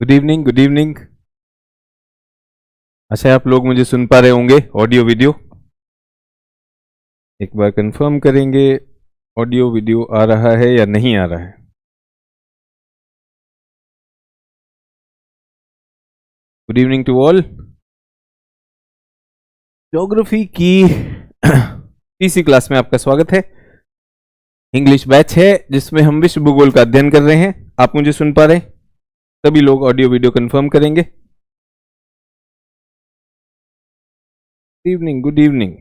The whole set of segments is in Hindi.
Good evening, good evening. अच्छा, आप लोग मुझे सुन पा रहे होंगे ऑडियो वीडियो? एक बार कंफर्म करेंगे ऑडियो वीडियो आ रहा है या नहीं आ रहा है। Good evening to all. Geography की तीसरी क्लास में आपका स्वागत है। इंग्लिश बैच है जिसमें हम विश्व भूगोल का अध्ययन कर रहे हैं। आप मुझे सुन पा रहे हैं? सभी लोग ऑडियो वीडियो कंफर्म करेंगे। Good evening, good evening.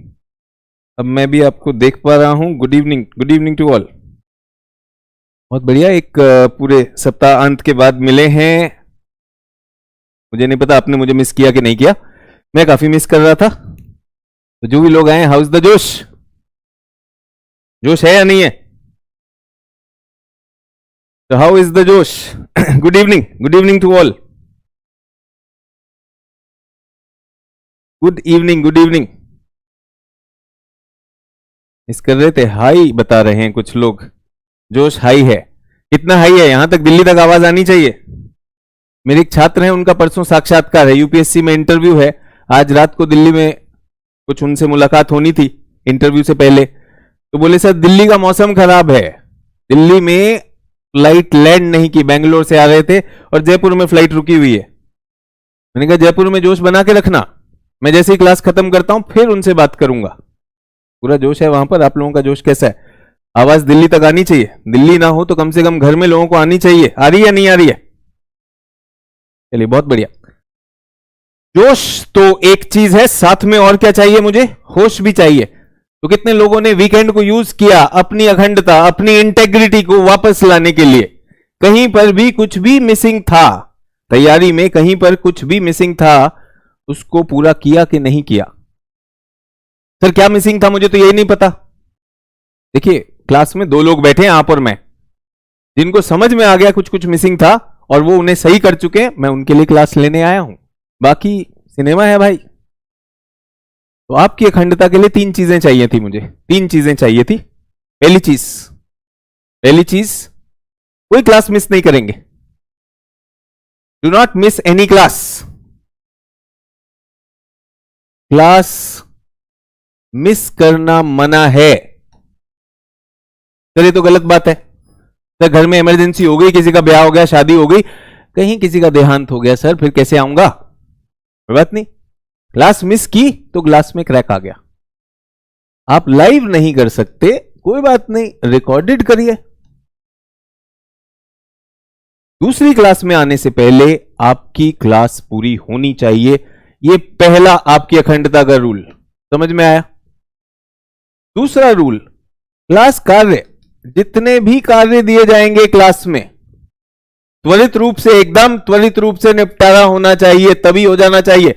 अब मैं भी आपको देख पा रहा हूं। Good evening, good evening to all. बहुत बढ़िया, एक पूरे सप्ताह अंत के बाद मिले हैं। मुझे नहीं पता आपने मुझे मिस किया कि नहीं किया, मैं काफी मिस कर रहा था। तो जो भी लोग आए, हाउस द जोश? जोश है या नहीं है? तो हाउ इज द जोश? Good evening, good evening to all. Good evening, good evening. Miss कर रहे थे? हाई बता रहे हैं कुछ लोग। जोश हाई है। कितना हाई है? यहां तक, दिल्ली तक आवाज आनी चाहिए। मेरे एक छात्र हैं, उनका परसों साक्षात्कार है, यूपीएससी में इंटरव्यू है। आज रात को दिल्ली में कुछ उनसे मुलाकात होनी थी इंटरव्यू से पहले। तो बोले सर दिल्ली का मौसम खराब है, दिल्ली में फ्लाइट लैंड नहीं की। बेंगलोर से आ रहे थे और जयपुर में फ्लाइट रुकी हुई है। मैंने कहा जयपुर में जोश बना के रखना, मैं जैसे ही क्लास खत्म करता हूं फिर उनसे बात करूंगा। पूरा जोश है वहां पर। आप लोगों का जोश कैसा है? आवाज दिल्ली तक आनी चाहिए। दिल्ली ना हो तो कम से कम घर में लोगों को आनी चाहिए। आ रही है नहीं आ रही है? चलिए, बहुत बढ़िया। जोश तो एक चीज है, साथ में और क्या चाहिए मुझे? होश भी चाहिए। तो कितने लोगों ने वीकेंड को यूज किया अपनी अखंडता, अपनी इंटेग्रिटी को वापस लाने के लिए? कहीं पर भी कुछ भी मिसिंग था तैयारी में, कहीं पर कुछ भी मिसिंग था, उसको पूरा किया कि नहीं किया? सर क्या मिसिंग था, मुझे तो यही नहीं पता। देखिए, क्लास में दो लोग बैठे हैं, आप और मैं, जिनको समझ में आ गया कुछ कुछ मिसिंग था और वो उन्हें सही कर चुके हैं। मैं उनके लिए क्लास लेने आया हूं। बाकी सिनेमा है भाई। तो आपकी अखंडता के लिए तीन चीजें चाहिए थी मुझे, तीन चीजें चाहिए थी। पहली चीज, कोई क्लास मिस नहीं करेंगे। Do not miss any class. Class miss करना मना है। सर ये तो गलत बात है। सर घर में इमरजेंसी हो गई, किसी का ब्याह हो गया, शादी हो गई, कहीं किसी का देहांत हो गया, सर फिर कैसे आऊंगा? कोई बात नहीं, क्लास मिस की तो क्लास में क्रैक आ गया। आप लाइव नहीं कर सकते, कोई बात नहीं, रिकॉर्डेड करिए। दूसरी क्लास में आने से पहले आपकी क्लास पूरी होनी चाहिए। यह पहला आपकी अखंडता का रूल, समझ में आया? दूसरा रूल, क्लास कार्य, जितने भी कार्य दिए जाएंगे क्लास में, त्वरित रूप से, एकदम त्वरित रूप से निपटारा होना चाहिए। तभी हो जाना चाहिए,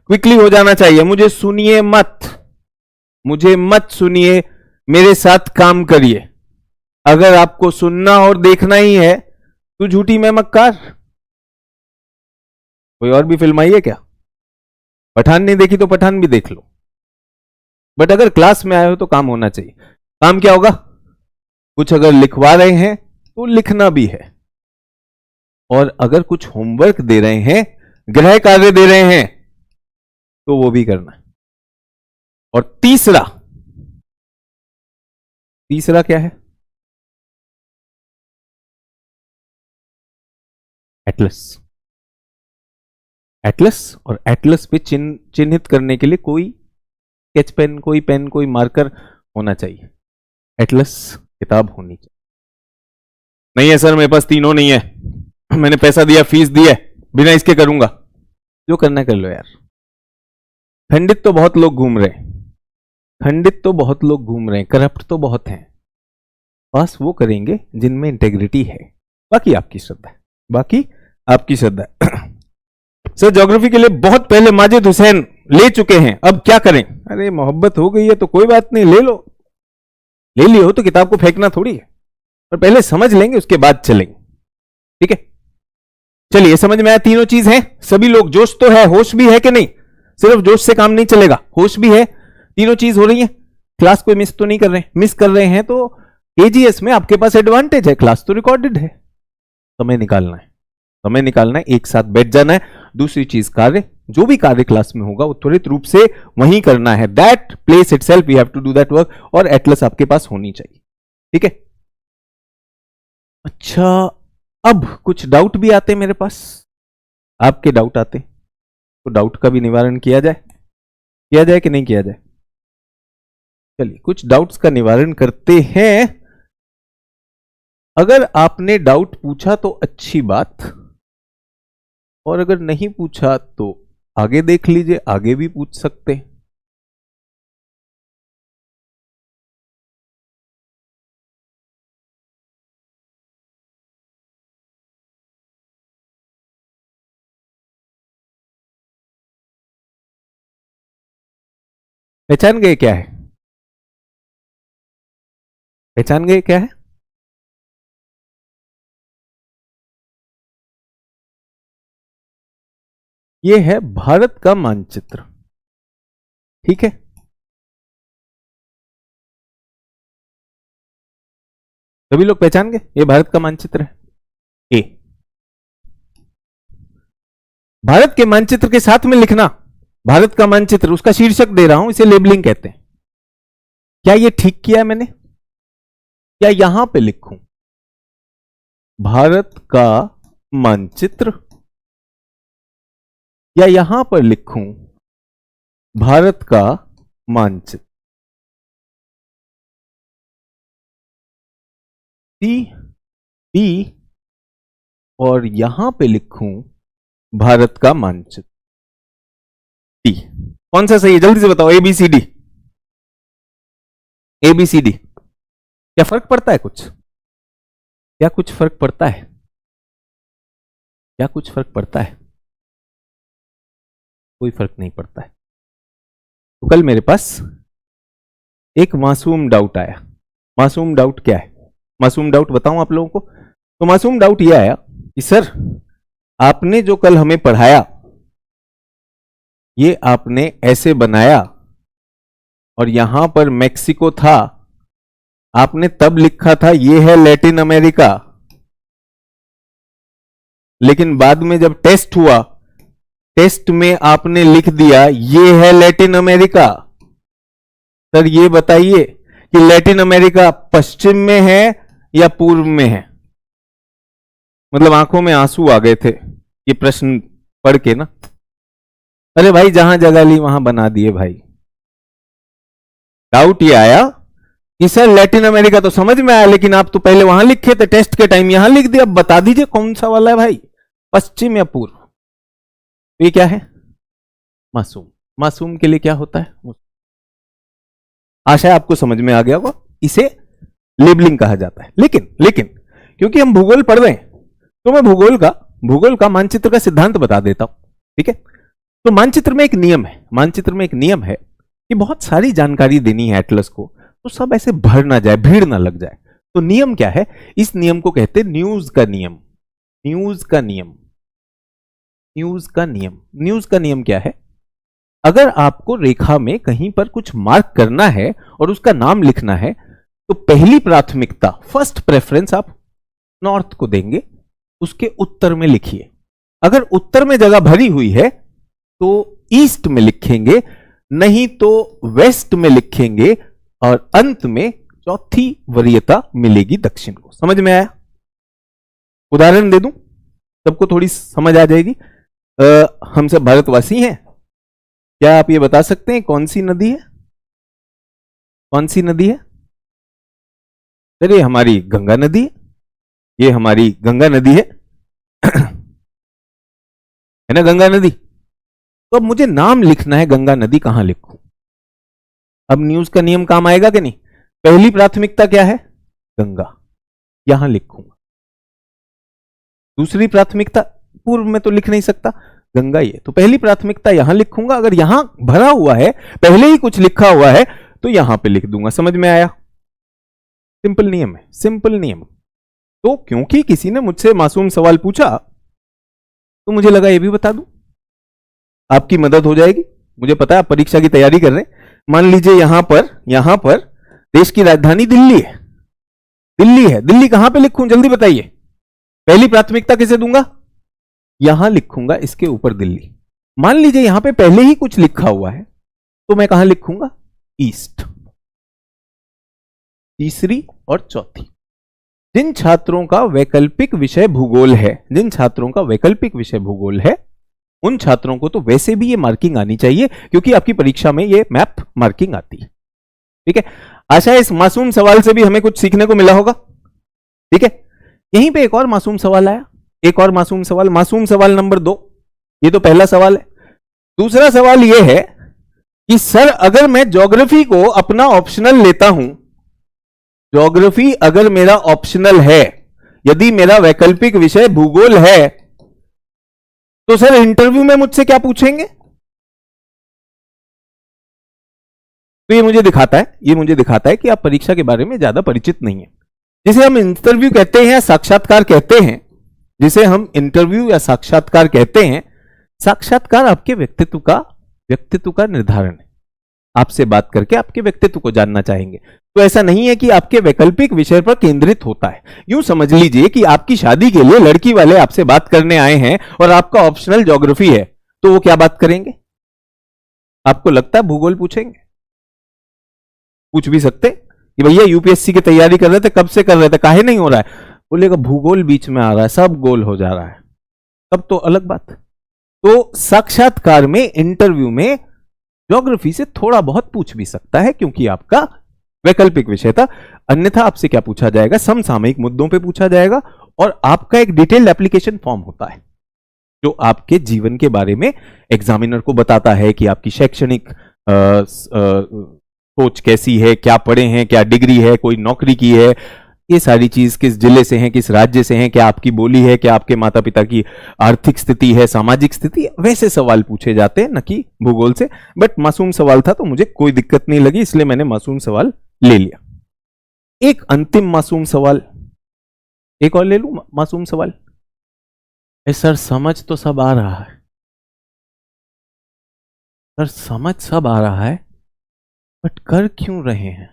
क्विकली हो जाना चाहिए। मुझे सुनिए मत, मुझे मत सुनिए, मेरे साथ काम करिए। अगर आपको सुनना और देखना ही है तो झूठी मैं मक्कार। कोई और भी फिल्म आई है क्या? पठान नहीं देखी तो पठान भी देख लो। बट अगर क्लास में आए हो तो काम होना चाहिए। काम क्या होगा? कुछ अगर लिखवा रहे हैं तो लिखना भी है, और अगर कुछ होमवर्क दे रहे हैं, गृह कार्य दे रहे हैं, तो वो भी करना है। और तीसरा क्या है? एटलस। एटलस, और एटलस पे चिन्हित करने के लिए कोई स्केच पेन, कोई पेन, कोई मार्कर होना चाहिए। एटलस किताब होनी चाहिए। नहीं है सर मेरे पास तीनों नहीं है, मैंने पैसा दिया, फीस दी है, बिना इसके करूंगा। जो करना कर लो यार। खंडित तो बहुत लोग घूम रहे हैं, खंडित तो बहुत लोग घूम रहे हैं, करप्ट तो बहुत हैं। बस वो करेंगे जिनमें इंटेग्रिटी है, बाकी आपकी श्रद्धा है। बाकी आपकी श्रद्धा। सर ज्योग्राफी के लिए बहुत पहले माजिद हुसैन ले चुके हैं, अब क्या करें? अरे मोहब्बत हो गई है तो कोई बात नहीं, ले लो, ले लियो तो किताब को फेंकना थोड़ी है, पर पहले समझ लेंगे उसके बाद चलेंगे। ठीक है, चलिए समझ में आया, तीनों चीज है। सभी लोग, जोश तो है, होश भी है कि नहीं? सिर्फ जोश से काम नहीं चलेगा, होश भी है, तीनों चीज हो रही है। क्लास कोई मिस तो नहीं कर रहे हैं? मिस कर रहे हैं तो एजीएस में आपके पास एडवांटेज है, क्लास तो रिकॉर्डेड है। समय निकालना है, समय निकालना है, एक साथ बैठ जाना है। दूसरी चीज, कार्य, जो भी कार्य क्लास में होगा वो त्वरित रूप से वहीं करना है। That place itself we have to do that work, और एटलस आपके पास होनी चाहिए। ठीक है, अच्छा, अब कुछ डाउट भी आते मेरे पास, आपके डाउट आते तो डाउट का भी निवारण किया जाए, किया जाए कि नहीं किया जाए? चलिए कुछ डाउट्स का निवारण करते हैं। अगर आपने डाउट पूछा तो अच्छी बात, और अगर नहीं पूछा तो आगे देख लीजिए, आगे भी पूछ सकते हैं। पहचान गए क्या है? पहचान गए क्या है? यह है भारत का मानचित्र। ठीक है, सभी लोग पहचान गए, यह भारत का मानचित्र है। ए, भारत के मानचित्र के साथ में लिखना, भारत का मानचित्र, उसका शीर्षक दे रहा हूं, इसे लेबलिंग कहते हैं। क्या यह ठीक किया है मैंने? क्या यहां पे लिखूं भारत का मानचित्र, या यहां पर लिखूं भारत का मानचित्र? डी, और यहां पे लिखूं भारत का मानचित्र, डी। कौन सा सही है जल्दी से बताओ? ABCD, ABCD। क्या फर्क पड़ता है कुछ? क्या कुछ फर्क पड़ता है? क्या कुछ फर्क पड़ता है? कोई फर्क नहीं पड़ता है। तो कल मेरे पास एक मासूम डाउट आया। मासूम डाउट क्या है? मासूम डाउट बताऊं आप लोगों को? तो मासूम डाउट यह आया कि सर आपने जो कल हमें पढ़ाया ये आपने ऐसे बनाया, और यहां पर मेक्सिको था, आपने तब लिखा था ये है लैटिन अमेरिका, लेकिन बाद में जब टेस्ट हुआ, टेस्ट में आपने लिख दिया ये है लैटिन अमेरिका। सर ये बताइए कि लैटिन अमेरिका पश्चिम में है या पूर्व में है? मतलब आंखों में आंसू आ गए थे ये प्रश्न पढ़ के ना। अरे भाई जहां जगह ली वहां बना दिए भाई। डाउट ये आया कि सर लैटिन अमेरिका तो समझ में आया, लेकिन आप तो पहले वहां लिखे थे टेस्ट के टाइम, यहां लिख दिया, अब बता दीजिए कौन सा वाला है भाई, पश्चिम या पूर्व? तो ये क्या है? मासूम। मासूम के लिए क्या होता है? आशा है आपको समझ में आ गया होगा, इसे लेबलिंग कहा जाता है। लेकिन लेकिन क्योंकि हम भूगोल पढ़ रहे हैं तो मैं भूगोल का मानचित्र का सिद्धांत बता देता हूं। ठीक है, तो मानचित्र में एक नियम है, मानचित्र में एक नियम है कि बहुत सारी जानकारी देनी है एटलस को, तो सब ऐसे भर ना जाए, भीड़ ना लग जाए। तो नियम क्या है? इस नियम को कहते हैं न्यूज का नियम। न्यूज का नियम, न्यूज का नियम। न्यूज का नियम क्या है? अगर आपको रेखा में कहीं पर कुछ मार्क करना है और उसका नाम लिखना है, तो पहली प्राथमिकता, फर्स्ट प्रेफरेंस आप नॉर्थ को देंगे, उसके उत्तर में लिखिए। अगर उत्तर में जगह भरी हुई है तो ईस्ट में लिखेंगे, नहीं तो वेस्ट में लिखेंगे, और अंत में चौथी वरीयता मिलेगी दक्षिण को। समझ में आया? उदाहरण दे दूं, सबको थोड़ी समझ आ जाएगी। हम सब भारतवासी हैं, क्या आप ये बता सकते हैं कौन सी नदी है? कौन सी नदी है? सर ये हमारी गंगा नदी है, ये हमारी गंगा नदी है है ना, गंगा नदी। तो अब मुझे नाम लिखना है, गंगा नदी कहां लिखूं? अब न्यूज का नियम काम आएगा कि नहीं? पहली प्राथमिकता क्या है? गंगा, यहां लिखूंगा। दूसरी प्राथमिकता पूर्व में तो लिख नहीं सकता, गंगा ही है, तो पहली प्राथमिकता यहां लिखूंगा। अगर यहां भरा हुआ है, पहले ही कुछ लिखा हुआ है, तो यहां पे लिख दूंगा। समझ में आया? सिंपल नियम है, सिंपल नियम। तो क्योंकि किसी ने मुझसे मासूम सवाल पूछा, तो मुझे लगा ये भी बता दूं, आपकी मदद हो जाएगी। मुझे पता है आप परीक्षा की तैयारी कर रहे हैं। मान लीजिए यहां पर देश की राजधानी दिल्ली है, दिल्ली है, दिल्ली कहां पे लिखूं जल्दी बताइए? पहली प्राथमिकता किसे दूंगा? यहां लिखूंगा, इसके ऊपर दिल्ली। मान लीजिए यहां पे पहले ही कुछ लिखा हुआ है, तो मैं कहां लिखूंगा? ईस्ट। तीसरी और चौथी, जिन छात्रों का वैकल्पिक विषय भूगोल है, जिन छात्रों का वैकल्पिक विषय भूगोल है, उन छात्रों को तो वैसे भी ये मार्किंग आनी चाहिए, क्योंकि आपकी परीक्षा में ये मैप मार्किंग आती है। ठीक है, आशा है इस मासूम सवाल से भी हमें कुछ सीखने को मिला होगा। ठीक है, यहीं पे एक और मासूम सवाल आया, एक और मासूम सवाल नंबर 2। ये तो पहला सवाल है। दूसरा सवाल यह है कि सर अगर मैं ज्योग्राफी को अपना ऑप्शनल लेता हूं, ज्योग्राफी अगर मेरा ऑप्शनल है, यदि मेरा वैकल्पिक विषय भूगोल है, तो सर इंटरव्यू में मुझसे क्या पूछेंगे? तो ये मुझे दिखाता है कि आप परीक्षा के बारे में ज्यादा परिचित नहीं है। जिसे हम इंटरव्यू कहते हैं या साक्षात्कार कहते हैं, जिसे हम इंटरव्यू या साक्षात्कार कहते हैं, साक्षात्कार आपके व्यक्तित्व का निर्धारण है। आपसे बात करके आपके व्यक्तित्व को जानना चाहेंगे। तो ऐसा नहीं है कि आपके वैकल्पिक विषय पर केंद्रित होता है। यूं समझ लीजिए कि आपकी शादी के लिए लड़की वाले आपसे बात करने आए हैं और आपका ऑप्शनल ज्योग्राफी है, तो वो क्या बात करेंगे? आपको लगता है भूगोल पूछेंगे? पूछ भी सकते कि भैया यूपीएससी की तैयारी कर रहे थे, कब से कर रहे थे, काहे नहीं हो रहा है? बोलेगा भूगोल बीच में आ रहा है, सब गोल हो जा रहा है, तब तो अलग बात। तो साक्षात्कार में, इंटरव्यू में ज्योग्राफी से थोड़ा बहुत पूछ भी सकता है, क्योंकि आपका वैकल्पिक विषय था। अन्यथा आपसे क्या पूछा जाएगा? समसामयिक मुद्दों पे पूछा जाएगा, और आपका एक डिटेल्ड एप्लीकेशन फॉर्म होता है जो आपके जीवन के बारे में एग्जामिनर को बताता है कि आपकी शैक्षणिक सोच कैसी है, क्या पढ़े हैं, क्या डिग्री है, कोई नौकरी की है, ये सारी चीज, किस जिले से हैं, किस राज्य से हैं, क्या आपकी बोली है, क्या आपके माता पिता की आर्थिक स्थिति है, सामाजिक स्थिति, वैसे सवाल पूछे जाते हैं, न कि भूगोल से। बट मासूम सवाल था तो मुझे कोई दिक्कत नहीं लगी, इसलिए मैंने मासूम सवाल ले लिया। एक अंतिम मासूम सवाल, एक और ले लूं मासूम सवाल। सर समझ तो सब आ रहा है, सर समझ सब आ रहा है, बट कर क्यों रहे हैं,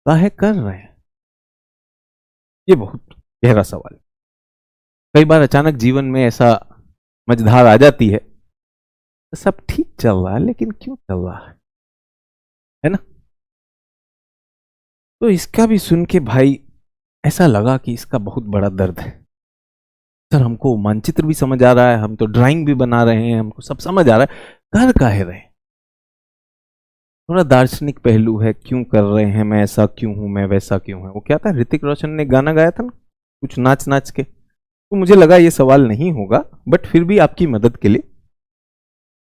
काहे कर रहे हैं? ये बहुत गहरा सवाल। कई बार अचानक जीवन में ऐसा मझधार आ जाती है, तो सब ठीक चल रहा है लेकिन क्यों चल रहा है ना? तो इसका भी सुन के भाई ऐसा लगा कि इसका बहुत बड़ा दर्द है। सर हमको मानचित्र भी समझ आ रहा है, हम तो ड्राइंग भी बना रहे हैं, हमको सब समझ आ रहा है, कर काहे रहे? थोड़ा दार्शनिक पहलू है, क्यों कर रहे हैं, मैं ऐसा क्यों हूं, मैं वैसा क्यों है। वो क्या था, ऋतिक रोशन ने गाना गाया था ना, कुछ नाच नाच के। तो मुझे लगा ये सवाल नहीं होगा, बट फिर भी आपकी मदद के लिए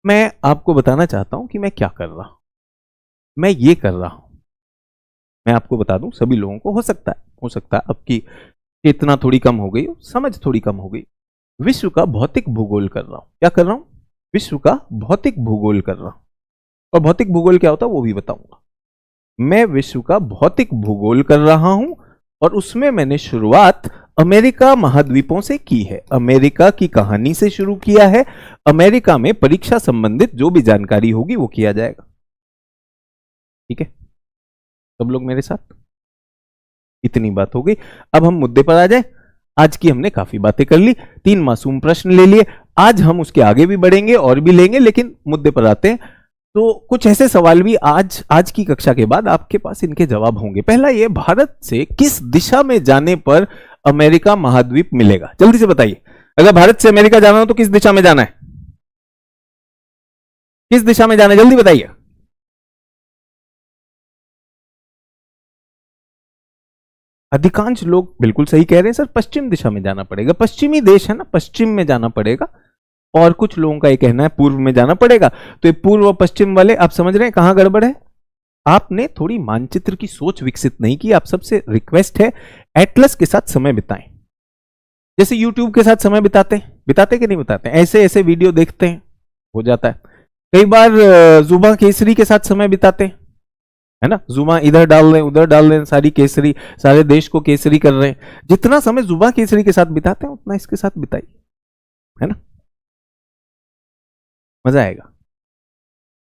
मैं आपको बताना चाहता हूं कि मैं क्या कर रहा हूं। मैं ये कर रहा हूं, मैं आपको बता दूं, सभी लोगों को हो सकता है आपकी चेतना थोड़ी कम हो गई हो, समझ थोड़ी कम हो गई। विश्व का भौतिक भूगोल कर रहा हूं। क्या कर रहा हूं? विश्व का भौतिक भूगोल कर रहा हूं। और भौतिक भूगोल क्या होता है वो भी बताऊंगा। मैं विश्व का भौतिक भूगोल कर रहा हूं, और उसमें मैंने शुरुआत अमेरिका महाद्वीपों से की है। अमेरिका की कहानी से शुरू किया है। अमेरिका में परीक्षा संबंधित जो भी जानकारी होगी वो किया जाएगा। ठीक है, सब लोग मेरे साथ? इतनी बात हो गई, अब हम मुद्दे पर आ जाए। आज की हमने काफी बातें कर ली, 3 मासूम प्रश्न ले लिए। आज हम उसके आगे भी बढ़ेंगे और भी लेंगे, लेकिन मुद्दे पर आते हैं। तो कुछ ऐसे सवाल भी आज की कक्षा के बाद आपके पास इनके जवाब होंगे। पहला ये, भारत से किस दिशा में जाने पर अमेरिका महाद्वीप मिलेगा? जल्दी से बताइए। अगर भारत से अमेरिका जाना हो तो किस दिशा में जाना है? किस दिशा में जाना है, जल्दी बताइए। अधिकांश लोग बिल्कुल सही कह रहे हैं, सर पश्चिम दिशा में जाना पड़ेगा, पश्चिमी देश है ना, पश्चिम में जाना पड़ेगा। और कुछ लोगों का ये कहना है पूर्व में जाना पड़ेगा। तो ये पूर्व और पश्चिम वाले, आप समझ रहे हैं कहां गड़बड़ है? आपने थोड़ी मानचित्र की सोच विकसित नहीं की। आप सबसे रिक्वेस्ट है, एटलस के साथ समय बिताएं। जैसे यूट्यूब के साथ समय बिताते कि नहीं बिताते, ऐसे ऐसे वीडियो देखते हैं, हो जाता है। कई बार जुबा केसरी के साथ समय बिताते हैं, है ना, जुबा इधर डाल रहे हैं उधर डाल रहे हैं, सारी केसरी, सारे देश को केसरी कर रहे हैं। जितना समय जुबा केसरी के साथ बिताते हैं उतना इसके साथ बिताइए, है ना, मजा आएगा।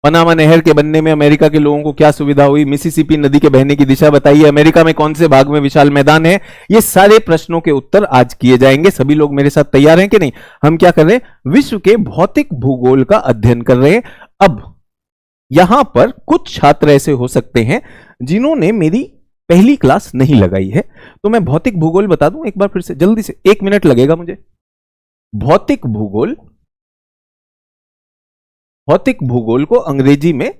पनामा नहर के बनने में अमेरिका के लोगों को क्या सुविधा हुई, मिसिसिपी नदी के बहने की दिशा बताइए, अमेरिका में कौन से भाग में विशाल मैदान है। ये सारे प्रश्नों के उत्तर आज किए जाएंगे। सभी लोग मेरे साथ तैयार हैं कि नहीं। हम क्या कर रहे हैं, विश्व के भौतिक भूगोल का अध्ययन कर रहे हैं। अब यहां पर कुछ छात्र ऐसे हो सकते हैं जिन्होंने मेरी पहली क्लास नहीं लगाई है, तो मैं भौतिक भूगोल बता दूं एक बार फिर से जल्दी से, 1 मिनट लगेगा मुझे। भौतिक भूगोल को अंग्रेजी में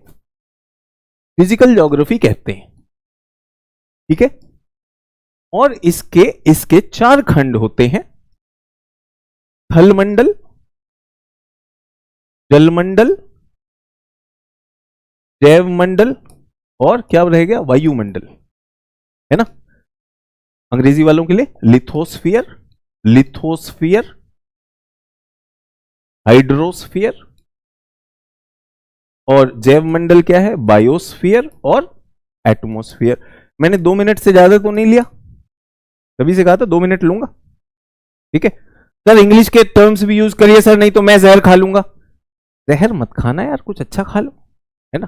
फिजिकल ज्योग्राफी कहते हैं, ठीक है। और इसके 4 खंड होते हैं, थलमंडल, जलमंडल, जैवमंडल और क्या रह गया, वायुमंडल, है ना। अंग्रेजी वालों के लिए लिथोस्फीयर, हाइड्रोस्फीयर, और जैवमंडल क्या है, बायोस्फीयर और एटमॉस्फेयर। मैंने 2 मिनट से ज्यादा तो नहीं लिया, तभी से कहा था 2 मिनट लूंगा, ठीक है। सर इंग्लिश के टर्म्स भी यूज करिए सर, नहीं तो मैं जहर खा लूंगा। जहर मत खाना यार, कुछ अच्छा खा लो, है ना।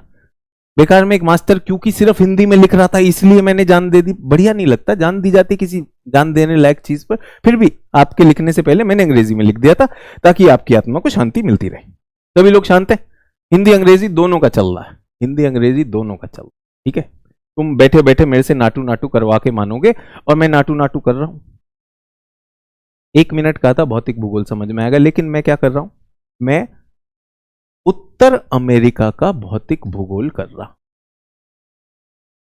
बेकार में एक मास्टर क्योंकि सिर्फ हिंदी में लिख रहा था इसलिए मैंने जान दे दी, बढ़िया नहीं लगता। जान दी जाती किसी जान देने लायक चीज पर, फिर भी आपके लिखने से पहले मैंने अंग्रेजी में लिख दिया था ताकि आपकी आत्मा को शांति मिलती रहे। सभी लोग शांत हैं, हिंदी अंग्रेजी दोनों का चल रहा है, हिंदी अंग्रेजी दोनों का चल रहा है, ठीक है। तुम बैठे बैठे मेरे से नाटू नाटू करवा के मानोगे, और मैं नाटू नाटू कर रहा हूं। 1 मिनट का था, भौतिक भूगोल समझ में आएगा, लेकिन मैं क्या कर रहा हूं, मैं उत्तर अमेरिका का भौतिक भूगोल कर रहा।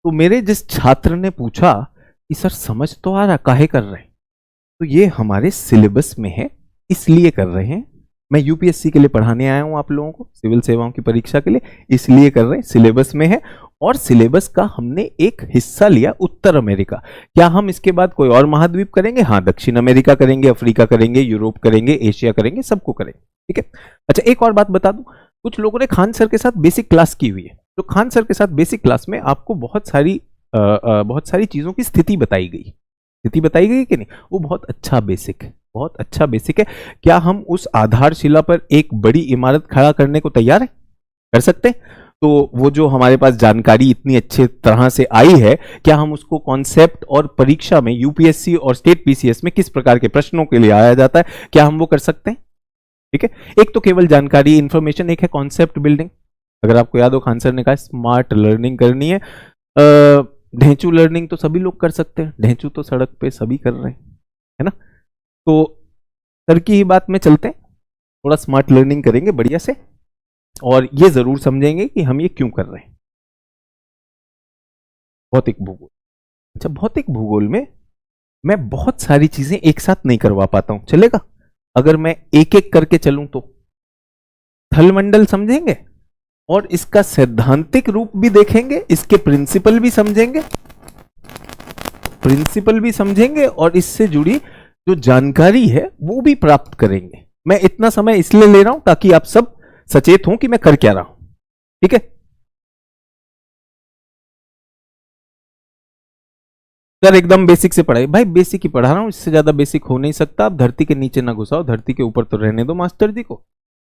तो मेरे जिस छात्र ने पूछा कि सर समझ तो आ रहा, काहे कर रहे हैं, तो ये हमारे सिलेबस में है इसलिए कर रहे हैं। मैं यूपीएससी के लिए पढ़ाने आया हूं आप लोगों को, सिविल सेवाओं की परीक्षा के लिए, इसलिए कर रहे हैं, सिलेबस में है। और सिलेबस का हमने एक हिस्सा लिया उत्तर अमेरिका। क्या हम इसके बाद कोई और महाद्वीप करेंगे? हाँ, दक्षिण अमेरिका करेंगे, अफ्रीका करेंगे, यूरोप करेंगे, एशिया करेंगे, सबको करेंगे, ठीक है। अच्छा एक और बात बता दूं, कुछ लोगों ने खान सर के साथ बेसिक क्लास की हुई है, तो खान सर के साथ बेसिक क्लास में आपको बहुत सारी चीजों की स्थिति बताई गई कि नहीं, वो बहुत अच्छा बेसिक है, बहुत अच्छा बेसिक है। क्या हम उस आधारशिला पर एक बड़ी इमारत खड़ा करने को तैयार है? कर सकते हैं। तो वो जो हमारे पास जानकारी इतनी अच्छे तरह से आई है, क्या हम उसको कॉन्सेप्ट और परीक्षा में यूपीएससी और स्टेट पीसीएस में किस प्रकार के प्रश्नों के लिए आया जाता है, क्या हम वो कर सकते हैं? ठीक है। एक तो केवल जानकारी इंफॉर्मेशन, एक है कॉन्सेप्ट बिल्डिंग। अगर आपको याद हो, खान सर ने कहा स्मार्ट लर्निंग करनी है। ढेंचू लर्निंग तो सभी लोग कर सकते हैं, ढेंचू तो सड़क पे सभी कर रहे हैं, है ना। तो सर की ही बात में चलते हैं, थोड़ा स्मार्ट लर्निंग करेंगे बढ़िया से, और ये जरूर समझेंगे कि हम ये क्यों कर रहे हैं। भौतिक भूगोल, अच्छा भौतिक भूगोल में मैं बहुत सारी चीजें एक साथ नहीं करवा पाता हूं, चलेगा अगर मैं एक एक करके चलूं तो? थलमंडल समझेंगे और इसका सैद्धांतिक रूप भी देखेंगे, इसके प्रिंसिपल भी समझेंगे और इससे जुड़ी जो जानकारी है वो भी प्राप्त करेंगे। मैं इतना समय इसलिए ले रहा हूं ताकि आप सब सचेत हों कि मैं कर क्या रहा हूं, ठीक है। सर एकदम बेसिक से पढ़ाई, भाई बेसिक ही पढ़ा रहा हूं, इससे ज्यादा बेसिक हो नहीं सकता। आप धरती के नीचे ना घुसाओ, धरती के ऊपर तो रहने दो मास्टर जी को,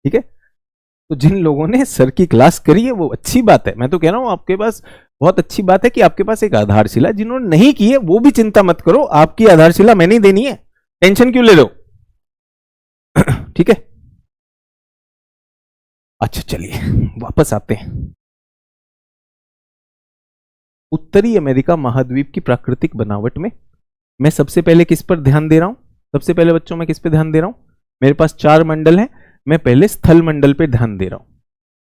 ठीक है। तो जिन लोगों ने सर की क्लास करी है वो अच्छी बात है, मैं तो कह रहा हूं आपके पास बहुत अच्छी बात है कि आपके पास एक आधारशिला। जिन्होंने नहीं की है वो भी चिंता मत करो, आपकी आधारशिला मैंने ही देनी है, टेंशन क्यों ले रहे हो ठीक है। अच्छा चलिए वापस आते हैं। उत्तरी अमेरिका महाद्वीप की प्राकृतिक बनावट में मैं सबसे पहले किस पर ध्यान दे रहा हूं? सबसे पहले बच्चों में किस पे ध्यान दे रहा हूं? मेरे पास 4 मंडल हैं, मैं पहले स्थल मंडल पे ध्यान दे रहा हूं,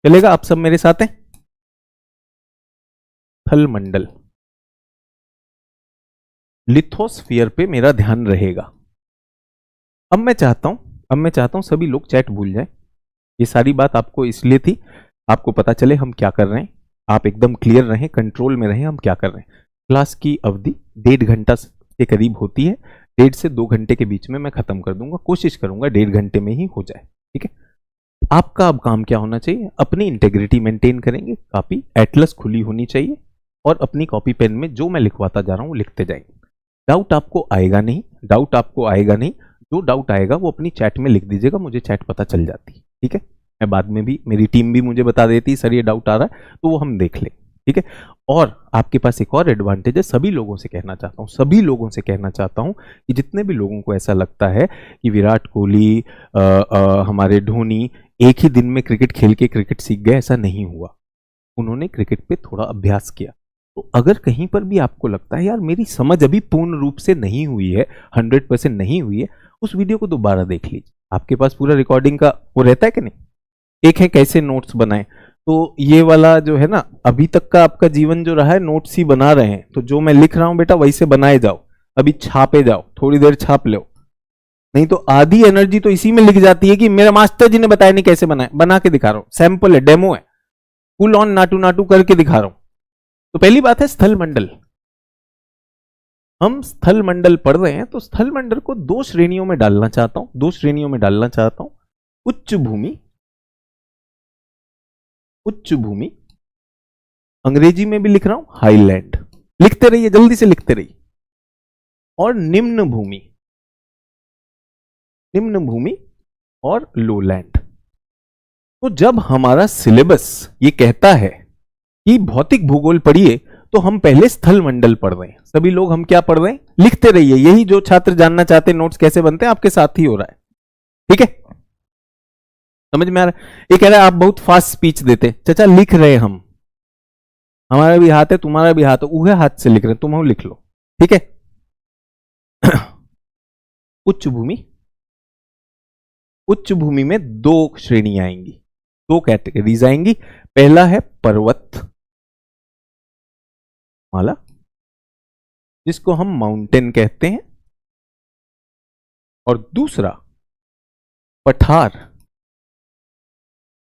चलेगा? आप सब मेरे साथ हैं। स्थल मंडल, लिथोस्फीयर पे मेरा ध्यान रहेगा। अब मैं चाहता हूं सभी लोग चैट भूल जाएं। ये सारी बात आपको इसलिए थी, आपको पता चले हम क्या कर रहे हैं, आप एकदम क्लियर रहें, कंट्रोल में रहें हम क्या कर रहे हैं। क्लास की अवधि 1.5 घंटा के करीब होती है, 1.5 से 2 घंटे के बीच में मैं खत्म कर दूंगा, कोशिश करूंगा 1.5 घंटे में ही हो जाए, ठीक है। आपका अब काम क्या होना चाहिए, अपनी इंटेग्रिटी मेंटेन करेंगे, कॉपी एटलस खुली होनी चाहिए और अपनी कॉपी पेन में जो मैं लिखवाता जा रहा हूं लिखते जाएंगे। डाउट आपको आएगा नहीं, डाउट आपको आएगा नहीं, जो डाउट आएगा वो अपनी चैट में लिख दीजिएगा, मुझे चैट पता चल जाती है, ठीक है। मैं बाद में भी, मेरी टीम भी मुझे बता देती सर ये डाउट आ रहा है, तो वो हम देख लें, ठीक है। और आपके पास एक और एडवांटेज है, सभी लोगों से कहना चाहता हूं, सभी लोगों से कहना चाहता हूं कि जितने भी लोगों को ऐसा लगता है कि विराट कोहली हमारे धोनी एक ही दिन में क्रिकेट खेल के क्रिकेट सीख गए, ऐसा नहीं हुआ। उन्होंने क्रिकेट पे थोड़ा अभ्यास किया। तो अगर कहीं पर भी आपको लगता है यार मेरी समझ अभी पूर्ण रूप से नहीं हुई है, 100% नहीं हुई है, उस वीडियो को दोबारा देख लीजिए। आपके पास पूरा रिकॉर्डिंग का वो रहता है कि नहीं। एक है कैसे नोट्स बनाएं, तो ये वाला जो है ना, अभी तक का आपका जीवन जो रहा है नोट्स ही बना रहे हैं, तो जो मैं लिख रहा हूं बेटा वैसे बनाए जाओ, अभी छापे जाओ, थोड़ी देर छाप लो, नहीं तो आधी एनर्जी तो इसी में लिख जाती है कि मेरा मास्टर जी ने बताया नहीं कैसे बनाए, बना के दिखा रहा हूं, सैंपल है, डेमो है, फुल ऑन नाटू नाटू करके दिखा रहा हूं। तो पहली बात है स्थल मंडल। हम स्थल मंडल पढ़ रहे हैं, तो स्थल मंडल को 2 श्रेणियों में डालना चाहता हूं, 2 श्रेणियों में डालना चाहता हूं। उच्च भूमि, उच्च भूमि, अंग्रेजी में भी लिख रहा हूं हाईलैंड, लिखते रहिए, जल्दी से लिखते रहिए। और निम्न भूमि, निम्न भूमि और लोलैंड। तो जब हमारा सिलेबस ये कहता है कि भौतिक भूगोल पढ़िए, तो हम पहले स्थल मंडल पढ़ रहे हैं। सभी लोग हम क्या पढ़ रहे हैं, लिखते रहिए, यही जो छात्र जानना चाहते हैं नोट्स कैसे बनते हैं आपके साथ ही हो रहा है, ठीक है। समझ में आ रहा है। ये कह रहा है आप बहुत फास्ट स्पीच देते, चाचा लिख रहे हम, हमारा भी हाथ है तुम्हारा भी हाथ है, उहे हाथ से लिख रहे हैं, तुम लिख लो, ठीक है। उच्च भूमि, उच्च भूमि में 2 श्रेणियां आएंगी, 2 कैटेगरीज आएंगी। पहला है पर्वत माला, जिसको हम माउंटेन कहते हैं, और दूसरा पठार,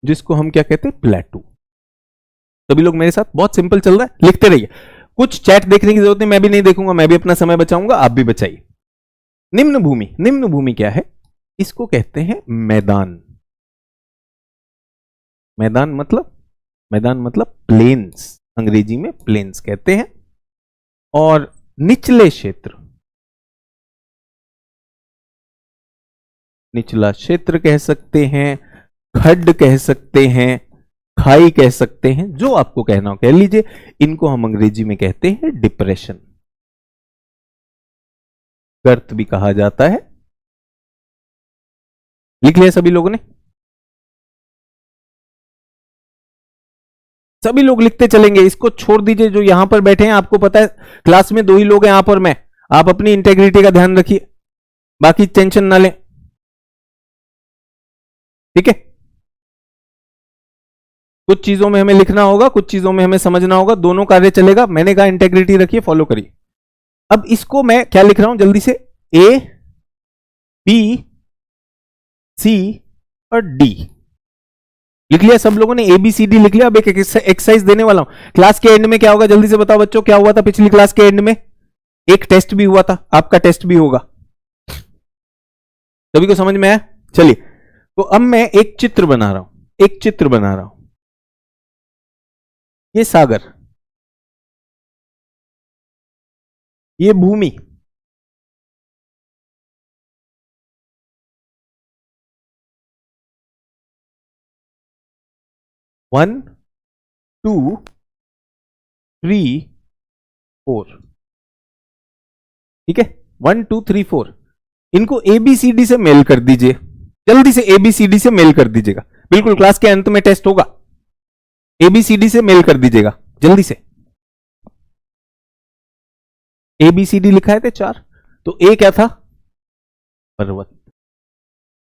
जिसको हम क्या कहते हैं, प्लेटू। सभी लोग मेरे साथ, बहुत सिंपल चल रहा है, लिखते रहिए। कुछ चैट देखने की जरूरत नहीं, मैं भी नहीं देखूंगा, मैं भी अपना समय बचाऊंगा, आप भी बचाइए। निम्न भूमि, निम्न भूमि क्या है, इसको कहते हैं मैदान। मैदान मतलब, मैदान मतलब प्लेन्स, अंग्रेजी में प्लेन्स कहते हैं। और निचले क्षेत्र, निचला क्षेत्र कह सकते हैं, खड्ड कह सकते हैं, खाई कह सकते हैं, जो आपको कहना हो कह लीजिए। इनको हम अंग्रेजी में कहते हैं डिप्रेशन, गर्त भी कहा जाता है। लिख लिया सभी लोगों ने, सभी लोग लिखते चलेंगे, इसको छोड़ दीजिए। जो यहां पर बैठे हैं आपको पता है क्लास में 2 ही लोग हैं, यहां पर मैं, आप अपनी इंटेग्रिटी का ध्यान रखिए, बाकी टेंशन ना लें, ठीक है। कुछ चीजों में हमें लिखना होगा, कुछ चीजों में हमें समझना होगा, दोनों कार्य चलेगा। मैंने कहा इंटेग्रिटी रखिए, फॉलो करिए। अब इसको मैं क्या लिख रहा हूं जल्दी से, ए बी सी और डी लिख लिया सब लोगों ने, ABCD लिख लिया। अब एक एक्सरसाइज देने वाला हूं। क्लास के एंड में क्या होगा जल्दी से बताओ बच्चों, क्या हुआ था पिछली क्लास के एंड में, एक टेस्ट भी हुआ था, आपका टेस्ट भी होगा, सभी को समझ में आया। चलिए, तो अब मैं एक चित्र बना रहा हूं, एक चित्र बना रहा हूं। ये सागर, ये भूमि, वन टू थ्री फोर, ठीक है, 1 2 3 4। इनको ABCD से मेल कर दीजिए, जल्दी से ABCD से मेल कर दीजिएगा, बिल्कुल क्लास के अंत में टेस्ट होगा, ABCD से मेल कर दीजिएगा जल्दी से। ABCD लिखा है थे 4, तो A क्या था, पर्वत,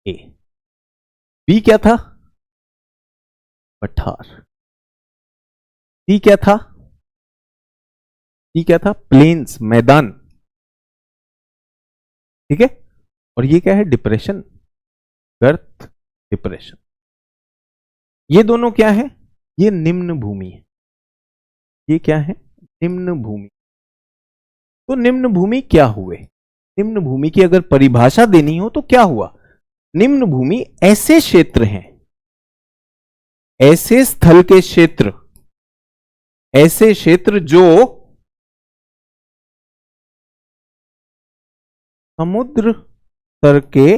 A, B क्या था, पठार, C क्या था, C क्या था, प्लेन्स, मैदान, ठीक है। और ये क्या है, डिप्रेशन, गर्त, डिप्रेशन। ये दोनों क्या है, ये निम्न भूमि है, ये क्या है, निम्न भूमि। तो निम्न भूमि क्या हुए, निम्न भूमि की अगर परिभाषा देनी हो तो क्या हुआ? निम्न भूमि ऐसे क्षेत्र हैं, ऐसे स्थल के क्षेत्र, ऐसे क्षेत्र जो समुद्र स्तर के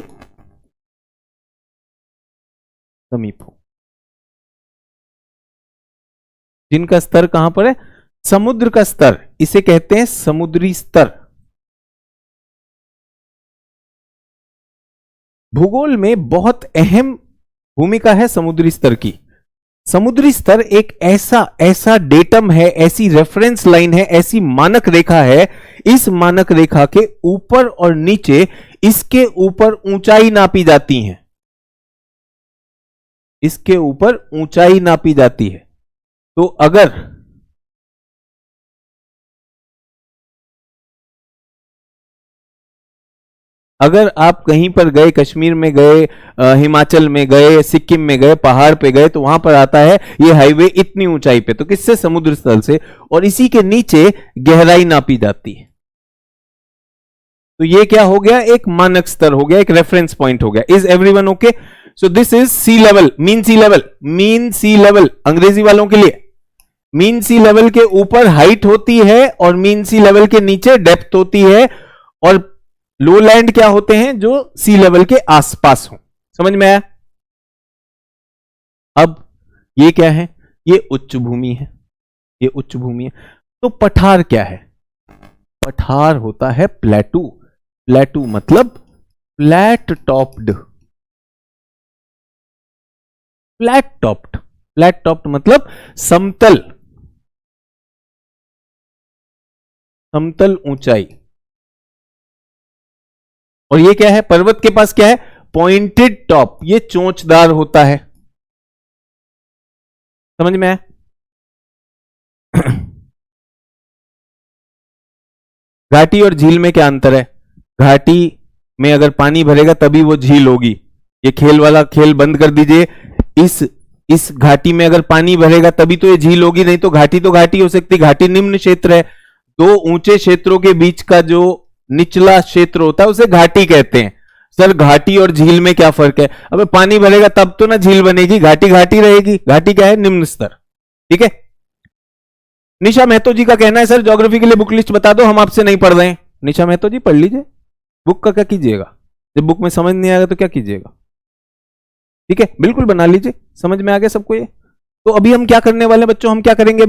समीप हो। जिनका स्तर कहां पर है? समुद्र का स्तर, इसे कहते हैं समुद्री स्तर। भूगोल में बहुत अहम भूमिका है समुद्री स्तर की। समुद्री स्तर एक ऐसा डेटम है, ऐसी रेफरेंस लाइन है, ऐसी मानक रेखा है। इस मानक रेखा के ऊपर और नीचे इसके ऊपर ऊंचाई नापी जाती है, इसके ऊपर ऊंचाई नापी जाती है। तो अगर आप कहीं पर गए, कश्मीर में गए, हिमाचल में गए, सिक्किम में गए, पहाड़ पे गए, तो वहां पर आता है ये हाईवे इतनी ऊंचाई पे, तो किससे? समुद्र तल से, और इसी के नीचे गहराई नापी जाती है। तो ये क्या हो गया? एक मानक स्तर हो गया, एक रेफरेंस पॉइंट हो गया। Is everyone okay? So this is sea level, mean sea level. Mean sea level अंग्रेजी वालों के लिए, मीन सी लेवल के ऊपर हाइट होती है और मीन सी लेवल के नीचे डेप्थ होती है, और लो लैंड क्या होते हैं? जो सी लेवल के आसपास हो। समझ में आया? अब ये क्या है? ये उच्च भूमि है, ये उच्च भूमि है। तो पठार क्या है? पठार होता है प्लेटू। प्लेटू मतलब flat topped, flat topped, flat topped मतलब समतल, समतल ऊंचाई। और ये क्या है? पर्वत के पास क्या है? पॉइंटेड टॉप, ये चोंचदार होता है। समझ में आया? घाटी और झील में क्या अंतर है? घाटी में अगर पानी भरेगा तभी वो झील होगी। ये खेल वाला खेल बंद कर दीजिए। इस घाटी में अगर पानी भरेगा तभी तो ये झील होगी, नहीं तो घाटी हो सकती। घाटी निम्न क्षेत्र है, दो ऊंचे क्षेत्रों के बीच का जो निचला क्षेत्र होता है उसे घाटी कहते हैं। सर घाटी और झील में क्या फर्क है? अबे पानी भरेगा तब तो ना झील बनेगी, घाटी घाटी रहेगी। घाटी क्या है? निम्न स्तर। ठीक है। निशा महतो जी का कहना है सर ज्योग्राफी के लिए बुक लिस्ट बता दो, हम आपसे नहीं पढ़ रहे हैं। निशा महतो जी पढ़ लीजिए, बुक का क्या कीजिएगा? जब बुक में समझ नहीं आएगा तो क्या कीजिएगा? ठीक है, बिल्कुल बना लीजिए। समझ में आ गया सबको ये? तो अभी हम क्या करने वाले हैं बच्चों? हम क्या करेंगे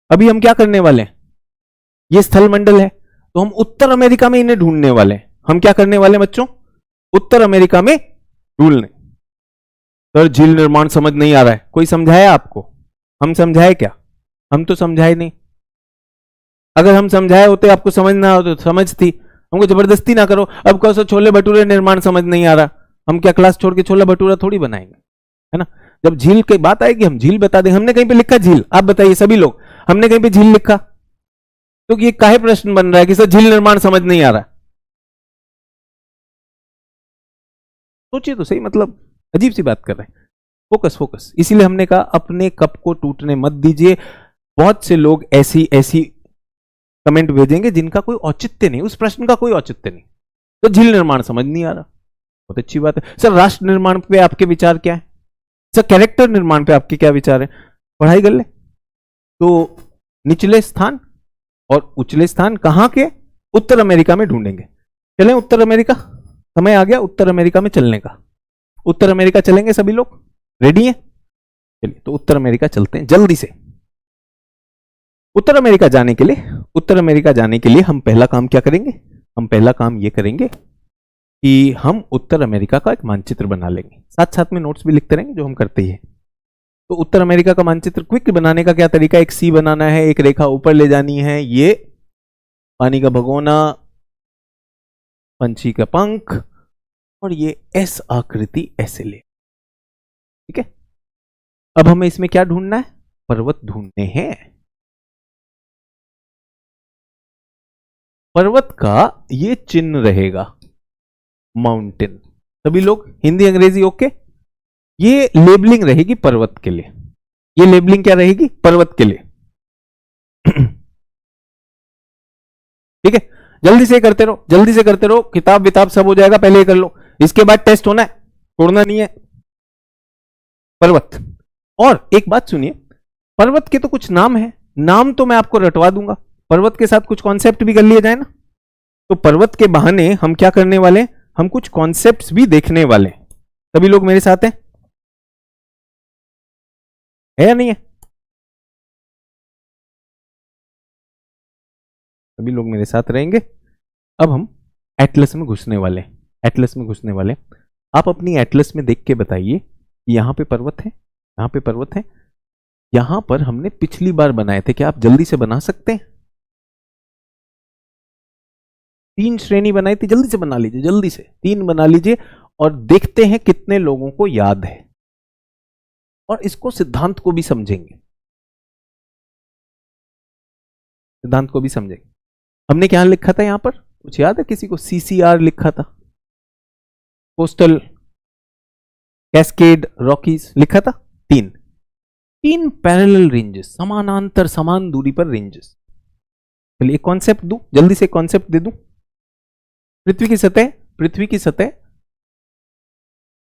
अभी हम क्या करने वाले हैं? ये स्थल मंडल है, तो हम उत्तर अमेरिका में इन्हें ढूंढने वाले हैं। हम क्या करने वाले हैं बच्चों? उत्तर अमेरिका में ढूंढने। सर झील निर्माण समझ नहीं आ रहा है, कोई समझाया आपको? हम समझाए क्या? हम तो समझाए नहीं। अगर हम समझाए होते आपको समझ ना हो तो समझती। हमको जबरदस्ती ना करो। अब कहो सर छोले भटूरे निर्माण समझ नहीं आ रहा, हम क्या क्लास छोड़ के छोला भटूरा थोड़ी बनाएंगे, है ना? जब झील की बात आएगी हम झील बता देंगे। हमने कहीं पे लिखा झील? आप बताइए सभी लोग, हमने कहीं पे झील लिखा? तो ये काहे प्रश्न बन रहा है कि सर झील निर्माण समझ नहीं आ रहा? सोचिए तो सही, मतलब अजीब सी बात कर रहे हैं। Focus focus. इसीलिए हमने कहा अपने कप को टूटने मत दीजिए। बहुत से लोग ऐसी ऐसी कमेंट भेजेंगे जिनका कोई औचित्य नहीं, उस प्रश्न का कोई औचित्य नहीं। तो झील निर्माण समझ नहीं आ रहा, बहुत अच्छी बात है। सर राष्ट्र निर्माण पे आपके विचार क्या है? सर कैरेक्टर निर्माण पे आपके क्या विचार है? पढ़ाई कर ले। तो निचले स्थान और उचले स्थान कहां के? उत्तर अमेरिका में ढूंढेंगे। चलें उत्तर अमेरिका, समय आ गया उत्तर अमेरिका में चलने का। उत्तर अमेरिका चलेंगे सभी लोग? रेडी हैं? चलिए तो उत्तर अमेरिका चलते हैं जल्दी से। उत्तर अमेरिका जाने के लिए हम पहला काम क्या करेंगे? हम पहला काम ये करेंगे कि हम उत्तर अमेरिका का एक मानचित्र बना लेंगे, साथ साथ में नोट्स भी लिखते रहेंगे जो हम करते ही हैं। तो उत्तर अमेरिका का मानचित्र क्विक बनाने का क्या तरीका? एक सी बनाना है, एक रेखा ऊपर ले जानी है, ये पानी का भगोना, पंछी का पंख, और ये एस आकृति ऐसे ले। ठीक है। अब हमें इसमें क्या ढूंढना है? पर्वत ढूंढने हैं। पर्वत का ये चिन्ह रहेगा, माउंटेन। सभी लोग हिंदी अंग्रेजी ओके? ये लेबलिंग रहेगी पर्वत के लिए। ये लेबलिंग क्या रहेगी? पर्वत के लिए। ठीक है। जल्दी से करते रहो, जल्दी से करते रहो, किताब विताब सब हो जाएगा, पहले ये कर लो, इसके बाद टेस्ट होना है, छोड़ना नहीं है। पर्वत। और एक बात सुनिए, पर्वत के तो कुछ नाम है, नाम तो मैं आपको रटवा दूंगा, पर्वत के साथ कुछ कॉन्सेप्ट भी कर लिए जाए ना, तो पर्वत के बहाने हम क्या करने वाले, हम कुछ कॉन्सेप्ट्स भी देखने वाले। सभी लोग मेरे साथ हैं, है या नहीं है? सभी लोग मेरे साथ रहेंगे। अब हम एटलस में घुसने वाले, एटलस में घुसने वाले। आप अपनी एटलस में देख के बताइए कि यहां पे पर्वत है, यहां पे पर्वत है, यहां पर हमने पिछली बार बनाए थे, क्या आप जल्दी से बना सकते हैं? 3 श्रेणी बनाई थी, जल्दी से बना लीजिए, जल्दी से 3 बना लीजिए और देखते हैं कितने लोगों को याद है, और इसको सिद्धांत को भी समझेंगे, सिद्धांत को भी समझेंगे। हमने क्या लिखा था यहां पर, कुछ याद है किसी को? CCR लिखा था, कोस्टल, कैस्केड, रॉकीज लिखा था। 3 पैरेलल रेंजेस, समानांतर समान दूरी पर रेंजेस। चलिए एक कॉन्सेप्ट दूं, जल्दी से कॉन्सेप्ट दे दूं। पृथ्वी की सतह, पृथ्वी की सतह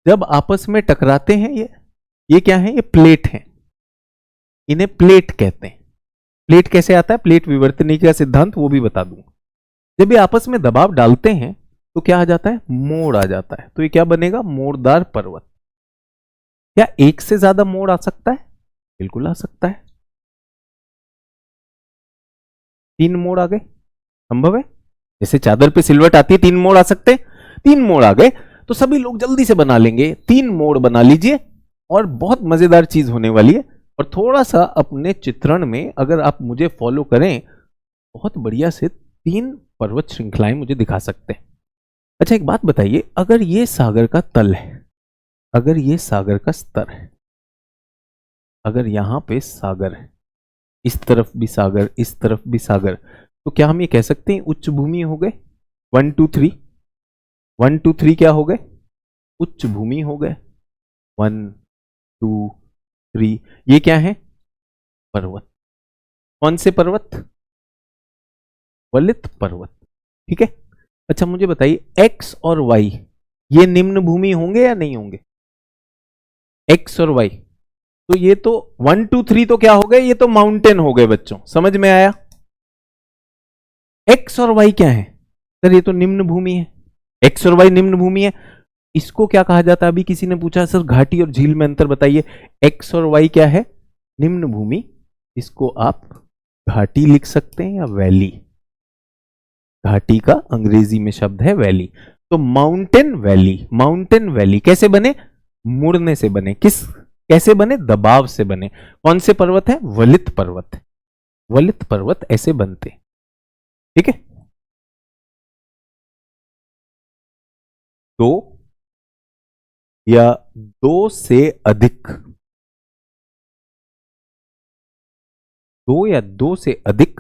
जब आपस में टकराते हैं, ये क्या है, ये प्लेट है, इन्हें प्लेट कहते हैं। प्लेट कैसे आता है, प्लेट विवर्तनिकी का सिद्धांत, वो भी बता दूंगा। जब ये आपस में दबाव डालते हैं तो क्या आ जाता है, मोड़ आ जाता है, तो ये क्या बनेगा, मोड़दार पर्वत। क्या एक से ज्यादा मोड़ आ सकता है? बिल्कुल आ सकता है। 3 मोड़ आ गए, संभव है, जैसे चादर पे सिलवट आती है, 3 मोड़ आ सकते हैं, 3 मोड़ आ गए, तो सभी लोग जल्दी से बना लेंगे। 3 मोड़ बना लीजिए, और बहुत मजेदार चीज होने वाली है, और थोड़ा सा अपने चित्रण में अगर आप मुझे फॉलो करें, बहुत बढ़िया से 3 पर्वत श्रृंखलाएं मुझे दिखा सकते हैं। अच्छा एक बात बताइए, अगर ये सागर का तल है, अगर ये सागर का स्तर है, अगर यहां पे सागर है, इस तरफ भी सागर, इस तरफ भी सागर, तो क्या हम ये कह सकते हैं उच्च भूमि हो गए? 1 2 3, 1 2 3 क्या हो गए, उच्च भूमि हो गए। 1 2 3, ये क्या है, पर्वत। कौन से पर्वत? वलित पर्वत, ठीक है। अच्छा मुझे बताइए, एक्स और वाई ये निम्न भूमि होंगे या नहीं होंगे? एक्स और वाई, तो ये तो 1 2 3 तो क्या हो गए, ये तो माउंटेन हो गए बच्चों, समझ में आया? एक्स और वाई क्या है सर, ये तो निम्न भूमि है, एक्स और वाई निम्न भूमि है। इसको क्या कहा जाता है, अभी किसी ने पूछा सर घाटी और झील में अंतर बताइए। एक्स और वाई क्या है, निम्न भूमि, इसको आप घाटी लिख सकते हैं या वैली। घाटी का अंग्रेजी में शब्द है वैली, तो माउंटेन वैली। माउंटेन वैली कैसे बने, मुड़ने से बने, किस कैसे बने, दबाव से बने। कौन से पर्वत है, वलित पर्वत, वलित पर्वत ऐसे बनते, ठीक है। दो या दो से अधिक, 2 या 2 से अधिक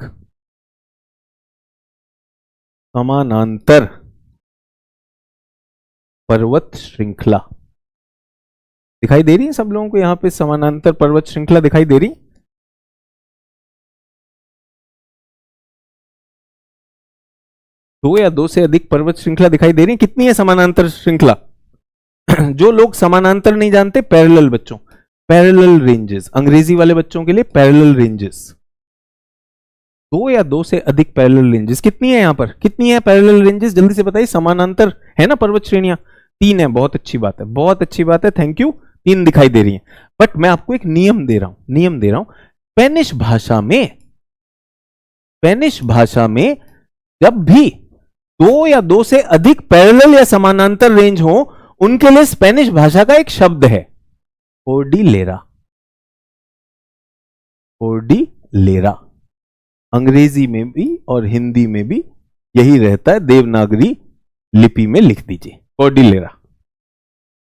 समानांतर पर्वत श्रृंखला दिखाई दे रही है सब लोगों को, यहां पे समानांतर पर्वत श्रृंखला दिखाई दे रही? 2 या 2 से अधिक पर्वत श्रृंखला दिखाई दे रही? कितनी है समानांतर श्रृंखला? जो लोग समानांतर नहीं जानते, पैरेलल बच्चों, पैरेलल रेंजेस, अंग्रेजी वाले बच्चों के लिए पैरेलल रेंजेस। 2 या 2 से अधिक पैरेलल रेंजेस कितनी है, यहां पर कितनी है पैरेलल रेंजेस, जल्दी से बताइए। समानांतर है ना पर्वत श्रेणियां, 3 है, बहुत अच्छी बात है, बहुत अच्छी बात है, थैंक यू। 3 दिखाई दे रही है, बट मैं आपको एक नियम दे रहा हूं, नियम दे रहा हूं। स्पेनिश भाषा में, स्पेनिश भाषा में जब भी 2 या 2 से अधिक पैरेलल या समानांतर रेंज हो, उनके लिए स्पेनिश भाषा का एक शब्द है, कोर्डिलेरा, कोर्डिलेरा। अंग्रेजी में भी और हिंदी में भी यही रहता है, देवनागरी लिपि में लिख दीजिए कोर्डिलेरा।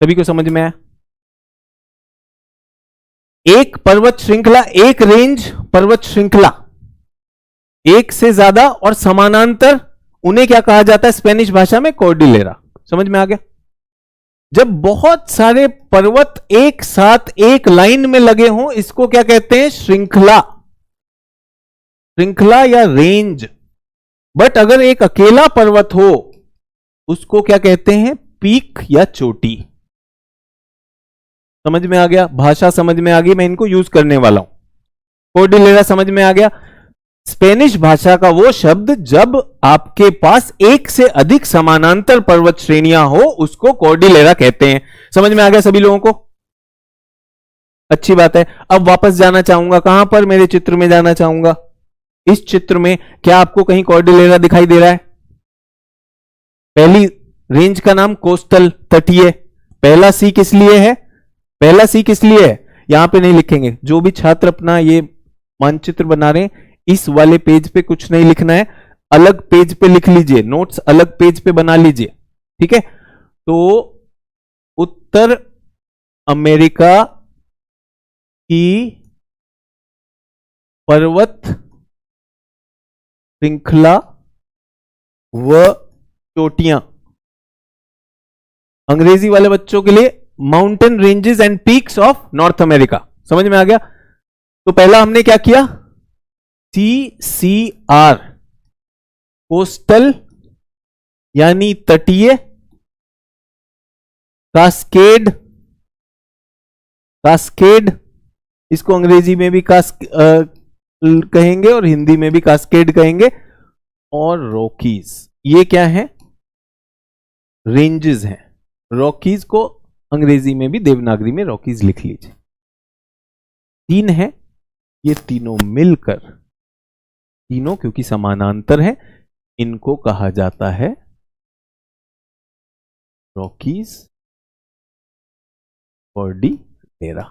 सभी को समझ में आया? एक पर्वत श्रृंखला, एक रेंज पर्वत श्रृंखला, एक से ज्यादा और समानांतर, उन्हें क्या कहा जाता है स्पेनिश भाषा में, कोर्डिलेरा। समझ में आ गया? जब बहुत सारे पर्वत एक साथ एक लाइन में लगे हों, इसको क्या कहते हैं, श्रृंखला, श्रृंखला या रेंज। बट अगर एक अकेला पर्वत हो उसको क्या कहते हैं, पीक या चोटी। समझ में आ गया, भाषा समझ में आ गई, मैं इनको यूज करने वाला हूं। कोर्डिलेरा समझ में आ गया, स्पेनिश भाषा का वो शब्द जब आपके पास एक से अधिक समानांतर पर्वत श्रेणियां हो उसको कोर्डिलेरा कहते हैं। समझ में आ गया सभी लोगों को? अच्छी बात है। अब वापस जाना चाहूंगा, कहां पर, मेरे चित्र में जाना चाहूंगा। इस चित्र में क्या आपको कहीं कोर्डिलेरा दिखाई दे रहा है? पहली रेंज का नाम कोस्टल, तटीय। पहला सी किस लिए है? पहला सी किस लिए है यहां पे नहीं लिखेंगे। जो भी छात्र अपना ये मानचित्र बना रहे हैं, इस वाले पेज पे कुछ नहीं लिखना है, अलग पेज पे लिख लीजिए, नोट्स अलग पेज पे बना लीजिए, ठीक है। तो उत्तर अमेरिका की पर्वत श्रृंखला व चोटियां, अंग्रेजी वाले बच्चों के लिए mountain ranges and peaks of north America. समझ में आ गया? तो पहला हमने क्या किया, CCR कोस्टल यानी तटीय, कास्केड, कास्केड इसको अंग्रेजी में भी कहेंगे और हिंदी में भी कास्केड कहेंगे, और रॉकीज, ये क्या है, रेंजेस हैं। रॉकीज को अंग्रेजी में भी देवनागरी में रॉकीज लिख लीजिए। तीन है, ये तीनों मिलकर, तीनों क्योंकि समानांतर है, इनको कहा जाता है रॉकीज कोर्डिलेरा।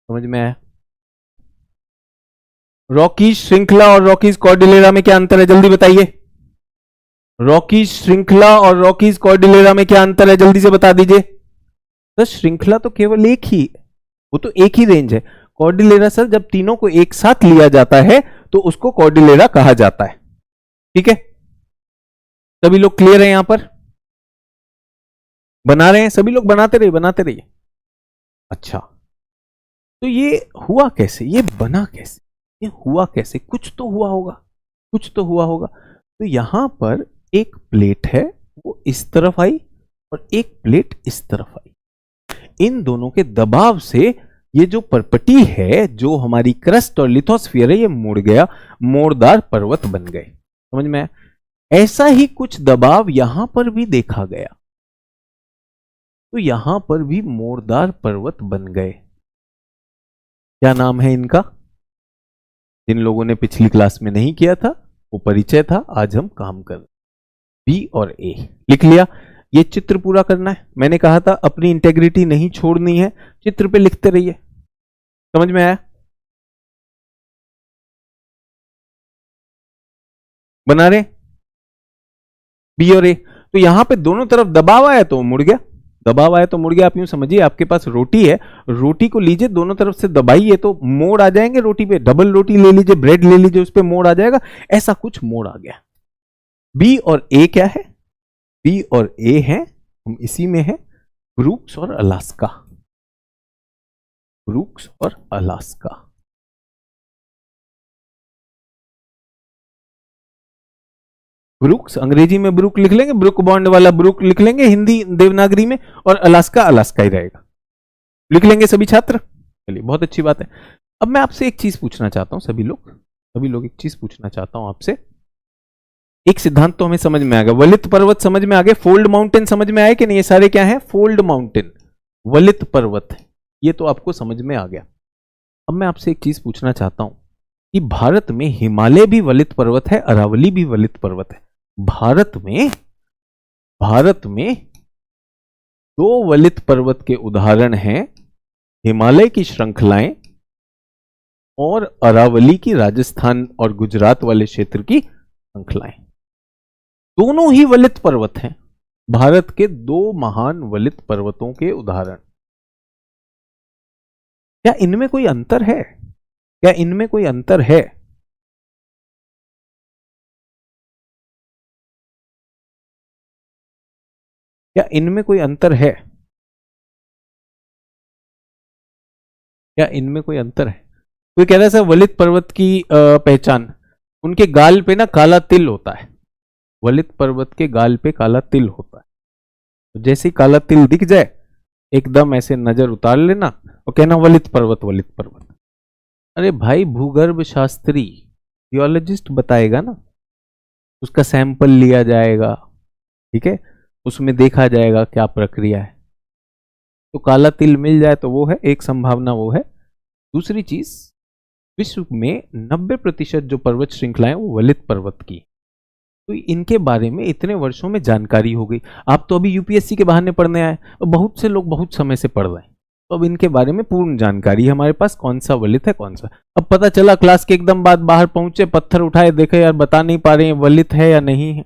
समझ में आया? रॉकीज श्रृंखला और रॉकीज कोर्डिलेरा में क्या अंतर है, जल्दी बताइए। रॉकीज श्रृंखला और रॉकीज कोर्डिलेरा में क्या अंतर है, जल्दी से बता दीजिए। तो श्रृंखला तो केवल एक ही, वो तो एक ही रेंज है। कोर्डिलेरा सर जब तीनों को एक साथ लिया जाता है तो उसको कोर्डिलेरा कहा जाता है, ठीक है। सभी लोग क्लियर है? यहां पर बना रहे हैं सभी लोग? बनाते रहिए, बनाते रहिए। अच्छा, तो ये हुआ कैसे, ये बना कैसे, ये हुआ कैसे? कुछ तो हुआ होगा, कुछ तो हुआ होगा। तो यहां पर एक प्लेट है, वो इस तरफ आई और एक प्लेट इस तरफ आई। इन दोनों के दबाव से ये जो परपटी है, जो हमारी क्रस्ट और लिथोस्फीयर है, ये मुड़ गया, मोड़दार पर्वत बन गए। समझ में? ऐसा ही कुछ दबाव यहां पर भी देखा गया, तो यहां पर भी मोड़दार पर्वत बन गए। क्या नाम है इनका? जिन लोगों ने पिछली क्लास में नहीं किया था वो परिचय था, आज हम काम कर रहे। बी और ए लिख लिया। ये चित्र पूरा करना है, मैंने कहा था अपनी इंटेग्रिटी नहीं छोड़नी है, चित्र पे लिखते रहिए। समझ में आया? बना रहे बी और ए। तो यहां पे दोनों तरफ दबाव आया तो मुड़ गया, दबाव आया तो मुड़ गया। आप यूं समझिए, आपके पास रोटी है, रोटी को लीजिए, दोनों तरफ से दबाइए तो मोड़ आ जाएंगे रोटी पे। डबल रोटी ले लीजिए, ब्रेड ले लीजिए, उस पे मोड़ आ जाएगा। ऐसा कुछ मोड़ आ गया। बी और ए क्या है? बी और ए है, हम इसी में है, ब्रूक्स और अलास्का। ब्रूक्स और अलास्का। ब्रूक्स अंग्रेजी में ब्रूक लिख लेंगे, ब्रुक बॉन्ड वाला ब्रूक लिख लेंगे हिंदी देवनागरी में, और अलास्का अलास्का ही रहेगा। लिख लेंगे सभी छात्र? चलिए, बहुत अच्छी बात है। अब मैं आपसे एक चीज पूछना चाहता हूं, सभी लोग एक चीज पूछना चाहता हूं आपसे। एक सिद्धांत तो हमें समझ में आ गया, वलित पर्वत समझ में आ गए, फोल्ड माउंटेन समझ में आए कि नहीं? ये सारे क्या है? फोल्ड माउंटेन, वलित पर्वत, ये तो आपको समझ में आ गया। अब मैं आपसे एक चीज पूछना चाहता हूं कि भारत में हिमालय भी वलित पर्वत है, अरावली भी वलित पर्वत है। भारत में दो वलित पर्वत के उदाहरण हैं, हिमालय की श्रृंखलाएं और अरावली की राजस्थान और गुजरात वाले क्षेत्र की श्रृंखलाएं। दोनों ही वलित पर्वत हैं, भारत के दो महान वलित पर्वतों के उदाहरण। क्या इनमें कोई अंतर है? क्या इनमें कोई अंतर है? क्या इनमें कोई अंतर है? क्या इनमें कोई अंतर है? कोई कह रहा है सर वलित पर्वत की पहचान, उनके गाल पे ना काला तिल होता है, वलित पर्वत के गाल पे काला तिल होता है। तो जैसे ही काला तिल दिख जाए एकदम ऐसे नजर उतार लेना और कहना वलित पर्वत वलित पर्वत। अरे भाई भूगर्भ शास्त्री जियोलॉजिस्ट बताएगा ना, उसका सैंपल लिया जाएगा, ठीक है, उसमें देखा जाएगा क्या प्रक्रिया है। तो काला तिल मिल जाए तो वो है एक संभावना, वो है। दूसरी चीज, विश्व में 90% जो पर्वत श्रृंखलाएं वो वलित पर्वत की, तो इनके बारे में इतने वर्षों में जानकारी हो गई। आप तो अभी यूपीएससी के बहाने पढ़ने आए और बहुत से लोग बहुत समय से पढ़ रहे हैं, तो अब इनके बारे में पूर्ण जानकारी है हमारे पास, कौन सा वलित है कौन सा। अब पता चला क्लास के एकदम बाद बाहर पहुंचे, पत्थर उठाए, देखे यार बता नहीं पा रहे हैं वलित है या नहीं है,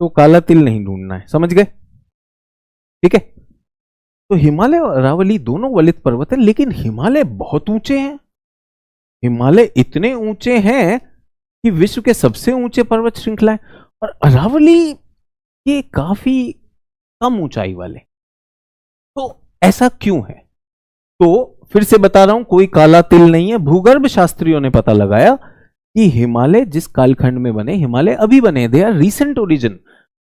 तो काला तिल नहीं ढूंढना है, समझ गए, ठीक है। तो हिमालय और अरावली दोनों वलित पर्वत है, लेकिन हिमालय बहुत ऊंचे हैं। हिमालय इतने ऊंचे हैं कि विश्व के सबसे ऊंचे पर्वत श्रृंखला है, और अरावली ये काफी कम ऊंचाई वाले। तो ऐसा क्यों है? तो फिर से बता रहा हूं, कोई काला तिल नहीं है। भूगर्भ शास्त्रियों ने पता लगाया कि हिमालय जिस कालखंड में बने, हिमालय अभी बने, दे आर रीसेंट ओरिजिन,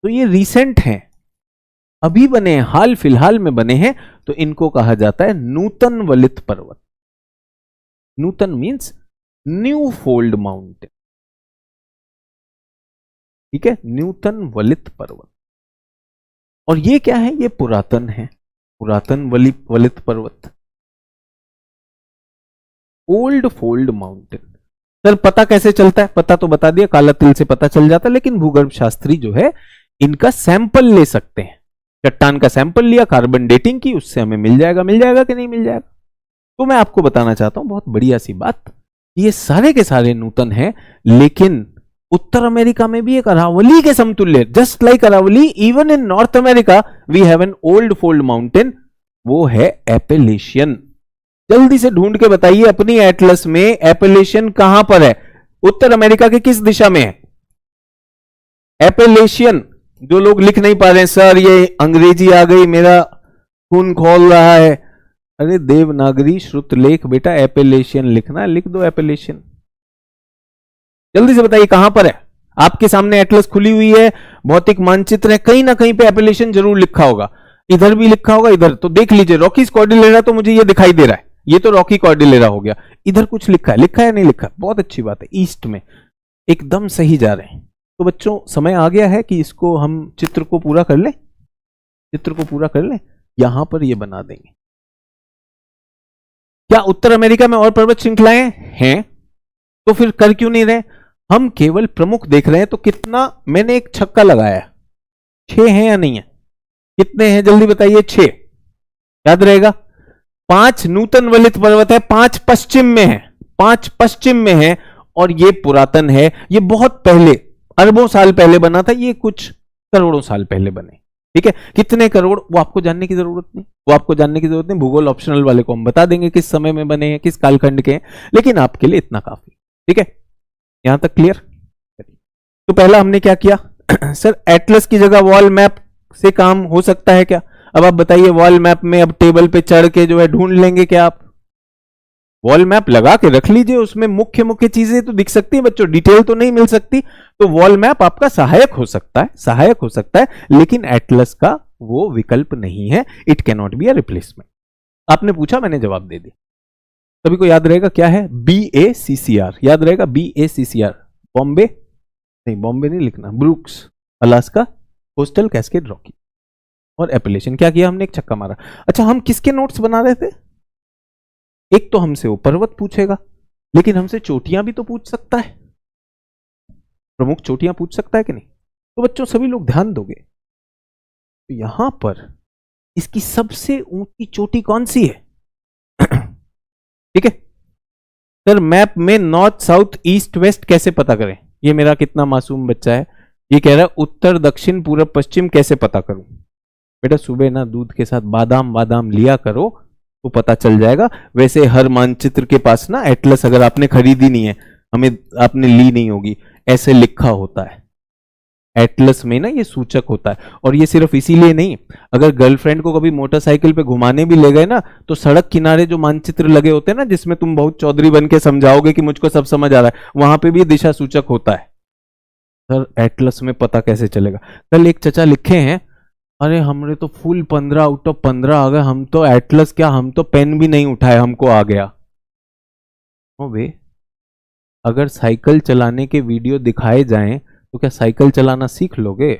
तो ये रीसेंट हैं, अभी बने, हाल फिलहाल में बने हैं, तो इनको कहा जाता है नूतन वलित पर्वत। नूतन मींस न्यू फोल्ड माउंटेन, ठीक है, न्यूतन वलित पर्वत। और ये क्या है? ये पुरातन है, पुरातन वलित पर्वत, ओल्ड फोल्ड माउंटेन। सर पता कैसे चलता है? पता तो बता दिया, काला तिल से पता चल जाता है, लेकिन भूगर्भ शास्त्री जो है इनका सैंपल ले सकते हैं। चट्टान का सैंपल लिया, कार्बन डेटिंग की, उससे हमें मिल जाएगा कि नहीं मिल जाएगा। तो मैं आपको बताना चाहता हूं बहुत बढ़िया सी बात, ये सारे के सारे नूतन हैं, लेकिन उत्तर अमेरिका में भी एक अरावली के समतुल्य, just like Aravali, even in North America we have an old fold mountain, वो है एपेलेशियन। जल्दी से ढूंढ के बताइए अपनी एटलस में एपेलेशियन कहां पर है? उत्तर अमेरिका के किस दिशा में है एपेलेशियन? जो लोग लिख नहीं पा रहे हैं, सर ये अंग्रेजी आ गई, मेरा खून खोल रहा है, अरे देवनागरी श्रुतलेख बेटा, एपेलेशियन लिखना, लिख दो एपेलेशियन। जल्दी से बताइए कहां पर है? आपके सामने एटलस खुली हुई है, भौतिक मानचित्र है, कहीं ना कहीं पे एपेलेशियन जरूर लिखा होगा, इधर भी लिखा होगा, इधर तो देख लीजिए, रॉकीज कॉर्डिलेरा तो मुझे ये दिखाई दे रहा है, ये तो रॉकी कॉर्डिलेरा हो गया, इधर कुछ लिखा है या नहीं लिखा? बहुत अच्छी बात है, ईस्ट में, एकदम सही जा रहे हैं। तो बच्चों समय आ गया है कि इसको हम चित्र को पूरा कर लें, चित्र को पूरा कर लें, यहां पर ये बना देंगे। क्या उत्तर अमेरिका में और पर्वत श्रृंखलाएं हैं? तो फिर कर क्यों नहीं रहे? हम केवल प्रमुख देख रहे हैं। तो कितना, मैंने एक छक्का लगाया, 6 हैं या नहीं है? कितने हैं जल्दी बताइए? 6 याद रहेगा। 5 नूतन वलित पर्वत है, 5 पश्चिम में है, 5 पश्चिम में है, और ये पुरातन है, ये बहुत पहले, अरबों साल पहले बना था, ये कुछ करोड़ों साल पहले बने, ठीक है। कितने करोड़ वो आपको जानने की जरूरत नहीं, वो आपको जानने की जरूरत नहीं, भूगोल ऑप्शनल वाले को हम बता देंगे किस समय में बने हैं, किस कालखंड के हैं, लेकिन आपके लिए इतना काफी, ठीक है। यहां तक क्लियर? तो पहला हमने क्या किया सर, एटलस की जगह वॉल मैप से काम हो सकता है क्या? अब आप बताइए, वॉल मैप में अब टेबल पे चढ़ के जो है ढूंढ लेंगे क्या आप? वॉल मैप लगा के रख लीजिए, उसमें मुख्य मुख्य चीजें तो दिख सकती है बच्चों, डिटेल तो नहीं मिल सकती, तो वॉल मैप आपका सहायक हो सकता है, सहायक हो सकता है, लेकिन एटलस का वो विकल्प नहीं है, it can not be a replacement. आपने पूछा, मैंने जवाब दे दिया। सभी को याद रहेगा क्या है? BACCR याद रहेगा, BACCR, बॉम्बे नहीं, बॉम्बे नहीं लिखना, Brooks, Alaska, coastal cascade Rocky और एपेलेशियन। क्या किया हमने? एक छक्का मारा। अच्छा, हम किसके नोट्स बना रहे थे? एक तो हमसे वो पर्वत पूछेगा, लेकिन हमसे चोटियां भी तो पूछ सकता है, प्रमुख चोटियां पूछ सकता है कि नहीं? तो बच्चों सभी लोग ध्यान दोगे, तो यहां पर इसकी सबसे ऊंची चोटी कौन सी है? ठीक है सर, मैप में नॉर्थ साउथ ईस्ट वेस्ट कैसे पता करें? ये मेरा कितना मासूम बच्चा है, ये कह रहा है उत्तर दक्षिण पूर्व पश्चिम कैसे पता करूं? बेटा सुबह ना दूध के साथ बादाम बादाम लिया करो तो पता चल जाएगा। वैसे हर मानचित्र के पास ना एटलस, अगर आपने खरीदी नहीं है, हमें आपने ली नहीं होगी, ऐसे लिखा होता है, एटलस में ना ये सूचक होता है। और ये सिर्फ इसीलिए नहीं, अगर गर्लफ्रेंड को कभी मोटरसाइकिल पे घुमाने भी ले गए ना, तो सड़क किनारे जो मानचित्र लगे होते हैं ना, जिसमें तुम बहुत चौधरी बन के समझाओगे कि मुझको सब समझ आ रहा है, वहां पे भी दिशा सूचक होता है। सर एटलस में पता कैसे चलेगा? कल एक चचा लिखे हैं, अरे हमने तो फुल 15/15 आ गए, हम तो एटलस क्या, हम तो पेन भी नहीं उठाए, हमको आ गया। ओ वे, अगर साइकिल चलाने के वीडियो दिखाए जाएं तो क्या साइकिल चलाना सीख लोगे?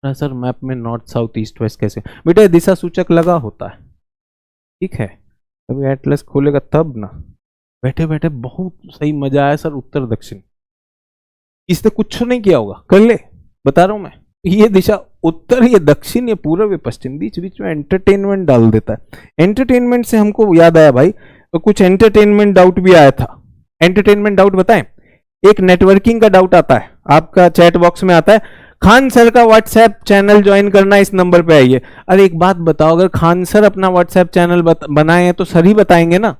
सर मैप में नॉर्थ साउथ ईस्ट वेस्ट कैसे? बेटा दिशा सूचक लगा होता है, ठीक है। अभी एटलस खोलेगा तब ना, बैठे बैठे बहुत सही मजा आया सर। उत्तर दक्षिण, इसने कुछ नहीं किया होगा, कर ले, बता रहा हूं मैं। ये दिशा उत्तर, ये दक्षिण, ये पूर्व, ये पश्चिम, बीच बीच में एंटरटेनमेंट डाल देता है। एंटरटेनमेंट से हमको याद आया भाई, तो कुछ एंटरटेनमेंट डाउट भी आया था। एंटरटेनमेंट डाउट बताएं, एक नेटवर्किंग का डाउट आता है, आपका चैट बॉक्स में आता है, खान सर का व्हाट्सएप चैनल ज्वाइन करना, इस नंबर पे आइए। अरे एक बात बताओ, अगर खान सर अपना व्हाट्सएप चैनल बनाए हैं तो सर ही बताएंगे ना,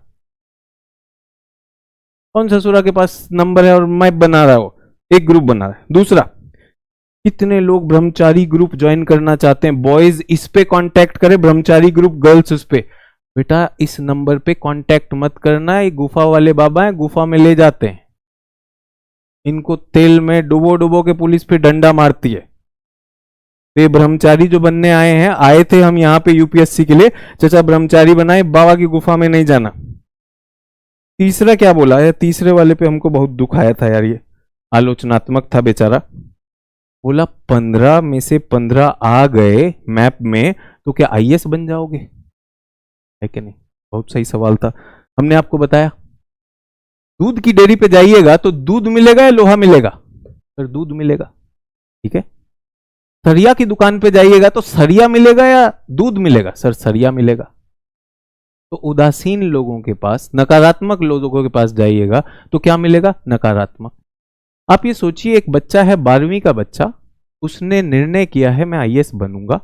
कौन ससुरा के पास नंबर है और मैप बना रहा हो, एक ग्रुप बना रहा है। दूसरा, कितने लोग ब्रह्मचारी ग्रुप ज्वाइन करना चाहते हैं? बॉयज इस पे कांटेक्ट करें, ब्रह्मचारी ग्रुप, गर्ल्स उस पे। बेटा इस नंबर पे कांटेक्ट मत करना, ये गुफा वाले बाबा हैं, गुफा में ले जाते हैं, इनको तेल में डुबो डुबो के पुलिस पे डंडा मारती है। ये ब्रह्मचारी जो बनने आए हैं, आए थे हम यहाँ पे यूपीएससी के लिए, चाचा ब्रह्मचारी बनाए, बाबा की गुफा में नहीं जाना। तीसरा क्या बोला है? तीसरे वाले पे हमको बहुत दुख आया था यार, ये आलोचनात्मक था बेचारा। बोला 15 में से 15 आ गए मैप में तो क्या आईएएस बन जाओगे? है कि नहीं? बहुत सही सवाल था। हमने आपको बताया दूध की डेयरी पे जाइएगा तो दूध मिलेगा या लोहा मिलेगा? सर दूध मिलेगा, ठीक है। सरिया की दुकान पे जाइएगा तो सरिया मिलेगा या दूध मिलेगा? सर सरिया मिलेगा। तो उदासीन लोगों के पास, नकारात्मक लोगों के पास जाइएगा तो क्या मिलेगा? नकारात्मक। आप ये सोचिए, एक बच्चा है 12वीं का बच्चा, उसने निर्णय किया है मैं आईएएस बनूंगा,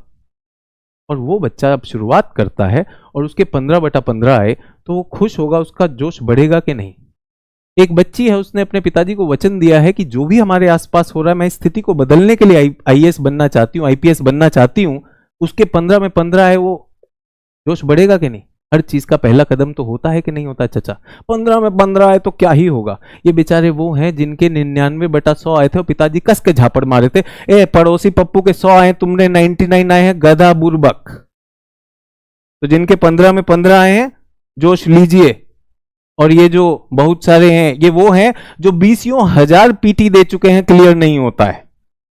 और वो बच्चा अब शुरुआत करता है और उसके 15/15 आए तो वो खुश होगा, उसका जोश बढ़ेगा कि नहीं? एक बच्ची है, उसने अपने पिताजी को वचन दिया है कि जो भी हमारे आसपास हो रहा है, मैं इस स्थिति को बदलने के लिए आईएएस बनना चाहती हूँ, आईपीएस बनना चाहती हूँ। उसके 15 में 15 है, वो जोश बढ़ेगा कि नहीं? हर चीज का पहला कदम तो होता है कि नहीं होता चाचा? 15 में 15 आए तो क्या ही होगा। ये बेचारे वो हैं जिनके 99/100 आए थे और पिताजी कस के झापड़ मारे थे, ए पड़ोसी पप्पू के 100 आए, तुमने 99 आए हैं, गधा बुर्बक। तो जिनके 15 में 15 आए हैं, जोश लीजिए। और ये जो बहुत सारे हैं, ये वो हैं जो 20,000 पीटी दे चुके हैं, क्लियर नहीं होता है,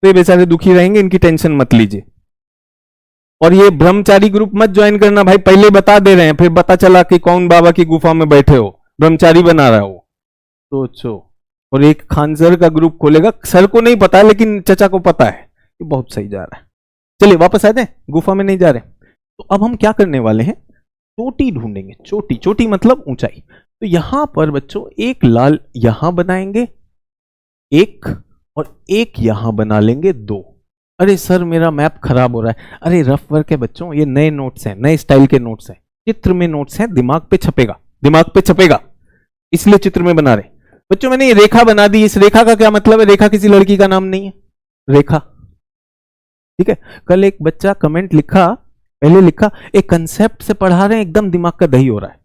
तो ये बेचारे दुखी रहेंगे, इनकी टेंशन मत लीजिए। और ये ब्रह्मचारी ग्रुप मत ज्वाइन करना भाई, पहले बता दे रहे हैं, फिर पता चला कि कौन बाबा की गुफा में बैठे हो, ब्रह्मचारी बना रहा हो। सोचो। और एक खानसर का ग्रुप खोलेगा, सर को नहीं पता लेकिन चचा को पता है, ये बहुत सही जा रहा है। चलिए वापस आ जाए, गुफा में नहीं जा रहे। तो अब हम क्या करने वाले हैं? चोटी ढूंढेंगे। चोटी, चोटी मतलब ऊंचाई। तो यहां पर बच्चों एक लाल यहां बनाएंगे, एक, और एक यहां बना लेंगे, 2। अरे सर मेरा मैप खराब हो रहा है। अरे रफ वर्क है बच्चों, ये नए नोट्स हैं, नए स्टाइल के नोट्स हैं, चित्र में नोट्स हैं, दिमाग पे छपेगा, दिमाग पे छपेगा, इसलिए चित्र में बना रहे बच्चों। मैंने ये रेखा बना दी, इस रेखा का क्या मतलब है? रेखा किसी लड़की का नाम नहीं है, रेखा, ठीक है। कल एक बच्चा कमेंट लिखा, पहले लिखा एक कंसेप्ट से पढ़ा रहे हैं, एकदम दिमाग का दही हो रहा है,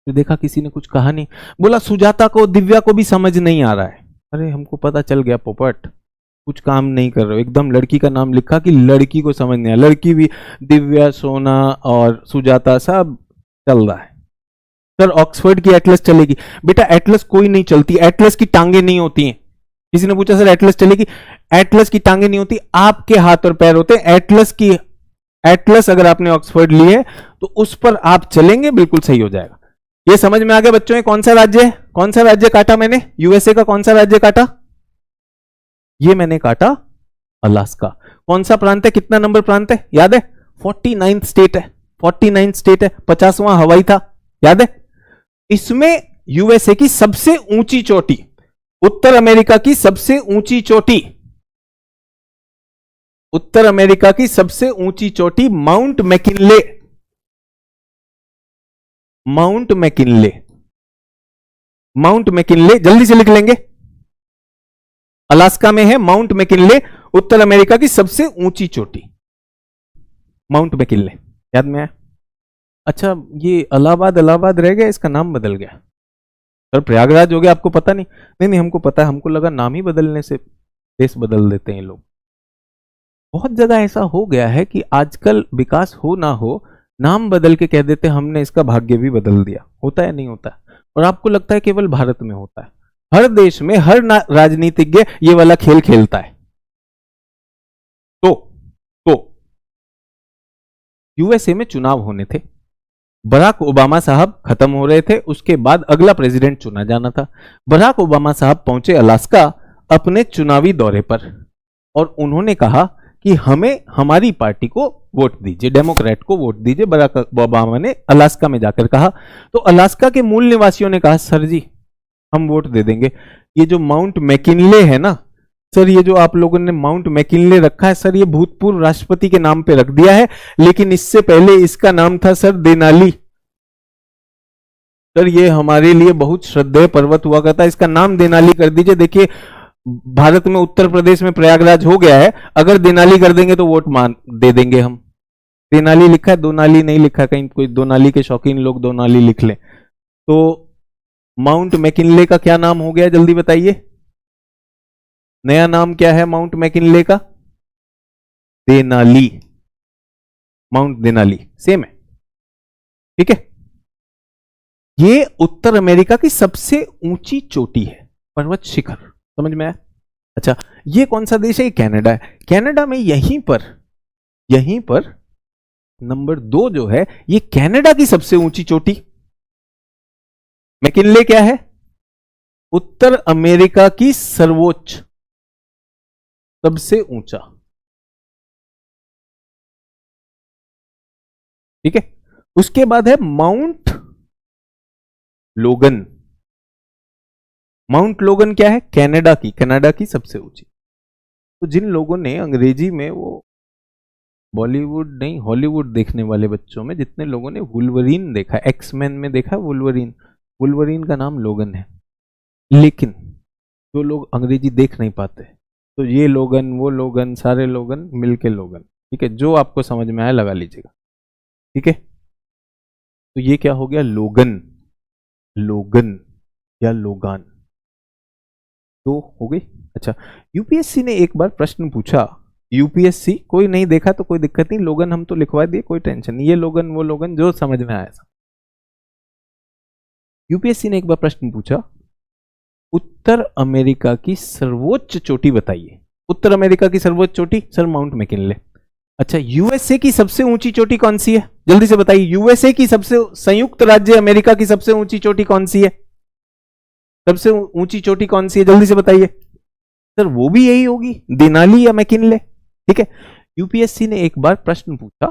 फिर देखा किसी ने कुछ कहा नहीं, बोला सुजाता को, दिव्या को भी समझ नहीं आ रहा है। अरे हमको पता चल गया पोपट, कुछ काम नहीं कर रहे हो, एकदम लड़की का नाम लिखा कि लड़की को समझ नहीं आया। लड़की भी दिव्या, सोना और सुजाता सब चल रहा है। सर ऑक्सफोर्ड की एटलस चलेगी? बेटा एटलस कोई नहीं चलती, एटलस की टांगे नहीं होती हैं। किसी ने पूछा सर एटलस चलेगी? एटलस की टांगे नहीं होती, आपके हाथ और पैर होते हैं। एटलस अगर आपने ऑक्सफोर्ड ली है तो उस पर आप चलेंगे, बिल्कुल सही हो जाएगा। ये समझ में आ गया बच्चों? ये कौन सा राज्य है? कौन सा राज्य काटा मैंने? यूएसए का कौन सा राज्य काटा? ये मैंने काटा अलास्का। कौन सा प्रांत है? कितना नंबर प्रांत है याद है? 49th स्टेट है, 49th स्टेट है, 50वां हवाई था, याद है? इसमें यूएसए की सबसे ऊंची चोटी, उत्तर अमेरिका की सबसे ऊंची चोटी, उत्तर अमेरिका की सबसे ऊंची चोटी mount McKinley, mount McKinley, mount McKinley, जल्दी से लिख लेंगे। अलास्का में है माउंट मैकिनले, उत्तर अमेरिका की सबसे ऊंची चोटी, माउंट मैकिनले। याद में आया? अच्छा, ये इलाहाबाद इलाहाबाद रह गया, इसका नाम बदल गया सर, प्रयागराज हो गया। आपको पता नहीं? नहीं नहीं, हमको पता है, हमको लगा नाम ही बदलने से देश बदल देते हैं लोग। बहुत जगह ऐसा हो गया है कि आजकल विकास हो ना हो, नाम बदल के कह देते हमने इसका भाग्य भी बदल दिया। होता है नहीं होता है? और आपको लगता है केवल भारत में होता है? हर देश में हर राजनीतिज्ञ ये वाला खेल खेलता है। तो यूएसए में चुनाव होने थे, बराक ओबामा साहब खत्म हो रहे थे, उसके बाद अगला प्रेसिडेंट चुना जाना था। बराक ओबामा साहब पहुंचे अलास्का अपने चुनावी दौरे पर, और उन्होंने कहा कि हमें हमारी पार्टी को वोट दीजिए, डेमोक्रेट को वोट दीजिए। बराक ओबामा ने अलास्का में जाकर कहा, तो अलास्का के मूल निवासियों ने कहा सर जी हम वोट दे देंगे। ये जो माउंट मैकिनले है ना सर, ये जो आप लोगों ने माउंट मैकिनले रखा है सर, ये भूतपूर्व राष्ट्रपति के नाम पे रख दिया है, लेकिन इससे पहले इसका नाम था सर देनाली। सर ये हमारे लिए बहुत श्रद्धेय पर्वत हुआ करता है, इसका नाम देनाली कर दीजिए। देखिए भारत में उत्तर प्रदेश में प्रयागराज हो गया है, अगर देनाली कर देंगे तो वोट मान दे देंगे हम। देनाली लिखा है, दो नाली नहीं लिखा, कहीं कोई दो नाली के शौकीन लोग दो नाली लिख लें। तो माउंट मैकिनले का क्या नाम हो गया जल्दी बताइए? नया नाम क्या है माउंट मैकिनले का? देनाली, माउंट देनाली, सेम है, ठीक है। ये उत्तर अमेरिका की सबसे ऊंची चोटी है, पर्वत शिखर, समझ में आया? अच्छा, ये कौन सा देश है? ये कनाडा है। कनाडा में यहीं पर नंबर 2 जो है, ये कनाडा की सबसे ऊंची चोटी। मैकिनले क्या है? उत्तर अमेरिका की सर्वोच्च, सबसे ऊंचा, ठीक है। उसके बाद है माउंट लोगन। माउंट लोगन क्या है? कनाडा की सबसे ऊंची। तो जिन लोगों ने अंग्रेजी में, वो बॉलीवुड नहीं हॉलीवुड देखने वाले बच्चों में जितने लोगों ने वुल्वरीन देखा, एक्समैन में देखा वुल्वरीन, वुल्वरीन का नाम लोगन है। लेकिन जो लोग अंग्रेजी देख नहीं पाते, तो ये लोगन वो लोगन सारे लोगन मिलके लोगन, ठीक है। जो आपको समझ में आया लगा लीजिएगा, ठीक है। तो ये क्या हो गया? लोगन, लोगन या लोगान, तो हो गई। अच्छा, यूपीएससी ने एक बार प्रश्न पूछा, यूपीएससी कोई नहीं देखा तो कोई दिक्कत नहीं, लोगन हम तो लिखवा दिए, कोई टेंशन नहीं, ये लोगन वो लोगन जो समझ में आया। यूपीएससी ने एक बार प्रश्न पूछा, उत्तर अमेरिका की सर्वोच्च चोटी बताइए। उत्तर अमेरिका की सर्वोच्च चोटी सर माउंट मैकिनले। अच्छा, यूएसए की सबसे ऊंची चोटी कौन सी है? जल्दी से बताइए, यूएसए की सबसे, संयुक्त राज्य अमेरिका की सबसे ऊंची चोटी कौन सी है? सबसे ऊंची चोटी कौन सी है जल्दी से बताइए? सर वो भी यही होगी, देनाली या मैकिनले, ठीक है। यूपीएससी ने एक बार प्रश्न पूछा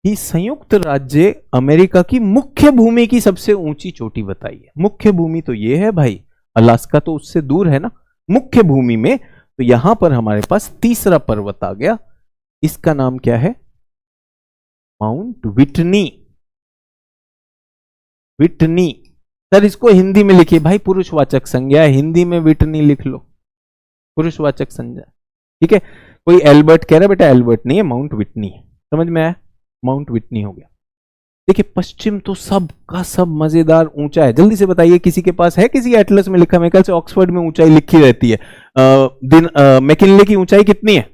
कि संयुक्त राज्य अमेरिका की मुख्य भूमि की सबसे ऊंची चोटी बताइए। मुख्य भूमि तो ये है भाई, अलास्का तो उससे दूर है ना। मुख्य भूमि में तो यहां पर हमारे पास तीसरा पर्वत आ गया, इसका नाम क्या है? Mount Whitney. विटनी सर, इसको हिंदी में लिखिए भाई, पुरुषवाचक संज्ञा, हिंदी में विटनी लिख लो, पुरुषवाचक संज्ञा, ठीक है। कोई एल्बर्ट कह रहा है, बेटा एल्बर्ट नहीं है, माउंट विटनी है, समझ में आया? माउंट विटनी हो गया। देखिए पश्चिम तो सब का सब मजेदार ऊंचा है, जल्दी से बताइए किसी के पास है, किसी एटलस में लिखा? मेरे ख्याल से ऑक्सफोर्ड में ऊंचाई लिखी रहती है। मैकिनले की ऊंचाई कितनी है?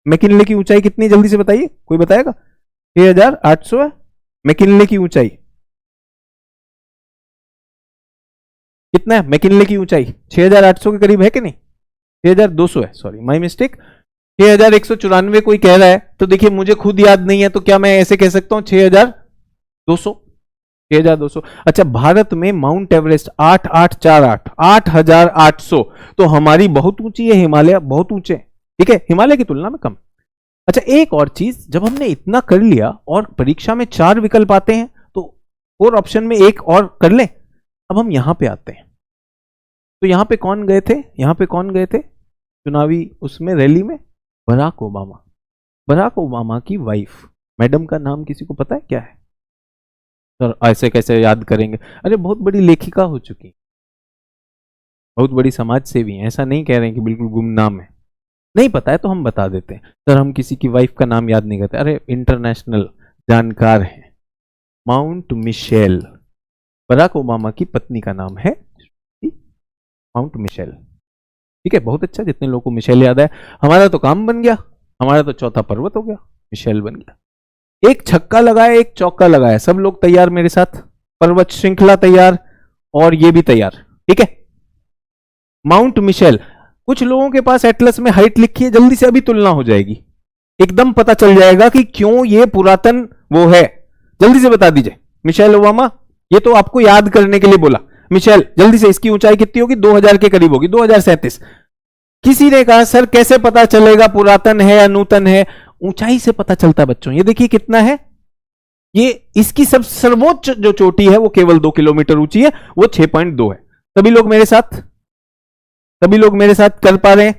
मैकिनले की ऊंचाई कितनी है जल्दी से बताइए, कोई बताएगा? 6800 है मैकिनले की ऊंचाई। कितना है मैकिनले की ऊंचाई? 6800 के करीब है कि नहीं? 6200 है, सॉरी माय मिस्टेक। 6194 कोई कह रहा है, तो देखिए मुझे खुद याद नहीं है, तो क्या मैं ऐसे कह सकता हूं 6200? 6200। अच्छा, भारत में माउंट एवरेस्ट 8848, 8800, तो हमारी बहुत ऊंची है, हिमालय बहुत ऊंचे, ठीक है, हिमालय की तुलना में कम। अच्छा, एक और चीज, जब हमने इतना कर लिया और परीक्षा में 4 विकल्प आते हैं, तो 4 ऑप्शन में एक और कर लें। अब हम यहां पे आते हैं, तो यहां पे कौन गए थे? यहां पे कौन गए थे चुनावी उसमें रैली में? Barack Obama. बराक ओबामा की वाइफ, मैडम का नाम किसी को पता है क्या है? सर ऐसे कैसे याद करेंगे? अरे बहुत बड़ी लेखिका हो चुकी, बहुत बड़ी समाज सेवी हैं, ऐसा नहीं कह रहे हैं कि बिल्कुल गुमनाम है। नहीं पता है तो हम बता देते हैं। सर हम किसी की वाइफ का नाम याद नहीं करते, अरे इंटरनेशनल जानकार है। माउंट मिशेल, बराक ओबामा की पत्नी का नाम है माउंट मिशेल। ठीक है, बहुत अच्छा, जितने लोगों को मिशेल याद है, हमारा तो काम बन गया, हमारा तो चौथा पर्वत हो गया, मिशेल बन गया। एक छक्का लगाया, एक चौका लगाया, सब लोग तैयार मेरे साथ, पर्वत श्रृंखला तैयार और ये भी तैयार। ठीक है, माउंट मिशेल। कुछ लोगों के पास एटलस में हाइट लिखी है, जल्दी से अभी तुलना हो जाएगी, एकदम पता चल जाएगा कि क्यों ये पुरातन वो है। जल्दी से बता दीजिए, मिशेल ओबामा, ये तो आपको याद करने के लिए बोला। मिशेल, जल्दी से, इसकी ऊंचाई कितनी होगी? 2000 के करीब होगी, 2037। किसी ने कहा सर कैसे पता चलेगा पुरातन है या नूतन है? ऊंचाई से पता चलता है बच्चों। ये देखिए कितना है, ये इसकी सब सर्वोच्च जो चोटी है वो केवल 2 किलोमीटर ऊंची है, वो 6.2 है। सभी लोग मेरे साथ, सभी लोग मेरे साथ कर पा रहे हैं?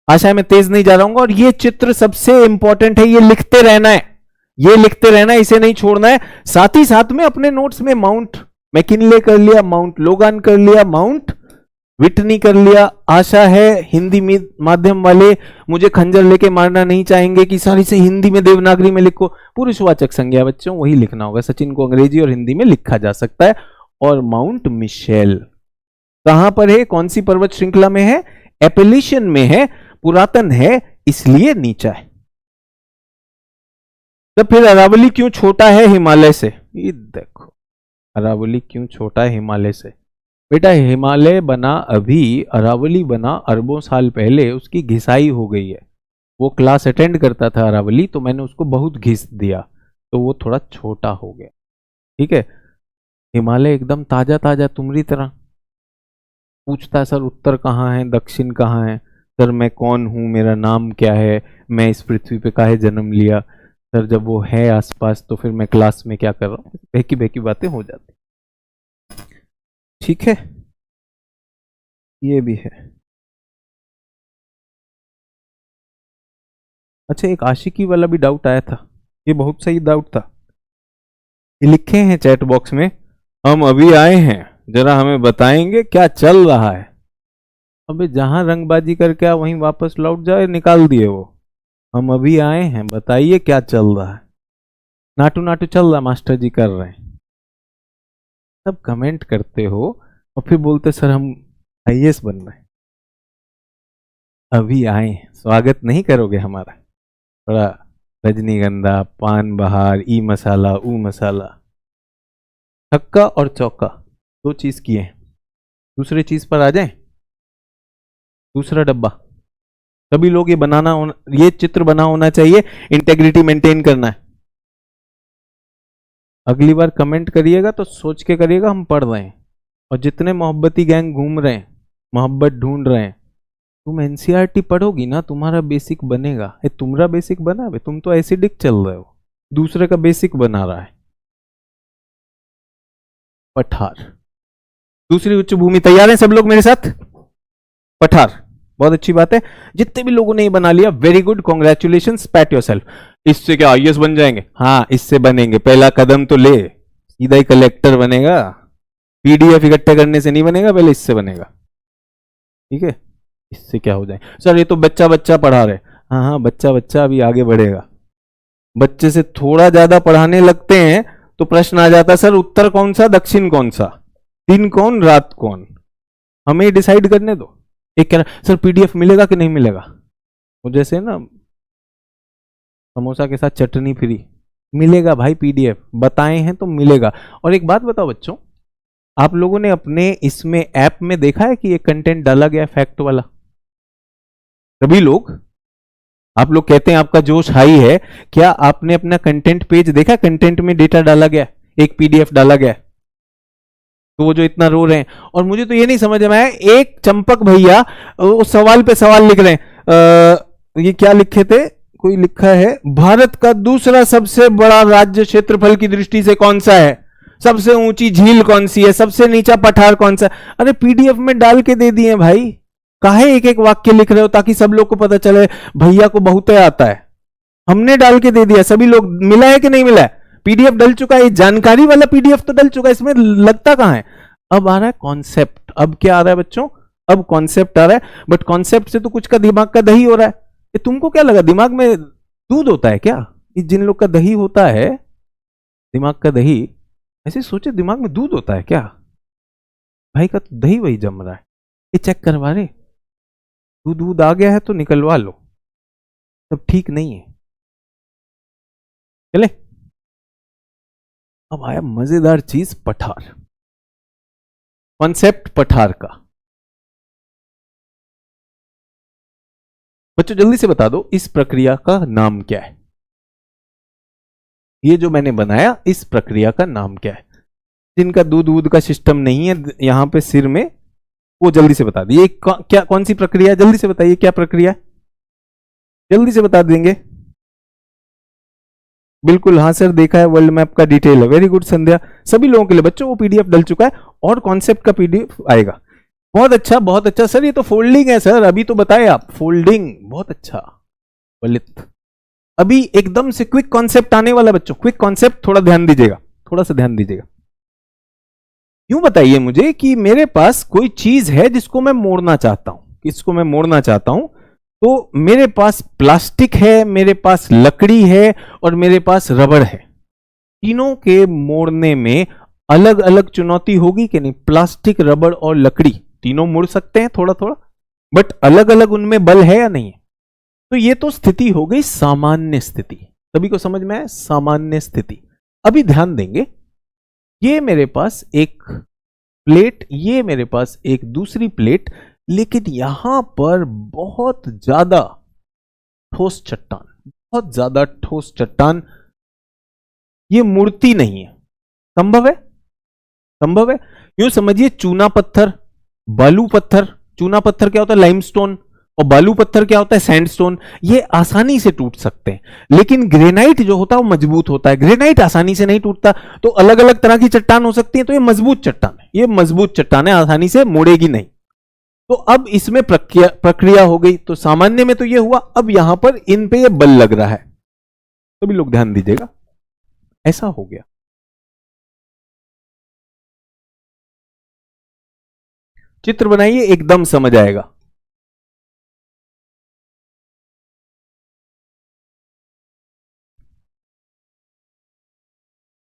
आशा है मैं तेज नहीं जा रहा हूं। और ये चित्र सबसे इंपॉर्टेंट है, ये लिखते रहना है, ये लिखते रहना है, इसे नहीं छोड़ना है। साथ ही साथ में अपने नोट्स में माउंट मैकिनले कर लिया, माउंट लोगान कर लिया, माउंट विटनी कर लिया। आशा है हिंदी माध्यम वाले मुझे खंजर लेके मारना नहीं चाहेंगे कि सारी से हिंदी में देवनागरी में लिखो। पुरुषवाचक संज्ञा बच्चों वही लिखना होगा, सचिन को अंग्रेजी और हिंदी में लिखा जा सकता है। और माउंट मिशेल कहां पर है, कौन सी पर्वत श्रृंखला में है? एपेलिशन में है, पुरातन है इसलिए नीचा है। तो फिर अरावली क्यों छोटा है हिमालय से? ये देखो, अरावली क्यों छोटा है हिमालय से? बेटा हिमालय बना अभी, अरावली बना अरबों साल पहले, उसकी घिसाई हो गई है। वो क्लास अटेंड करता था अरावली, तो मैंने उसको बहुत घिस दिया, तो वो थोड़ा छोटा हो गया। ठीक है, हिमालय एकदम ताजा ताजा तुम्हारी तरह पूछता है, सर उत्तर कहाँ है, दक्षिण कहाँ है, सर मैं कौन हूँ, मेरा नाम क्या है, मैं इस पृथ्वी पे काहे जन्म लिया। सर जब वो है आसपास तो फिर मैं क्लास में क्या कर रहा हूँ, बेकी बेकी बातें हो जाती। ठीक है, ये भी है। अच्छा, एक आशिकी वाला भी डाउट आया था, ये बहुत सही डाउट था, ये लिखे हैं चैट बॉक्स में, हम अभी आए हैं, जरा हमें बताएंगे क्या चल रहा है। अबे जहां रंगबाजी करके आ वहीं वापस लौट जाए, निकाल दिए वो। हम अभी आए हैं, बताइए क्या चल रहा है। नाटू नाटू चल रहा, मास्टर जी कर रहे हैं। सब कमेंट करते हो और फिर बोलते सर हम आईएएस बन रहे हैं। अभी आए, स्वागत नहीं करोगे हमारा? थोड़ा रजनीगंधा, पान बहार, ई मसाला, ऊ मसाला। छक्का और चौका दो चीज किए, दूसरे चीज पर आ जाए। दूसरा डब्बा, सभी लोग ये बनाना, ये चित्र बना होना चाहिए, इंटेग्रिटी मेंटेन करना है। अगली बार कमेंट करिएगा तो सोच के करिएगा, हम पढ़ रहे हैं। और जितने मोहब्बती गैंग घूम रहे हैं, मोहब्बत ढूंढ रहे हैं, तुम एनसीईआरटी पढ़ोगी ना, तुम्हारा बेसिक बनेगा। तुम्हारा बेसिक बना है, तुम तो एसिडिक चल रहे हो, दूसरे का बेसिक बना रहा है। पठार, दूसरी उच्च भूमि, तैयार है सब लोग मेरे साथ? पठार, बहुत अच्छी बात है। जितने भी लोगों ने ये बना लिया, very good, congratulations, PAT yourself. इससे क्या आईएएस बन जाएंगे? हाँ, इससे बनेंगे। पहला कदम तो ले, सीधा ही कलेक्टर बनेगा। पीडीएफ इकट्ठे करने से नहीं बनेगा, पहले इससे बनेगा। ठीक है, इससे क्या हो जाए? सर ये तो बच्चा बच्चा पढ़ा रहे। हाँ हाँ, बच्चा बच्चा अभी आगे बढ़ेगा। बच्चे से थोड़ा ज्यादा पढ़ाने लगते हैं तो प्रश्न आ जाता है, सर उत्तर कौन सा, दक्षिण कौन सा, दिन कौन, रात कौन, हमें डिसाइड करने दो। एक कह रहा सर पीडीएफ मिलेगा कि नहीं मिलेगा, वो जैसे ना समोसा के साथ चटनी फ्री। मिलेगा भाई, पीडीएफ बताए हैं तो मिलेगा। और एक बात बताओ बच्चों, आप लोगों ने अपने इसमें ऐप में देखा है कि ये कंटेंट डाला गया फैक्ट वाला? सभी लोग, आप लोग कहते हैं आपका जोश हाई है, क्या आपने अपना कंटेंट पेज देखा? कंटेंट में डेटा डाला गया, एक पीडीएफ डाला गया। तो वो जो इतना रो रहे हैं, और मुझे तो ये नहीं समझ में आया, एक चंपक भैया उस सवाल पे सवाल लिख रहे हैं। ये क्या लिखे थे, कोई लिखा है भारत का दूसरा सबसे बड़ा राज्य क्षेत्रफल की दृष्टि से कौन सा है, सबसे ऊंची झील कौन सी है, सबसे नीचा पठार कौन सा। अरे पीडीएफ में डाल के दे दिए भाई, काहे एक एक वाक्य लिख रहे हो, ताकि सब लोग को पता चले भैया को बहुत आता है। हमने डाल के दे दिया, सभी लोग, मिला है कि नहीं मिला है? पीडीएफ डल चुका है, जानकारी वाला पीडीएफ तो डल चुका है, इसमें लगता कहां है? अब आ रहा है कॉन्सेप्ट। अब क्या आ रहा है बच्चों? अब कॉन्सेप्ट आ रहा है, बट कॉन्सेप्ट से तो कुछ का दिमाग का दही हो रहा है। ये तुमको क्या लगा दिमाग में दूध होता है क्या? ये जिन लोग का दही होता है, दिमाग का दही, ऐसे सोचे दिमाग में दूध होता है क्या? भाई का तो दही वही जम रहा है। ये चेक करवा रहे, दूध आ गया है तो निकलवा लो, सब ठीक नहीं है। चले, अब आया मजेदार चीज, पठार। कॉन्सेप्ट पठार का। बच्चों जल्दी से बता दो इस प्रक्रिया का नाम क्या है? ये जो मैंने बनाया इस प्रक्रिया का नाम क्या है? जिनका दूध का सिस्टम नहीं है यहां पे सिर में, वो जल्दी से बता दिए क्या, कौन सी प्रक्रिया है? जल्दी से बताइए क्या प्रक्रिया है, जल्दी से बता देंगे। बिल्कुल हाँ सर, देखा है, वर्ल्ड मैप का डिटेल है। वेरी गुड संध्या। सभी लोगों के लिए बच्चों वो पीडीएफ डल चुका है और कॉन्सेप्ट का पीडीएफ आएगा। बहुत अच्छा बहुत अच्छा सर, ये तो फोल्डिंग है सर, अभी तो बताए आप, फोल्डिंग। बहुत अच्छा ललित, अभी एकदम से क्विक कॉन्सेप्ट आने वाला बच्चों, क्विक कॉन्सेप्ट, थोड़ा ध्यान दीजिएगा, थोड़ा सा ध्यान दीजिएगा। यूं बताइए मुझे कि मेरे पास कोई चीज है जिसको मैं मोड़ना चाहता हूं, किसको मैं मोड़ना चाहता हूं, तो मेरे पास प्लास्टिक है, मेरे पास लकड़ी है और मेरे पास रबड़ है। तीनों के मोड़ने में अलग अलग चुनौती होगी कि नहीं? प्लास्टिक, रबड़ और लकड़ी तीनों मुड़ सकते हैं थोड़ा थोड़ा, बट अलग अलग उनमें बल है या नहीं है? तो ये तो स्थिति हो गई सामान्य स्थिति। सभी को समझ में आया? सामान्य स्थिति। अभी ध्यान देंगे, ये मेरे पास एक प्लेट, ये मेरे पास एक दूसरी प्लेट, लेकिन यहां पर बहुत ज्यादा ठोस चट्टान, बहुत ज्यादा ठोस चट्टान, ये मुड़ती नहीं है। संभव है? संभव है। यूं समझिए, चूना पत्थर, बालू पत्थर, चूना पत्थर क्या होता है? लाइमस्टोन, और बालू पत्थर क्या होता है? सैंडस्टोन। ये आसानी से टूट सकते हैं, लेकिन ग्रेनाइट जो होता है वो मजबूत होता है। ग्रेनाइट आसानी से नहीं टूटता। तो अलग अलग तरह की चट्टान हो सकती है, तो ये मजबूत चट्टान है, ये मजबूत चट्टान है, आसानी से मुड़ेगी नहीं। तो अब इसमें प्रक्रिया हो गई। तो सामान्य में तो ये हुआ, अब यहां पर इन पे ये बल लग रहा है। सभी लोग ध्यान दीजिएगा, ऐसा हो गया। चित्र बनाइए, एकदम समझ आएगा।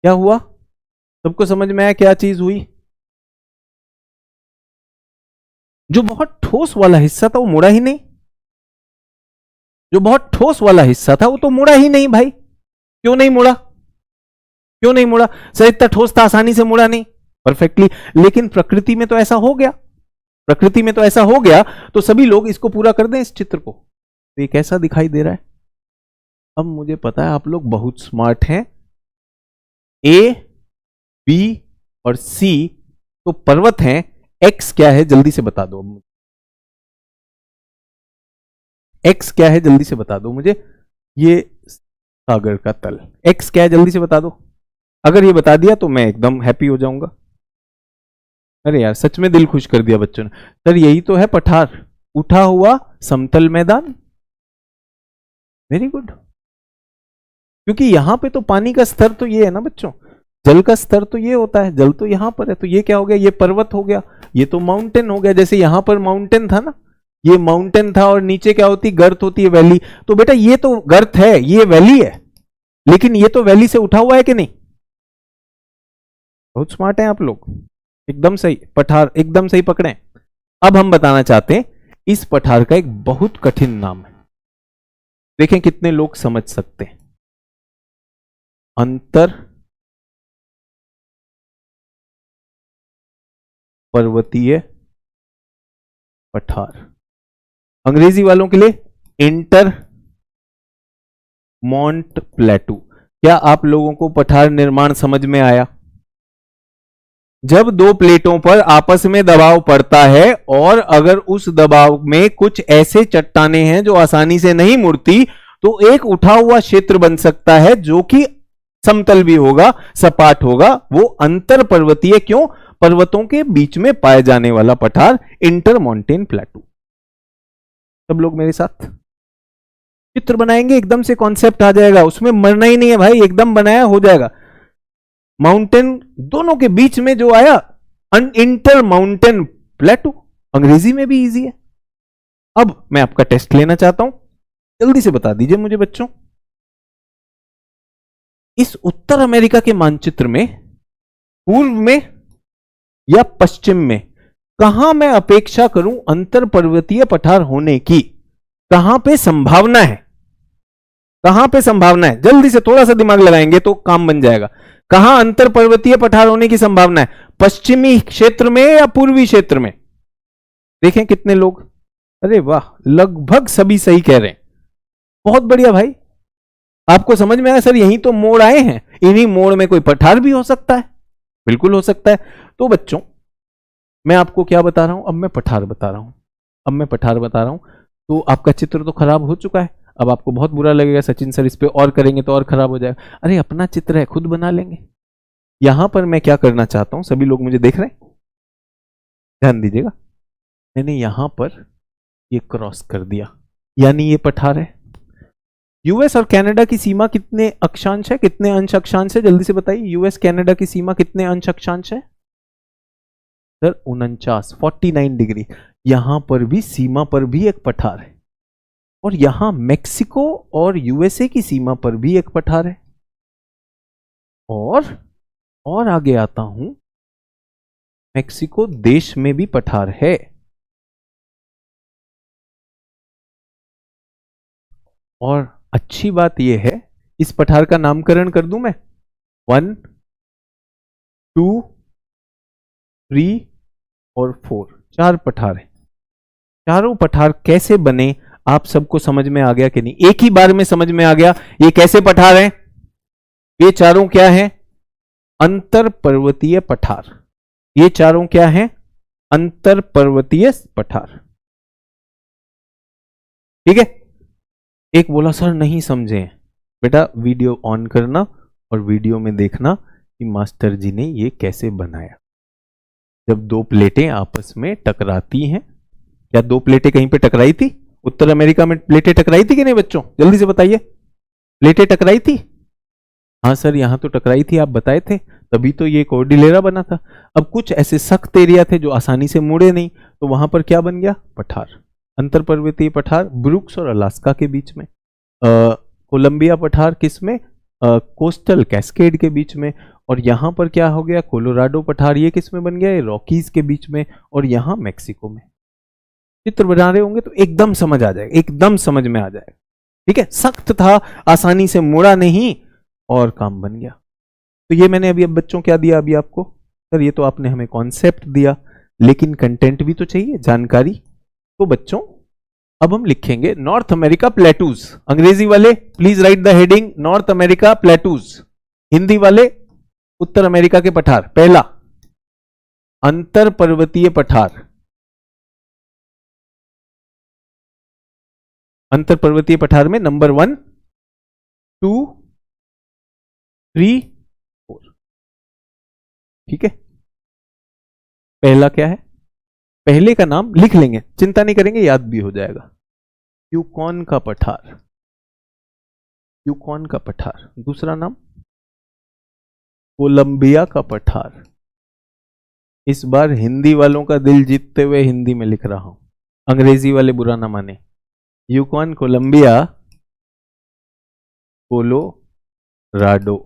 क्या हुआ? सबको समझ में आया क्या चीज हुई? जो बहुत ठोस वाला हिस्सा था वो मुड़ा ही नहीं। जो बहुत ठोस वाला हिस्सा था वो तो मुड़ा ही नहीं भाई। क्यों नहीं मुड़ा? क्यों नहीं मुड़ा? सर इतना ठोस था, आसानी से मुड़ा नहीं। परफेक्टली, लेकिन प्रकृति में तो ऐसा हो गया, प्रकृति में तो ऐसा हो गया। तो सभी लोग इसको पूरा कर दें, इस चित्र को। तो ये कैसा दिखाई दे रहा है? अब मुझे पता है आप लोग बहुत स्मार्ट हैं। ए, बी और सी तो पर्वत हैं, एक्स क्या है जल्दी से बता दो। एक्स क्या है जल्दी से बता दो मुझे। ये सागर का तल। एक्स क्या है जल्दी से बता दो। अगर ये बता दिया तो मैं एकदम हैप्पी हो जाऊंगा। अरे यार सच में दिल खुश कर दिया बच्चों ने। सर यही तो है पठार, उठा हुआ समतल मैदान। Very good. क्योंकि यहां पे तो पानी का स्तर तो ये है ना बच्चों, जल का स्तर तो ये होता है, जल तो यहां पर है। तो ये क्या हो गया? ये पर्वत हो गया, ये तो माउंटेन हो गया। जैसे यहां पर माउंटेन था ना, ये माउंटेन था और नीचे क्या होती? गर्त होती है, वैली। तो बेटा ये तो गर्त है, ये वैली है, लेकिन ये तो वैली से उठा हुआ है कि नहीं? बहुत स्मार्ट हैं आप लोग, एकदम सही। पठार एकदम सही पकड़े। अब हम बताना चाहते हैं इस पठार का एक बहुत कठिन नाम है। देखें कितने लोग समझ सकते हैं। अंतर पर्वतीय पठार। अंग्रेजी वालों के लिए इंटर मॉन्ट प्लेटू। क्या आप लोगों को पठार निर्माण समझ में आया? जब दो प्लेटों पर आपस में दबाव पड़ता है और अगर उस दबाव में कुछ ऐसे चट्टानें हैं जो आसानी से नहीं मुड़ती, तो एक उठा हुआ क्षेत्र बन सकता है जो कि समतल भी होगा, सपाट होगा। वो अंतर पर्वतीय, क्यों? पर्वतों के बीच में पाए जाने वाला पठार, इंटर माउंटेन प्लेटू। सब लोग मेरे साथ चित्र बनाएंगे, एकदम से कॉन्सेप्ट आ जाएगा। उसमें मरना ही नहीं है भाई, एकदम बनाया हो जाएगा। माउंटेन दोनों के बीच में जो आया, इंटर माउंटेन प्लेटू। अंग्रेजी में भी इजी है। अब मैं आपका टेस्ट लेना चाहता हूं, जल्दी से बता दीजिए मुझे बच्चों, इस उत्तर अमेरिका के मानचित्र में पूर्व में या पश्चिम में कहां मैं अपेक्षा करूं अंतर पर्वतीय पठार होने की? कहां पे संभावना है? कहां पे संभावना है? जल्दी से थोड़ा सा दिमाग लगाएंगे तो काम बन जाएगा। कहां अंतर पर्वतीय पठार होने की संभावना है? पश्चिमी क्षेत्र में या पूर्वी क्षेत्र में? देखें कितने लोग, अरे वाह, लगभग सभी सही कह रहे हैं। बहुत बढ़िया भाई, आपको समझ में आया सर, यही तो मोड़ आए हैं, इन्हीं मोड़ में कोई पठार भी हो सकता है। बिल्कुल हो सकता है। तो बच्चों मैं आपको क्या बता रहा हूं, अब मैं पठार बता रहा हूं, अब मैं पठार बता रहा हूं। तो आपका चित्र तो खराब हो चुका है, अब आपको बहुत बुरा लगेगा सचिन सर इस पे और करेंगे तो और खराब हो जाएगा। अरे अपना चित्र है, खुद बना लेंगे। यहां पर मैं क्या करना चाहता हूं, सभी लोग मुझे देख रहे हैं, ध्यान दीजिएगा। मैंने यहां पर ये क्रॉस कर दिया, यानी ये पठार है। यूएस और कनाडा की सीमा कितने अक्षांश है, कितने अंश अक्षांश है, जल्दी से बताइए। यूएस कनाडा की सीमा कितने अंश अक्षांश है सर? 49 डिग्री। यहां पर भी सीमा पर भी एक पठार है, और यहां मेक्सिको और यूएसए की सीमा पर भी एक पठार है। और आगे आता हूं, मेक्सिको देश में भी पठार है। और अच्छी बात यह है, इस पठार का नामकरण कर दूं मैं, 1, 2, 3 और 4, 4 पठार है। चारों पठार कैसे बने आप सबको समझ में आ गया कि नहीं? एक ही बार में समझ में आ गया ये कैसे पठार हैं? ये चारों क्या हैं? अंतर पर्वतीय पठार। ये चारों क्या हैं? अंतर पर्वतीय पठार। ठीक है। एक बोला सर नहीं समझे। बेटा वीडियो ऑन करना और वीडियो में देखना कि मास्टर जी ने ये कैसे बनाया। जब दो प्लेटें आपस में टकराती हैं, क्या दो प्लेटें कहीं पे टकराई थी? उत्तर अमेरिका में प्लेटें टकराई थी कि नहीं बच्चों? जल्दी से बताइए, प्लेटें टकराई थी? हाँ सर यहां तो टकराई थी, आप बताए थे, तभी तो ये कॉर्डिलेरा बना था। अब कुछ ऐसे सख्त एरिया थे जो आसानी से मुड़े नहीं, तो वहां पर क्या बन गया? पठार। अंतर पर्वतीय पठार ब्रुक्स और अलास्का के बीच में, कोलंबिया पठार किस में? कोस्टल कैस्केड के बीच में। और यहां पर क्या हो गया? कोलोराडो पठार, ये किस में बन गया? ये रॉकीज के बीच में। और यहां मैक्सिको में। चित्र बना रहे होंगे तो एकदम समझ आ जाएगा, एकदम समझ में आ जाएगा। ठीक है, सख्त था, आसानी से मुड़ा नहीं और काम बन गया। तो ये मैंने अभी अब बच्चों क्या दिया अभी आपको? सर ये तो आपने हमें कॉन्सेप्ट दिया, लेकिन कंटेंट भी तो चाहिए, जानकारी। तो बच्चों अब हम लिखेंगे नॉर्थ अमेरिका प्लेटूज। अंग्रेजी वाले please right the heading north America plateaus. Hindi वाले उत्तर अमेरिका के पठार। पहला अंतर पर्वतीय पठार, अंतर पर्वतीय पठार में नंबर 1, 2, 3, 4। ठीक है, पहला क्या है? पहले का नाम लिख लेंगे, चिंता नहीं करेंगे, याद भी हो जाएगा। यूकॉन का पठार, यूकॉन का पठार। दूसरा नाम कोलंबिया का पठार। इस बार हिंदी वालों का दिल जीतते हुए हिंदी में लिख रहा हूं, अंग्रेजी वाले बुरा ना माने। यूकॉन, कोलंबिया, कोलोराडो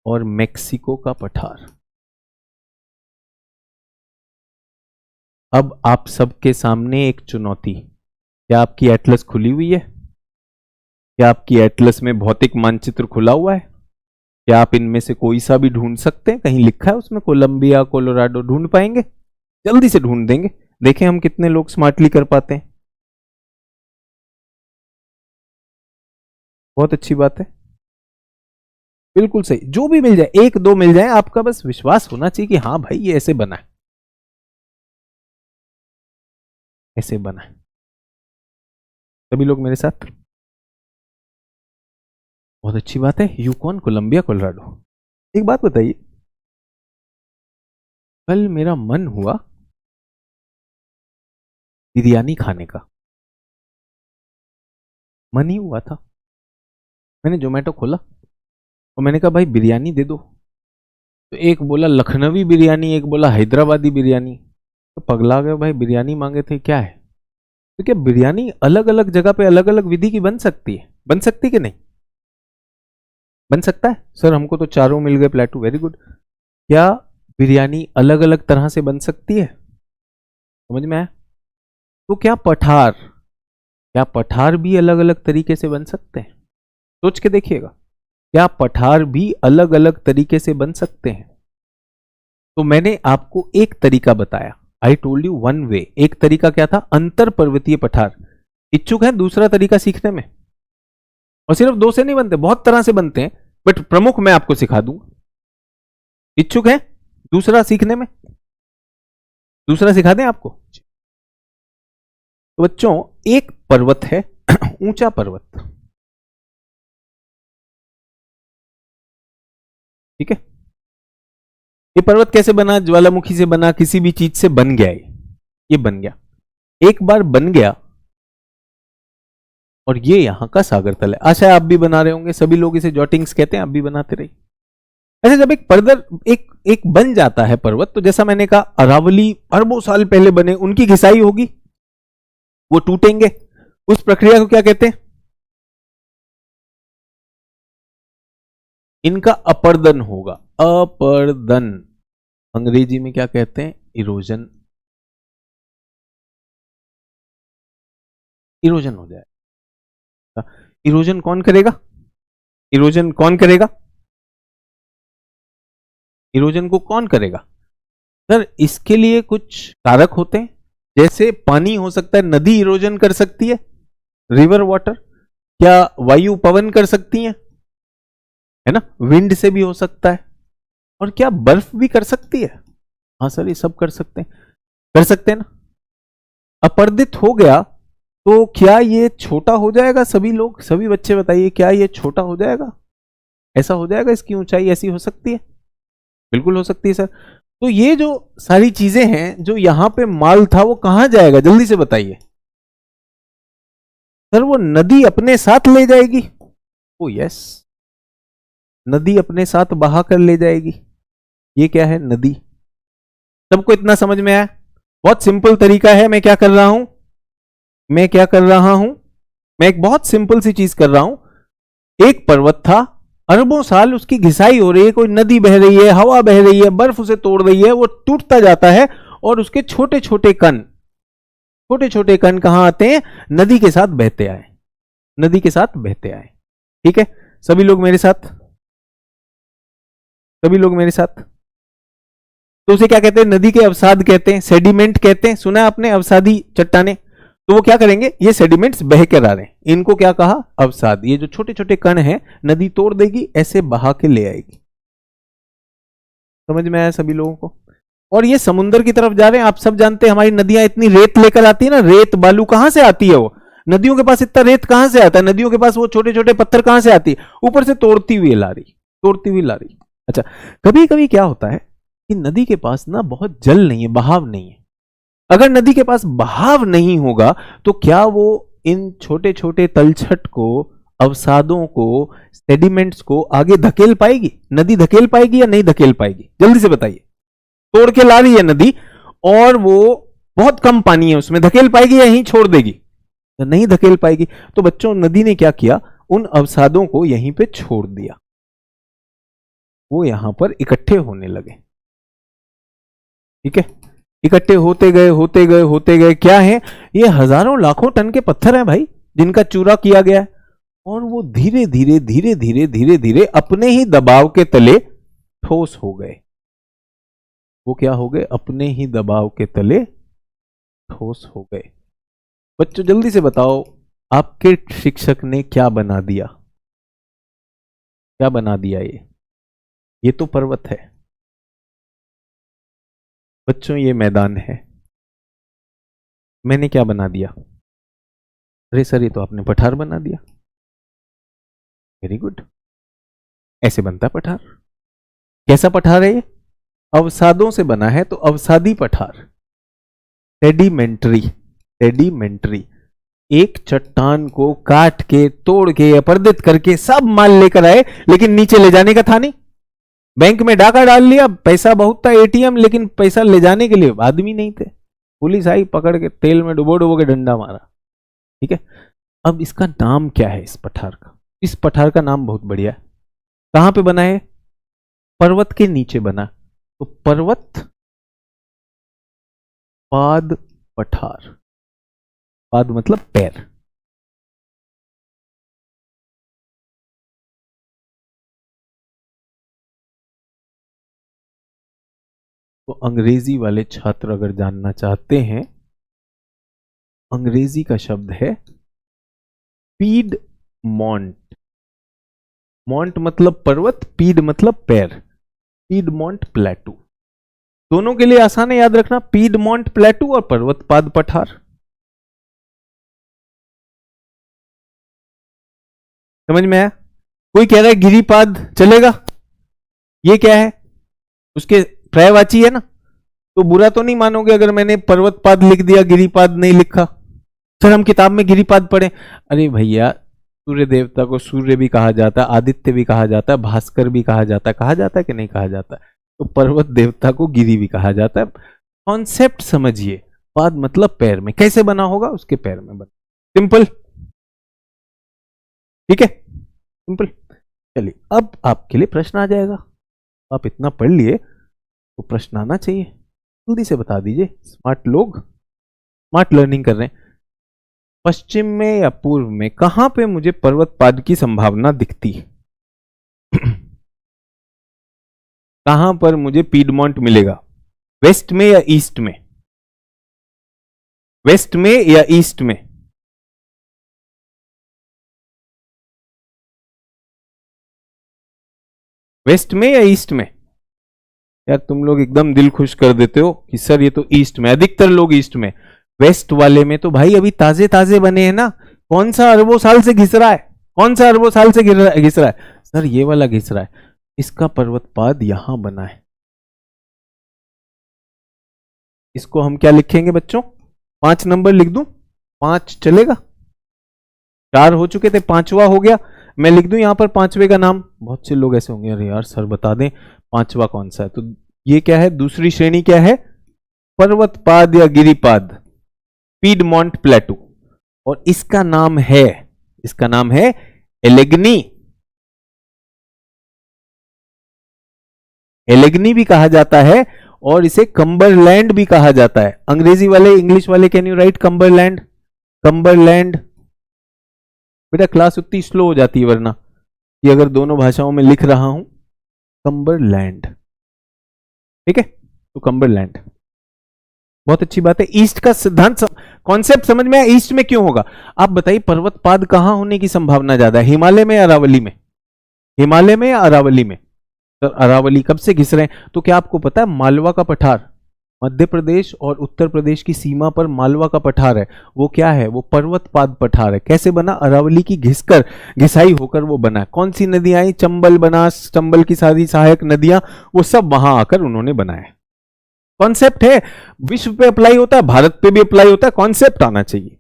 और मेक्सिको का पठार। अब आप सबके सामने एक चुनौती। क्या आपकी एटलस खुली हुई है? क्या आपकी एटलस में भौतिक मानचित्र खुला हुआ है? क्या आप इनमें से कोई सा भी ढूंढ सकते हैं? कहीं लिखा है उसमें कोलंबिया, कोलोराडो? ढूंढ पाएंगे? जल्दी से ढूंढ देंगे, देखें हम कितने लोग स्मार्टली कर पाते हैं। बहुत अच्छी बात है, बिल्कुल सही। जो भी मिल जाए, एक दो मिल जाए, आपका बस विश्वास होना चाहिए कि हाँ भाई ये ऐसे बना है, ऐसे बना है। सभी लोग मेरे साथ? बहुत अच्छी बात है। Yukon, Columbia, Colorado. एक बात बताइए, कल मेरा मन हुआ बिरयानी खाने का, मन ही हुआ था। मैंने जोमेटो खोला और मैंने कहा भाई बिरयानी दे दो। तो एक बोला लखनवी बिरयानी, एक बोला हैदराबादी बिरयानी। तो पगला गए भाई, बिरयानी मांगे थे क्या है? तो क्या बिरयानी अलग अलग जगह पे अलग अलग विधि की बन सकती है? बन सकती कि नहीं? बन सकता है सर, हमको तो चारों मिल गए प्लेटू, वेरी गुड। क्या बिरयानी अलग अलग तरह से बन सकती है? समझ में आया? तो क्या पठार भी अलग अलग तरीके से बन सकते हैं? सोच के देखिएगा, क्या पठार भी अलग अलग तरीके से बन सकते हैं? तो मैंने आपको एक तरीका बताया, I told you one way. एक तरीका क्या था? अंतर पर्वतीय पठार। इच्छुक है दूसरा तरीका सीखने में? और सिर्फ दो से नहीं बनते, बहुत तरह से बनते हैं, बट प्रमुख मैं आपको सिखा दूंगा। इच्छुक है दूसरा सीखने में? दूसरा सिखा दें आपको? तो बच्चों, एक पर्वत है ऊंचा पर्वत, ठीक है? ये पर्वत कैसे बना? ज्वालामुखी से बना, किसी भी चीज से बन गया ये बन गया, एक बार बन गया, और ये यहां का सागर तल है। आशा आप भी बना रहे होंगे, सभी लोग इसे जॉटिंग्स कहते हैं, आप भी बनाते रहिए। ऐसे जब एक बन जाता है पर्वत, तो जैसा मैंने कहा अरावली अरबों साल पहले बने, उनकी घिसाई होगी, वो टूटेंगे, उस प्रक्रिया को क्या कहते हैं? इनका अपर्दन होगा, अपर्दन। अंग्रेजी में क्या कहते हैं? इरोजन। इरोजन हो जाए। इरोजन कौन करेगा? इरोजन कौन करेगा? इरोजन को कौन करेगा? सर इसके लिए कुछ कारक होते हैं, जैसे पानी हो सकता है, नदी इरोजन कर सकती है, रिवर वाटर। क्या वायु पवन कर सकती है ना, विंड से भी हो सकता है। और क्या बर्फ भी कर सकती है? हाँ सर, ये सब कर सकते हैं, कर सकते हैं ना। अपर्दित हो गया तो क्या ये छोटा हो जाएगा? सभी लोग, सभी बच्चे बताइए, क्या ये छोटा हो जाएगा? ऐसा हो जाएगा? इसकी ऊंचाई ऐसी हो सकती है? बिल्कुल हो सकती है सर। तो ये जो सारी चीजें हैं, जो यहां पे माल था, वो कहां जाएगा? जल्दी से बताइए सर। वो नदी अपने साथ ले जाएगी। ओ यस, नदी अपने साथ बहा कर ले जाएगी। ये क्या है? नदी। सबको इतना समझ में आया? बहुत सिंपल तरीका है। मैं क्या कर रहा हूं? मैं एक बहुत सिंपल सी चीज कर रहा हूं। एक पर्वत था, अरबों साल उसकी घिसाई हो रही है, कोई नदी बह रही है, हवा बह रही है, बर्फ उसे तोड़ रही है, वो टूटता जाता है, और उसके छोटे छोटे कण कहां आते हैं? नदी के साथ बहते आए, नदी के साथ बहते आए। ठीक है, सभी लोग मेरे साथ, सभी लोग मेरे साथ। तो उसे क्या कहते हैं? नदी के अवसाद कहते हैं, सेडिमेंट कहते हैं। सुना आपने अवसादी चट्टाने? तो वो क्या करेंगे? ये सेडिमेंट्स बह कर आ रहे हैं, इनको क्या कहा? अवसाद। ये जो छोटे छोटे कण हैं, नदी तोड़ देगी, ऐसे बहा के ले आएगी। समझ में आया सभी लोगों को? और ये समुद्र की तरफ जा रहे हैं। आप सब जानते हैं हमारी नदियां इतनी रेत लेकर आती है ना, रेत बालू कहां से आती है? वो नदियों के पास इतना रेत कहां से आता है? नदियों के पास वो छोटे छोटे पत्थर कहां से आती है? ऊपर से तोड़ती हुई ला रही, तोड़ती हुई ला रही। अच्छा, कभी कभी क्या होता है कि नदी के पास ना बहुत जल नहीं है, बहाव नहीं है। अगर नदी के पास बहाव नहीं होगा तो क्या वो इन छोटे छोटे तलछट को, अवसादों को, सेडिमेंट्स को आगे धकेल पाएगी? नदी धकेल पाएगी या नहीं धकेल पाएगी? जल्दी से बताइए। तोड़ के ला रही है नदी, और वो बहुत कम पानी है उसमें, धकेल पाएगी या यहीं छोड़ देगी? तो नहीं धकेल पाएगी। तो बच्चों, नदी ने क्या किया? उन अवसादों को यहीं पे छोड़ दिया, वो यहां पर इकट्ठे होने लगे। ठीक है, इकट्ठे होते गए होते गए होते गए। क्या है? ये हजारों लाखों टन के पत्थर हैं भाई, जिनका चूरा किया गया है, और वो धीरे धीरे धीरे धीरे धीरे धीरे अपने ही दबाव के तले ठोस हो गए। वो क्या हो गए? अपने ही दबाव के तले ठोस हो गए। बच्चों जल्दी से बताओ, आपके शिक्षक ने क्या बना दिया? क्या बना दिया? ये तो पर्वत है बच्चों, ये मैदान है। मैंने क्या बना दिया? अरे सर, ये तो आपने पठार बना दिया। वेरी गुड, ऐसे बनता है पठार। कैसा पठार है ये? अवसादों से बना है, तो अवसादी पठार, सेडिमेंट्री। सेडिमेंट्री। एक चट्टान को काट के, तोड़ के, अपर्दित करके सब माल लेकर आए, लेकिन नीचे ले जाने का था नहीं। बैंक में डाका डाल लिया, पैसा बहुत था, एटीएम, लेकिन पैसा ले जाने के लिए आदमी नहीं थे। पुलिस आई, पकड़ के तेल में डुबो डुबो के डंडा मारा। ठीक है, अब इसका नाम क्या है इस पठार का? इस पठार का नाम बहुत बढ़िया है। कहां पे बना है? पर्वत के नीचे बना। तो पर्वत पाद पठार। पाद मतलब पैर। तो अंग्रेजी वाले छात्र अगर जानना चाहते हैं, अंग्रेजी का शब्द है पीडमोंट। मॉन्ट मतलब पर्वत, पीड मतलब पैर। पीडमोंट प्लेटू, दोनों के लिए आसान है याद रखना, पीडमोंट प्लेटू और पर्वत पाद पठार। समझ में आया? कोई कह रहा है गिरिपाद चलेगा, ये क्या है? उसके पर्यायवाची है ना, तो बुरा तो नहीं मानोगे अगर मैंने पर्वत पाद लिख दिया, गिरिपाद नहीं लिखा? सर हम किताब में गिरिपाद पढ़े। अरे भैया, सूर्य देवता को सूर्य भी कहा जाता है, आदित्य भी कहा जाता है, भास्कर भी कहा जाता है कि नहीं कहा जाता है? तो पर्वत देवता को गिरि भी कहा जाता है। कॉन्सेप्ट समझिए, पाद मतलब पैर में, कैसे बना होगा? उसके पैर में बना। सिंपल, ठीक है, सिंपल। चलिए अब आपके लिए प्रश्न आ जाएगा। आप इतना पढ़ लिए तो प्रश्न आना चाहिए, जल्दी से बता दीजिए। स्मार्ट लोग स्मार्ट लर्निंग कर रहे हैं। पश्चिम में या पूर्व में कहां पे मुझे पर्वत पाद की संभावना दिखती है? कहां पर मुझे पीडमोंट मिलेगा? वेस्ट में या ईस्ट में? वेस्ट में या ईस्ट में? वेस्ट में या ईस्ट में? यार तुम लोग एकदम दिल खुश कर देते हो कि सर ये तो ईस्ट में, अधिकतर लोग ईस्ट में। वेस्ट वाले में तो भाई अभी ताजे ताजे बने हैं ना, कौन सा अरबों साल से घिस रहा है? कौन सा अरबों साल से घिस रहा है? सर ये वाला घिस रहा है। इसका पर्वतपाद यहां बना है। इसको हम क्या लिखेंगे बच्चों? 5 नंबर लिख दूं? 5 चलेगा? 4 हो चुके थे, 5वां हो गया। मैं लिख दूं यहां पर 5वें का नाम? बहुत से लोग ऐसे होंगे, अरे यार सर बता दें 5वां कौन सा है। तो ये क्या है? दूसरी श्रेणी क्या है? पर्वतपाद या गिरिपाद, पीडमोंट प्लेटू। और इसका नाम है एलेग्नी। एलेग्नी भी कहा जाता है और इसे कंबरलैंड भी कहा जाता है। अंग्रेजी वाले, इंग्लिश वाले, can you right Cumberland? Cumberland. बेटा क्लास उतनी स्लो हो जाती है वरना, ये अगर दोनों भाषाओं में लिख रहा हूं, कंबरलैंड। ठीक है, तो कंबरलैंड बहुत अच्छी बात है। ईस्ट का सिद्धांत कॉन्सेप्ट समझ में आया? ईस्ट में क्यों होगा? आप बताइए पर्वतपाद कहां होने की संभावना ज्यादा है, हिमालय में या अरावली में? हिमालय में या अरावली में? तो अरावली कब से घिस रहे हैं? तो क्या आपको पता है मालवा का पठार, मध्य प्रदेश और उत्तर प्रदेश की सीमा पर मालवा का पठार है, वो क्या है? वो पर्वतपाद पठार है। कैसे बना? अरावली की घिसाई होकर वो बना। कौन सी नदियां आई? चंबल, बनास, चंबल की सारी सहायक नदियां, वो सब वहां आकर उन्होंने बनाया। कॉन्सेप्ट है, विश्व पे अप्लाई होता है, भारत पे भी अप्लाई होता है, कॉन्सेप्ट आना चाहिए।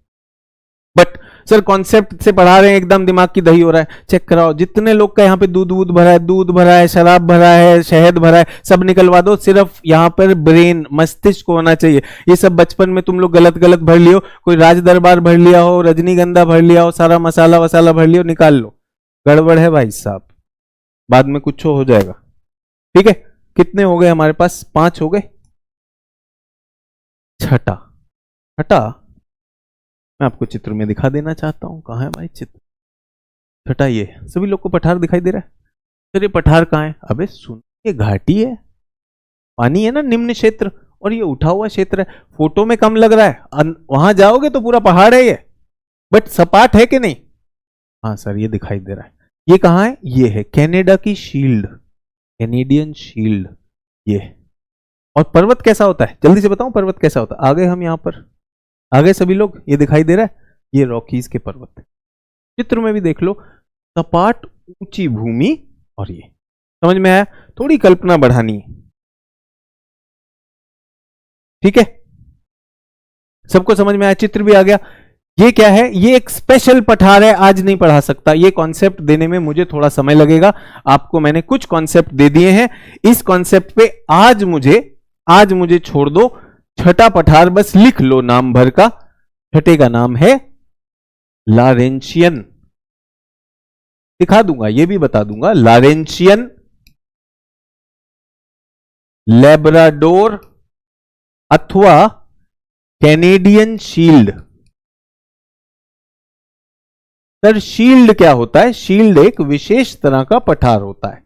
बट सर कॉन्सेप्ट से पढ़ा रहे हैं, एकदम दिमाग की दही हो रहा है। चेक कराओ, जितने लोग का यहाँ पे दूध भरा है, दूध भरा है, शराब भरा है, शहद भरा है, सब निकलवा दो। सिर्फ यहाँ पर ब्रेन, मस्तिष्क को होना चाहिए। ये सब बचपन में तुम लोग गलत गलत भर लियो, कोई राज दरबार भर लिया हो, रजनीगंधा भर लिया हो, सारा मसाला वसाला भर लियो, निकाल लो। गड़बड़ है भाई साहब, बाद में कुछ हो जाएगा। ठीक है, कितने हो गए हमारे पास? 5 हो गए। छठा मैं आपको चित्र में दिखा देना चाहता हूं। कहां है भाई चित्र? छठा ये सभी लोग को पठार दिखाई दे रहा है? सर ये पठार कहां है? अबे सुन, ये घाटी है, पानी है ना, निम्न क्षेत्र, और ये उठा हुआ क्षेत्र है। फोटो में कम लग रहा है, वहां जाओगे तो पूरा पहाड़ है ये, बट सपाट है कि नहीं? हाँ सर ये दिखाई दे रहा है। ये कहां है? ये है कनाडा की शील्ड, कैनेडियन शील्ड ये। और पर्वत कैसा होता है? जल्दी से बताऊं पर्वत कैसा होता है? आगे हम यहां पर आ गए सभी लोग, ये दिखाई दे रहा है, ये रॉकीज के पर्वत। चित्र में भी देख लो, सपाट ऊंची भूमि, और ये समझ में आया? थोड़ी कल्पना बढ़ानी है। ठीक है, सबको समझ में आया? चित्र भी आ गया। ये क्या है? ये एक स्पेशल पठार है, आज नहीं पढ़ा सकता। ये कॉन्सेप्ट देने में मुझे थोड़ा समय लगेगा। आपको मैंने कुछ कॉन्सेप्ट दे दिए हैं, इस कॉन्सेप्ट पे आज मुझे छोड़ दो छठा पठार बस लिख लो नाम भर का। छठे का नाम है लारेंशियन। दिखा दूंगा, ये भी बता दूंगा, लारेंशियन, लेब्राडोर अथवा कैनेडियन शील्ड। सर शील्ड क्या होता है? शील्ड एक विशेष तरह का पठार होता है।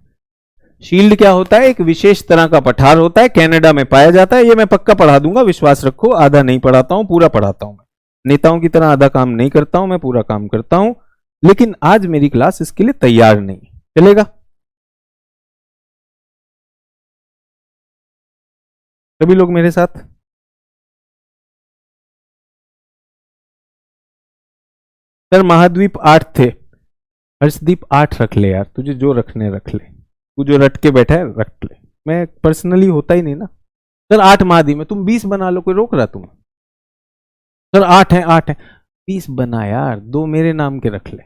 शील्ड क्या होता है? एक विशेष तरह का पठार होता है, कनाडा में पाया जाता है। ये मैं पक्का पढ़ा दूंगा, विश्वास रखो। आधा नहीं पढ़ाता हूं, पूरा पढ़ाता हूं। नेताओं की तरह आधा काम नहीं करता हूं, मैं पूरा काम करता हूं। लेकिन आज मेरी क्लास इसके लिए तैयार नहीं। चलेगा? सभी लोग मेरे साथ? सर महाद्वीप 8 थे। हर्षदीप 8 रख ले यार, तुझे जो रखने रख ले। तू जो रट के बैठा है रख ले, मैं पर्सनली होता ही नहीं ना। सर 8 महाद्वीप में, तुम 20 बना लो, कोई रोक रहा तुम्हें? सर 8 है, 8 है, 20 बना यार। 2 मेरे नाम के रख ले,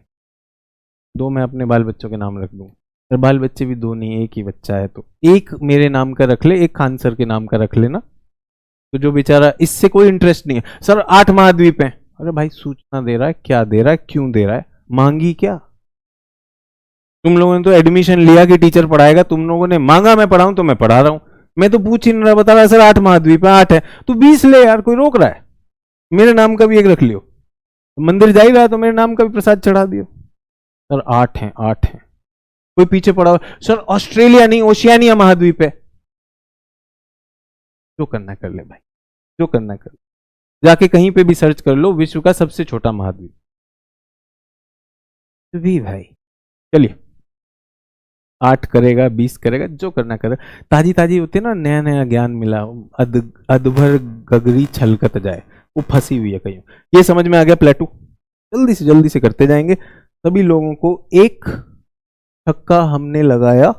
2 मैं अपने बाल बच्चों के नाम रख दूंगा। सर बाल बच्चे भी 2 नहीं, एक ही बच्चा है, तो एक मेरे नाम का रख ले, एक खान सर के नाम का रख लेना। तो जो बेचारा, इससे कोई इंटरेस्ट नहीं है। सर 8 महाद्वीप है। अरे भाई सूचना दे रहा है, क्या दे रहा है, क्यों दे रहा है? मांगी क्या? तुम लोगों ने तो एडमिशन लिया कि टीचर पढ़ाएगा, तुम लोगों ने मांगा मैं पढ़ाऊं तो मैं पढ़ा रहा हूं। मैं तो पूछ ही नहीं रहा, बता रहा सर 8 महाद्वीप है, 8 है। तो 20 ले यार, कोई रोक रहा है? मेरे नाम का भी एक रख लियो। मंदिर जा ही रहा है तो मेरे नाम का भी प्रसाद चढ़ा दियो। सर 8 है, 8 है। कोई पीछे पड़ा हुआ? सर ऑस्ट्रेलिया नहीं, ओशियानिया महाद्वीप है। जो करना कर ले भाई, जो करना कर ले। जाके कहीं पे भी सर्च कर लो, विश्व का सबसे छोटा महाद्वीप भी भाई। चलिए, 8 करेगा, 20 करेगा, जो करना करे। ताजी ताजी होती है ना, नया नया ज्ञान मिला, अदभर गगरी छलकत जाए, वो फंसी हुई है कहीं। ये समझ में आ गया प्लेटू? जल्दी से करते जाएंगे। सभी लोगों को एक छक्का हमने लगाया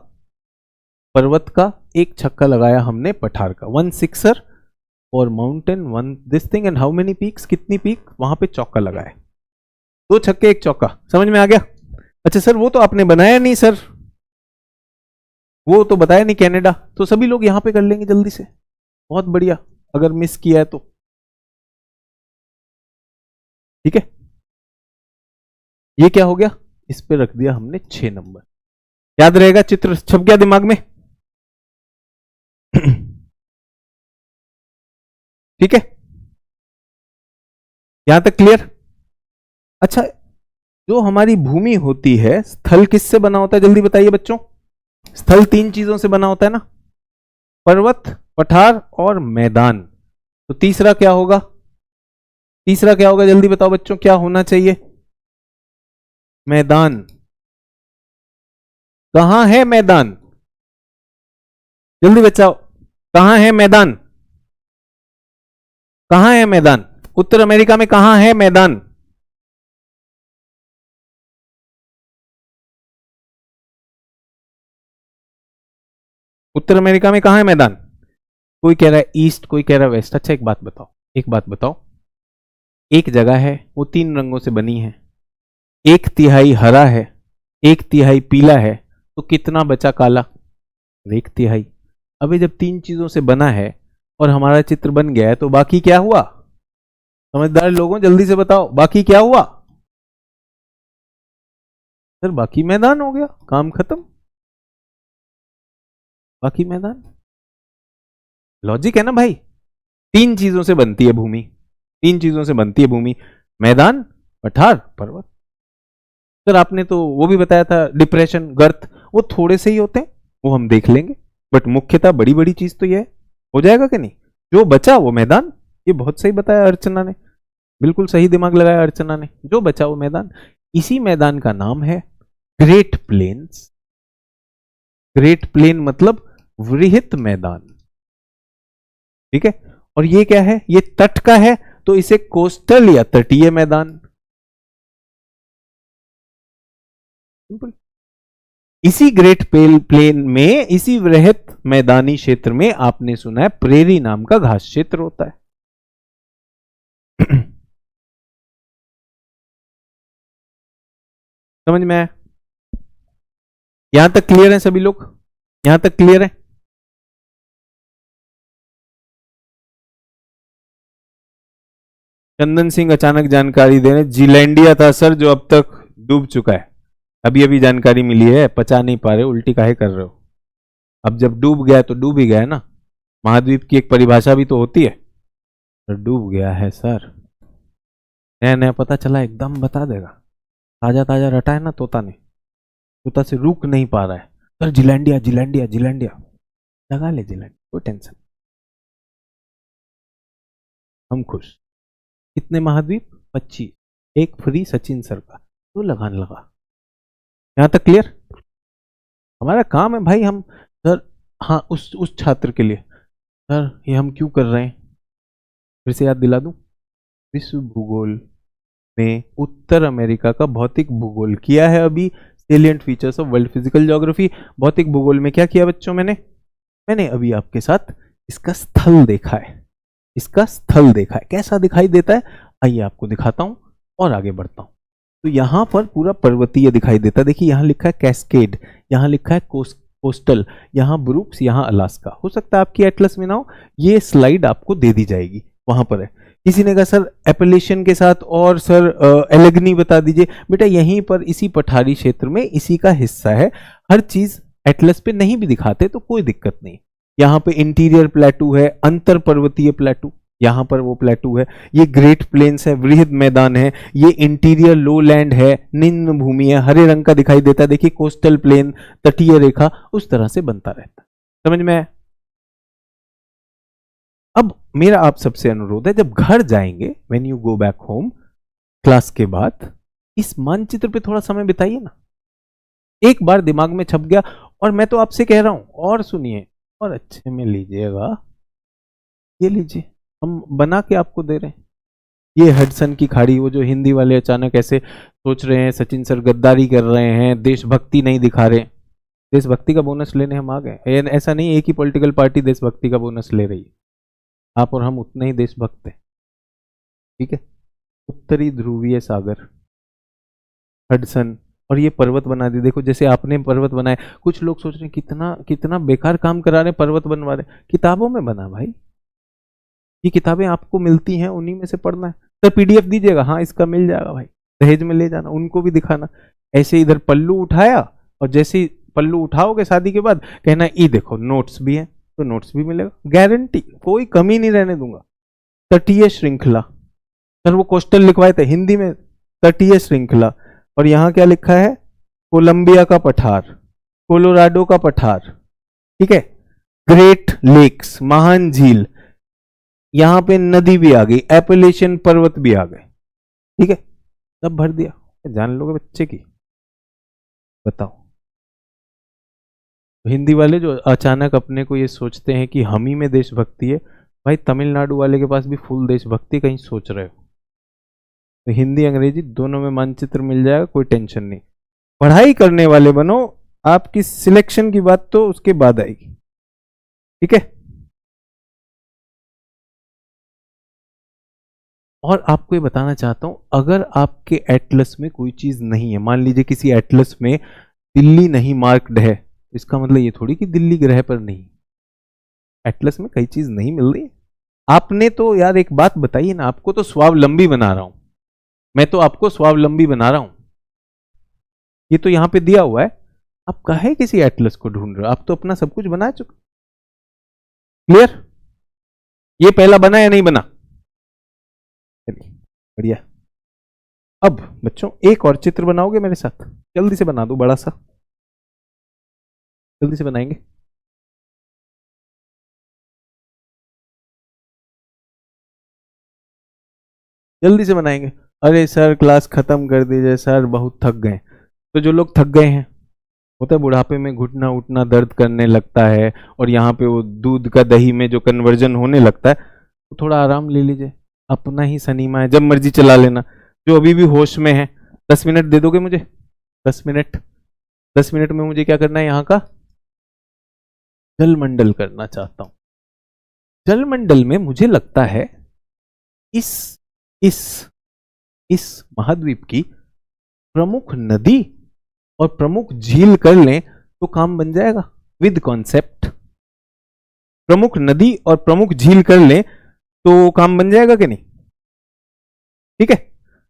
पर्वत का, एक छक्का लगाया हमने पठार का। 1 सिक्सर और mountain, 1 this thing and how many peaks, कितनी पीक, वहां पे चौका लगाए। 2 छक्के 1 चौका, समझ में आ गया? अच्छा सर वो तो आपने बनाया नहीं सर, वो तो बताया नहीं कनाडा। तो सभी लोग यहां पे कर लेंगे जल्दी से, बहुत बढ़िया। अगर मिस किया है तो ठीक है। ये क्या हो गया? इस पे रख दिया हमने 6 नंबर। याद रहेगा? चित्र छप गया दिमाग में? ठीक है, यहां तक क्लियर? अच्छा, जो हमारी भूमि होती है, स्थल किससे बना होता है जल्दी बताइए बच्चों? स्थल 3 चीजों से बना होता है ना, पर्वत, पठार और मैदान। तो तीसरा क्या होगा? तीसरा क्या होगा जल्दी बताओ बच्चों, क्या होना चाहिए? मैदान। कहां है मैदान? जल्दी बचाओ, कहां है मैदान? कहां है मैदान? उत्तर अमेरिका में कहां है मैदान? उत्तर अमेरिका में कहां है मैदान? कोई कह रहा है ईस्ट, कोई कह रहा है वेस्ट। अच्छा एक बात बताओ, एक बात बताओ, एक जगह है वो 3 रंगों से बनी है, 1/3 हरा है, 1/3 पीला है, तो कितना बचा काला? 1/3। अभी जब 3 चीजों से बना है और हमारा चित्र बन गया है, तो बाकी क्या हुआ? समझदार लोगों जल्दी से बताओ, बाकी क्या हुआ? सर बाकी मैदान हो गया, काम खत्म। बाकी मैदान, लॉजिक है ना भाई। 3 चीजों से बनती है भूमि, 3 चीजों से बनती है भूमि, मैदान, पठार, पर्वत। सर आपने तो वो भी बताया था, डिप्रेशन, गर्त, वो थोड़े से ही होते हैं, वो हम देख लेंगे। बट मुख्यतः बड़ी बड़ी चीज तो ये है। हो जाएगा कि नहीं? जो बचा वो मैदान। ये बहुत सही बताया अर्चना ने, बिल्कुल सही दिमाग लगाया अर्चना ने। जो बचा वो मैदान। इसी मैदान का नाम है ग्रेट प्लेन्स। ग्रेट प्लेन मतलब वृहत मैदान, ठीक है। और ये क्या है? ये तट का है, तो इसे कोस्टल या तटीय मैदान। सिंपल। इसी ग्रेट प्लेन में, इसी वृहत मैदानी क्षेत्र में आपने सुना है प्रेरी नाम का घास क्षेत्र होता है। समझ में आया? यहां तक क्लियर है सभी लोग? यहां तक क्लियर है? चंदन सिंह अचानक जानकारी दे रहे, जीलैंडिया था सर जो अब तक डूब चुका है। अभी अभी जानकारी मिली है, पचा नहीं पा रहे, उल्टी काहे कर रहे हो। अब जब डूब गया तो डूब ही गया ना, महाद्वीप की एक परिभाषा भी तो होती है। तो डूब गया है सर, नया नया पता चला, एकदम बता देगा। ताजा ताजा रटा है ना तोता ने, तोता से रुक नहीं पा रहा है। सर जीलैंडिया जीलैंडिया जीलैंडिया, लगा ले जीलैंडिया, कोई टेंशन। हम खुश। कितने महाद्वीप? 25, एक फ्री सचिन सर का, तो लगाने लगा। यहां तक क्लियर? हमारा काम है भाई, हम सर, हाँ उस छात्र के लिए सर ये हम क्यों कर रहे हैं, फिर से याद दिला दूं। विश्व भूगोल में उत्तर अमेरिका का भौतिक भूगोल किया है अभी, salient features of world physical geography. भौतिक भूगोल में क्या किया बच्चों, मैंने अभी आपके साथ इसका स्थल देखा है, इसका स्थल देखा है, कैसा दिखाई देता है आइए आपको दिखाता हूं और आगे बढ़ता हूं। तो यहां पर पूरा पर्वतीय दिखाई देता है, देखिए यहां लिखा है कैस्केड, यहां लिखा है कोस्टल, यहां ब्रुक्स, यहां अलास्का। हो सकता है आपकी एटलस में ना हो, ये स्लाइड आपको दे दी जाएगी, वहां पर है। किसी ने कहा सर एपेलेशन के साथ और सर एलेग्नी बता दीजिए। बेटा यहीं पर इसी पठारी क्षेत्र में इसी का हिस्सा है, हर चीज एटलस पे नहीं भी दिखाते तो कोई दिक्कत नहीं। यहाँ पे इंटीरियर प्लेटू है, अंतर पर्वतीय प्लेटू, यहाँ पर वो प्लेटू है, ये ग्रेट प्लेन्स है, वृहद मैदान है, ये इंटीरियर लो लैंड है, निम्न भूमि है, हरे रंग का दिखाई देता है। देखिए कोस्टल प्लेन, तटीय रेखा, उस तरह से बनता रहता है। समझ में आया? अब मेरा आप सबसे अनुरोध है, जब घर जाएंगे, when you go back home class के बाद, इस मानचित्र पे थोड़ा समय बिताइए ना, एक बार दिमाग में छप गया। और मैं तो आपसे कह रहा हूं, और सुनिए और अच्छे में लीजिएगा, ये लीजिए हम बना के आपको दे रहे हैं। ये हडसन की खाड़ी, वो जो हिंदी वाले अचानक ऐसे सोच रहे हैं सचिन सर गद्दारी कर रहे हैं, देशभक्ति नहीं दिखा रहे। देशभक्ति का बोनस लेने हम आ गए, ऐसा नहीं एक ही पॉलिटिकल पार्टी देशभक्ति का बोनस ले रही है, आप और हम उतने ही देशभक्त हैं, ठीक है। उत्तरी ध्रुवीय सागर, हडसन, और ये पर्वत बना दी, देखो जैसे आपने पर्वत बनाए। कुछ लोग सोच रहे हैं कितना कितना बेकार काम करा रहे, पर्वत बनवा रहे, किताबों में बना भाई, ये किताबें आपको मिलती हैं, उन्हीं में से पढ़ना है। सर पीडीएफ दीजिएगा, हाँ इसका मिल जाएगा भाई, दहेज में ले जाना, उनको भी दिखाना। ऐसे इधर पल्लू उठाया, और जैसे ही पल्लू उठाओगे शादी के बाद कहना ये देखो नोट्स भी हैं, तो नोट्स भी मिलेगा, गारंटी, कोई कमी नहीं रहने दूंगा। तटीय श्रृंखला, सर वो कोस्टल लिखवाए थे हिंदी में, तटीय श्रृंखला, और यहां क्या लिखा है, कोलंबिया का पठार, कोलोराडो का पठार, ठीक है, ग्रेट लेक्स, महान झील, यहां पे नदी भी आ गई, एपेलेशियन पर्वत भी आ गए, ठीक है, सब भर दिया। जान लोगे बच्चे की, बताओ। हिंदी वाले जो अचानक अपने को ये सोचते हैं कि हम ही में देशभक्ति है, भाई तमिलनाडु वाले के पास भी फुल देशभक्ति, कहीं सोच रहे हो। तो हिंदी अंग्रेजी दोनों में मानचित्र मिल जाएगा, कोई टेंशन नहीं। पढ़ाई करने वाले बनो, आपकी सिलेक्शन की बात तो उसके बाद आएगी, ठीक है। और आपको ये बताना चाहता हूं, अगर आपके एटलस में कोई चीज नहीं है, मान लीजिए किसी एटलस में दिल्ली नहीं मार्क्ड है, इसका मतलब ये थोड़ी कि दिल्ली ग्रह पर नहीं, एटलस में कई चीज नहीं मिल रही। आपने तो यार एक बात बताइए ना, आपको तो स्वावलंबी बना रहा हूं मैं, तो आपको स्वावलंबी बना रहा हूं, ये तो यहां पे दिया हुआ है, आप काहे किसी एटलस को ढूंढ रहे हो, आप तो अपना सब कुछ बना चुके। क्लियर? ये पहला बना या नहीं बना? बढ़िया। अब बच्चों एक और चित्र बनाओगे मेरे साथ, जल्दी से बना दो, बड़ा सा जल्दी से बनाएंगे। जल्दी से बनाएंगे। अरे सर क्लास खत्म कर दीजिए सर, बहुत थक गए। तो जो लोग थक गए हैं, होता है बुढ़ापे में घुटना उठना दर्द करने लगता है, और यहाँ पे वो दूध का दही में जो कन्वर्जन होने लगता है, तो थोड़ा आराम ले लीजिए, अपना ही सनीमा है, जब मर्जी चला लेना। जो अभी भी होश में है, 10 मिनट दे दोगे मुझे? 10 मिनट, 10 मिनट में मुझे क्या करना है, यहाँ का जलमंडल करना चाहता हूं। जलमंडल में मुझे लगता है इस महाद्वीप की प्रमुख नदी और प्रमुख झील कर लें तो काम बन जाएगा, विद कॉन्सेप्ट। प्रमुख नदी और प्रमुख झील कर लें तो काम बन जाएगा कि नहीं? ठीक है,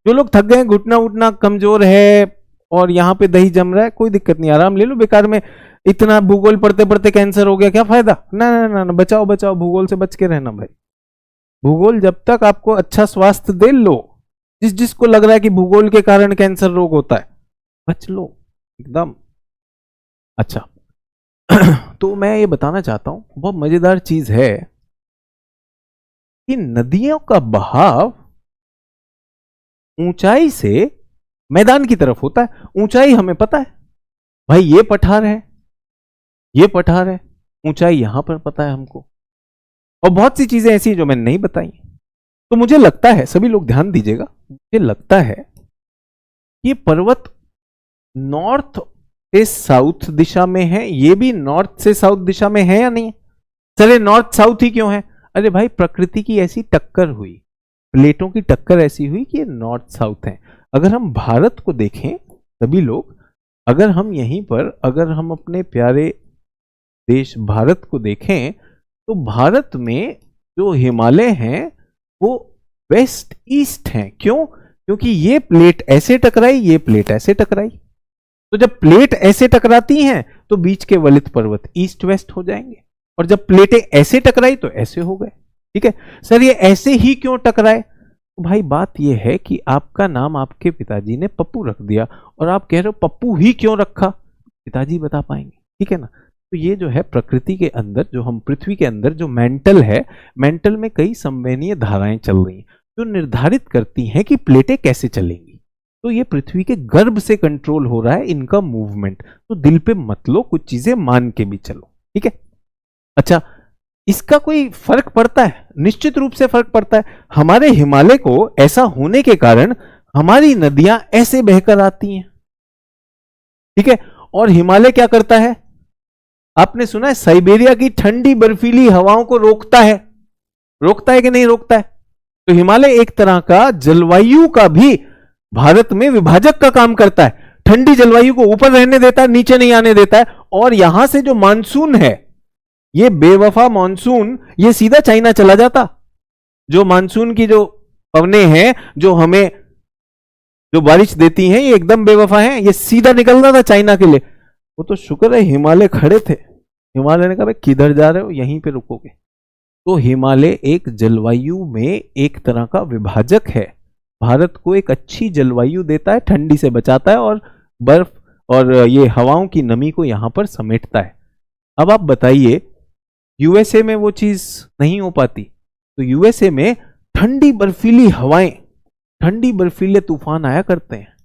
जो लोग थक गए, घुटना उठना कमजोर है और यहाँ पे दही जम रहा है, कोई दिक्कत नहीं, आराम ले लो। बेकार में इतना भूगोल पढ़ते पढ़ते कैंसर हो गया, क्या फायदा? ना ना ना ना, बचाओ बचाओ, भूगोल से बच के रहना भाई। भूगोल जब तक आपको अच्छा स्वास्थ्य दे लो, जिसको लग रहा है कि भूगोल के कारण कैंसर रोग होता है, बच लो एकदम। अच्छा तो मैं ये बताना चाहता हूं, बहुत मजेदार चीज है कि नदियों का बहाव ऊंचाई से मैदान की तरफ होता है। ऊंचाई हमें पता है भाई, ये पठार है, ये पठार है, ऊंचाई यहां पर पता है हमको, और बहुत सी चीजें ऐसी जो मैंने नहीं बताई। तो मुझे लगता है, सभी लोग ध्यान दीजिएगा, मुझे लगता है ये पर्वत नॉर्थ से साउथ दिशा में है, ये भी नॉर्थ से साउथ दिशा में है या नहीं? चले नॉर्थ साउथ ही क्यों है? अरे भाई प्रकृति की ऐसी टक्कर हुई, प्लेटों की टक्कर ऐसी हुई कि ये नॉर्थ साउथ है। अगर हम भारत को देखें सभी लोग, अगर हम यहीं पर, अगर हम अपने प्यारे देश भारत को देखें, तो भारत में जो हिमालय हैं वो वेस्ट ईस्ट हैं। क्यों? क्योंकि ये प्लेट ऐसे टकराई, ये प्लेट ऐसे टकराई, तो जब प्लेट ऐसे टकराती हैं तो बीच के वलित पर्वत ईस्ट वेस्ट हो जाएंगे, और जब प्लेटें ऐसे टकराई तो ऐसे हो गए। ठीक है सर, ये ऐसे ही क्यों टकराए? तो भाई बात यह है कि आपका नाम आपके पिताजी ने पप्पू रख दिया, और आप कह रहे हो पप्पू ही क्यों रखा, पिताजी बता पाएंगे। ठीक है ना? तो ये जो है प्रकृति के अंदर, जो हम पृथ्वी के अंदर जो मेंटल है, मेंटल में कई संवहनीय धाराएं चल रही हैं जो निर्धारित करती हैं कि प्लेटें कैसे चलेंगी। तो ये पृथ्वी के गर्भ से कंट्रोल हो रहा है इनका मूवमेंट। तो दिल पे मत लो, कुछ चीजें मान के भी चलो। ठीक है? अच्छा, इसका कोई फर्क पड़ता है? निश्चित रूप से फर्क पड़ता है। हमारे हिमालय को ऐसा होने के कारण हमारी नदियां ऐसे बहकर आती हैं। ठीक है? और हिमालय क्या करता है? आपने सुना है साइबेरिया की ठंडी बर्फीली हवाओं को रोकता है। रोकता है कि नहीं रोकता है? तो हिमालय एक तरह का जलवायु का भी भारत में विभाजक का काम करता है। ठंडी जलवायु को ऊपर रहने देता है, नीचे नहीं आने देता है। और यहां से जो मानसून है, ये बेवफा मानसून, ये सीधा चाइना चला जाता। जो मानसून की जो पवने हैं, जो हमें जो बारिश देती हैं, ये एकदम बेवफा हैं, ये सीधा निकलता था चाइना के लिए। वो तो शुक्र है हिमालय खड़े थे। हिमालय ने कहा किधर जा रहे हो, यहीं पे रुकोगे। तो हिमालय एक जलवायु में एक तरह का विभाजक है, भारत को एक अच्छी जलवायु देता है, ठंडी से बचाता है, और बर्फ और ये हवाओं की नमी को यहां पर समेटता है। अब आप बताइए, यूएसए में वो चीज नहीं हो पाती। तो यूएसए में ठंडी बर्फीली हवाएं, ठंडी बर्फीले तूफान आया करते हैं।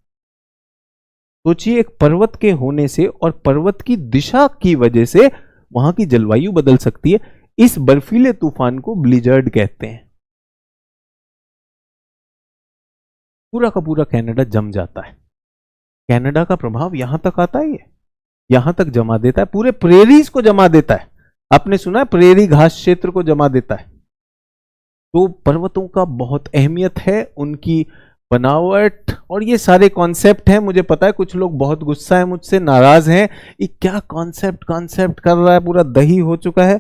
सोचिए, एक पर्वत के होने से और पर्वत की दिशा की वजह से वहां की जलवायु बदल सकती है। इस बर्फीले तूफान को ब्लिजर्ड कहते हैं। पूरा का पूरा कनाडा जम जाता है। कनाडा का प्रभाव यहां तक आता है, ये यहां तक जमा देता है, पूरे प्रेरीज को जमा देता है। आपने सुना है प्रेरी घास क्षेत्र को जमा देता है। तो पर्वतों का बहुत अहमियत है, उनकी बनावट और ये सारे कॉन्सेप्ट हैं। मुझे पता है कुछ लोग बहुत गुस्सा है मुझसे, नाराज हैं, ये क्या कॉन्सेप्ट कर रहा है, पूरा दही हो चुका है।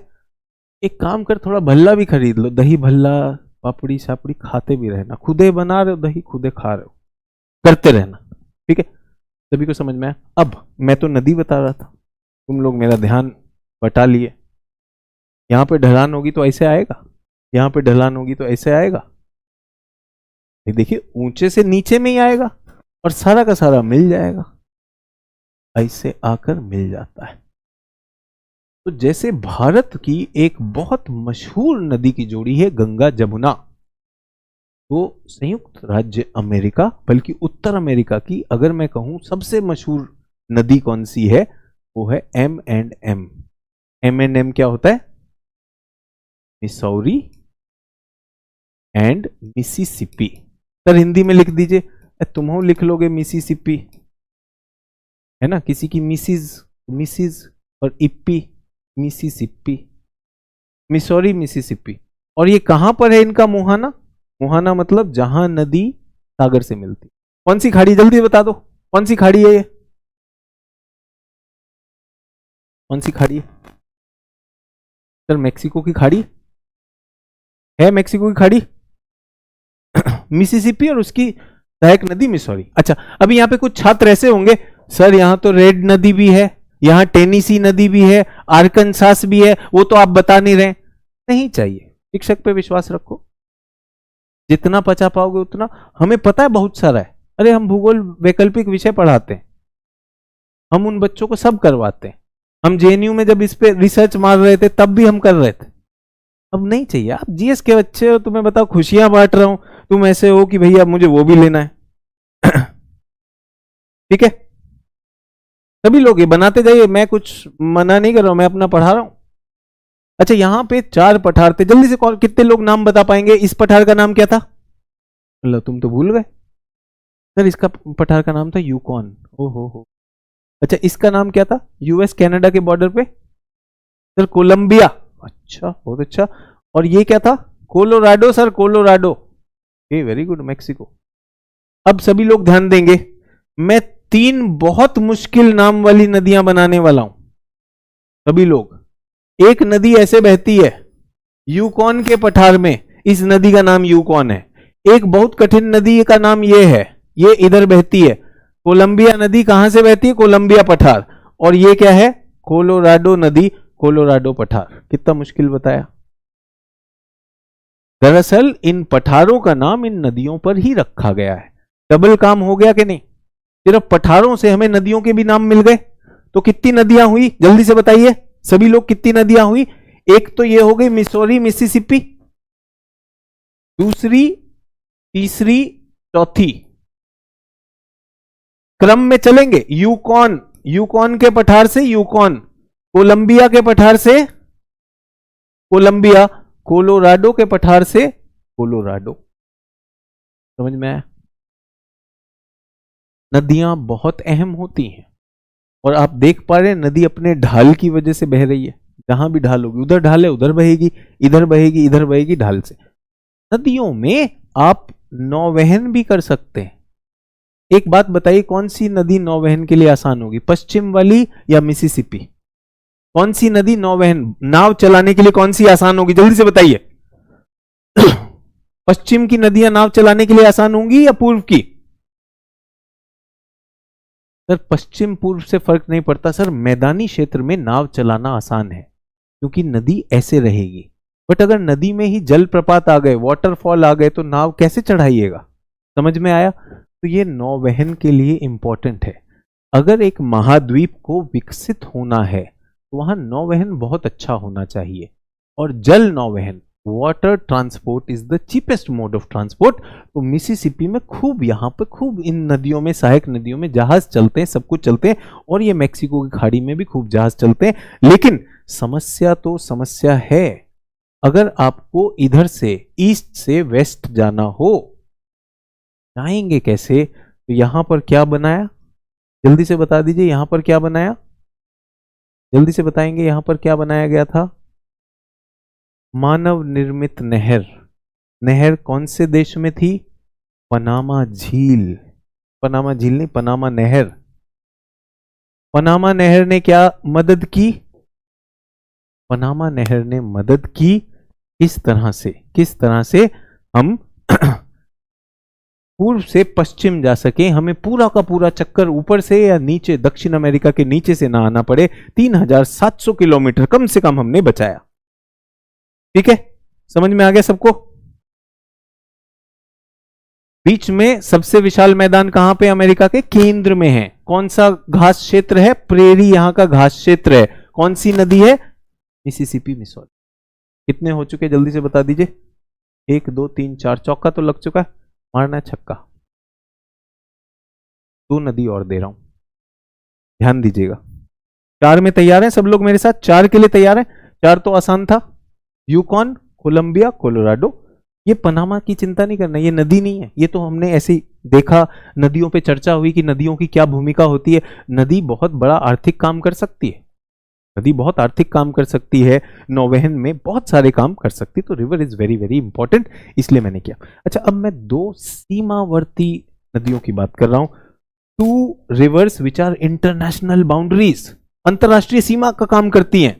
एक काम कर, थोड़ा भल्ला भी खरीद लो, दही भल्ला, पापड़ी सापड़ी खाते भी रहना, खुदे बना रहे हो दही, खुदे खा रहे हो, करते रहना। ठीक है? सभी को समझ में आया? अब मैं तो नदी बता रहा था, तुम लोग मेरा ध्यान बटा लिए। यहां पे ढलान होगी तो ऐसे आएगा, यहां पे ढलान होगी तो ऐसे आएगा। देखिए, ऊंचे से नीचे में ही आएगा और सारा का सारा मिल जाएगा, ऐसे आकर मिल जाता है। तो जैसे भारत की एक बहुत मशहूर नदी की जोड़ी है गंगा जमुना, तो संयुक्त राज्य अमेरिका, बल्कि उत्तर अमेरिका की अगर मैं कहूं सबसे मशहूर नदी कौन सी है, वो है M&M। M&M क्या होता है? Missouri and Mississippi. Sir Hindi में लिख दीजिए, तुम लिख लोगे मिसिसिपी, है ना? किसी की मिसिज और इप्पी, मिसिसिपी, मिसौरी मिसिसिपी। और ये कहां पर है इनका मुहाना? मुहाना मतलब जहां नदी सागर से मिलती। कौन सी खाड़ी, जल्दी बता दो, कौन सी खाड़ी है ये? कौन सी खाड़ी है सर? मैक्सिको की खाड़ी है, मैक्सिको की खाड़ी मिसिसिपी और उसकी सहायक नदी मिसौरी। अच्छा, अभी यहाँ पे कुछ छात्र ऐसे होंगे, सर यहाँ तो रेड नदी भी है, यहाँ टेनीसी नदी भी है, आर्कनसास भी है, वो तो आप बता नहीं रहे। नहीं चाहिए, शिक्षक पे विश्वास रखो, जितना पचा पाओगे उतना। हमें पता है बहुत सारा है, अरे हम भूगोल वैकल्पिक विषय पढ़ाते हैं, हम उन बच्चों को सब करवाते हैं। हम जेएनयू में जब इस पे रिसर्च मार रहे थे तब भी हम कर रहे थे। अब नहीं चाहिए, आप जीएस के बच्चे हो, तुम्हें बताओ खुशियां बांट रहा हूं, तुम ऐसे हो कि भैया मुझे वो भी लेना है। ठीक है, सभी लोग ये बनाते जाइए, मैं कुछ मना नहीं कर रहा हूं, मैं अपना पढ़ा रहा हूं। अच्छा, यहां पे 4 पठार थे, जल्दी से कौन, कितने लोग नाम बता पाएंगे? इस पठार का नाम क्या था? अल्लाह, तुम तो भूल गए सर, इसका पठार का नाम था यूकॉन। ओहो हो। अच्छा, इसका नाम क्या था? यूएस कनाडा के बॉर्डर पे सर, कोलंबिया। अच्छा, बहुत अच्छा। और ये क्या था? Colorado sir, Colorado. Very good, Mexico. अब सभी लोग ध्यान देंगे, मैं 3 बहुत मुश्किल नाम वाली नदियां बनाने वाला हूं। सभी लोग, एक नदी ऐसे बहती है यूकॉन के पठार में, इस नदी का नाम यूकॉन है। एक बहुत कठिन नदी का नाम ये है, ये इधर बहती है, कोलंबिया नदी। कहां से बहती है? कोलंबिया पठार। और ये क्या है? कोलोराडो नदी, कोलोराडो पठार। कितना मुश्किल बताया। दरअसल इन पठारों का नाम इन नदियों पर ही रखा गया है। डबल काम हो गया कि नहीं? सिर्फ पठारों से हमें नदियों के भी नाम मिल गए। तो कितनी नदियां हुई, जल्दी से बताइए सभी लोग, कितनी नदियां हुई? एक तो ये हो गई मिसौरी, मिसिसिपी, दूसरी, तीसरी, चौथी। क्रम में चलेंगे। यूकॉन, यूकॉन के पठार से यूकॉन, कोलंबिया के पठार से कोलंबिया, कोलोराडो के पठार से कोलोराडो। समझ में आया? नदियां बहुत अहम होती हैं, और आप देख पा रहे हैं नदी अपने ढाल की वजह से बह रही है। जहां भी ढाल होगी, उधर ढाल है उधर बहेगी, इधर बहेगी इधर बहेगी, ढाल से। नदियों में आप नौवहन भी कर सकते हैं। एक बात बताइए, कौन सी नदी नौवहन के लिए आसान होगी? पश्चिम वाली या मिसिसिपी? कौन सी नदी नौवहन, नाव चलाने के लिए कौन सी आसान होगी? जल्दी से बताइए। पश्चिम की नदियां नाव चलाने के लिए आसान होंगी या पूर्व की? सर, पश्चिम पूर्व से फर्क नहीं पड़ता सर, मैदानी क्षेत्र में नाव चलाना आसान है क्योंकि नदी ऐसे रहेगी। बट अगर नदी में ही जलप्रपात आ गए, वाटरफॉल आ गए, तो नाव कैसे चढ़ाइएगा? समझ में आया? तो ये नौवहन के लिए इंपॉर्टेंट है। अगर एक महाद्वीप को विकसित होना है तो वहां नौवहन बहुत अच्छा होना चाहिए। और जल नौवहन, water transport is the cheapest mode of transport. तो मिसिसिपी में खूब, यहां पे खूब इन नदियों में, सहायक नदियों में जहाज चलते हैं, सब कुछ चलते हैं, और ये मैक्सिको की खाड़ी में भी खूब जहाज चलते हैं। लेकिन समस्या तो समस्या है, अगर आपको इधर से ईस्ट से वेस्ट जाना हो, जाएंगे कैसे? तो यहां पर क्या बनाया, जल्दी से बता दीजिए, यहां पर क्या बनाया? जल्दी से बताएंगे, यहां पर क्या बनाया गया था? मानव निर्मित नहर। नहर कौन से देश में थी? पनामा झील। पनामा झील नहीं, पनामा नहर। पनामा नहर ने क्या मदद की? पनामा नहर ने मदद की इस तरह से, किस तरह से हम पूर्व से पश्चिम जा सके, हमें पूरा का पूरा चक्कर ऊपर से या नीचे, दक्षिण अमेरिका के नीचे से ना आना पड़े। 3700 किलोमीटर कम से कम हमने बचाया। ठीक है, समझ में आ गया सबको? बीच में सबसे विशाल मैदान कहां पे? अमेरिका के केंद्र में है। कौन सा घास क्षेत्र है? प्रेरी यहां का घास क्षेत्र है। कौन सी नदी है? Mississippi, Missouri. कितने हो चुके जल्दी से बता दीजिए? 1 2 3 4, चौका तो लग चुका है, मारना है छक्का। 2 नदी और दे रहा हूं, ध्यान दीजिएगा। 4 में तैयार हैं सब लोग मेरे साथ? 4 के लिए तैयार हैं? 4 तो आसान था, यूकॉन, कोलंबिया, कोलोराडो। ये पनामा की चिंता नहीं करना, ये नदी नहीं है, ये तो हमने ऐसे ही देखा, नदियों पे चर्चा हुई कि नदियों की क्या भूमिका होती है। नदी बहुत बड़ा आर्थिक काम कर सकती है, नदी बहुत आर्थिक काम कर सकती है, नौवहन में बहुत सारे काम कर सकती है। तो river is very very important, इसलिए मैंने किया। अच्छा, अब मैं 2 सीमावर्ती नदियों की बात कर रहा हूं। 2 rivers which are international boundaries, अंतरराष्ट्रीय सीमा का काम करती हैं,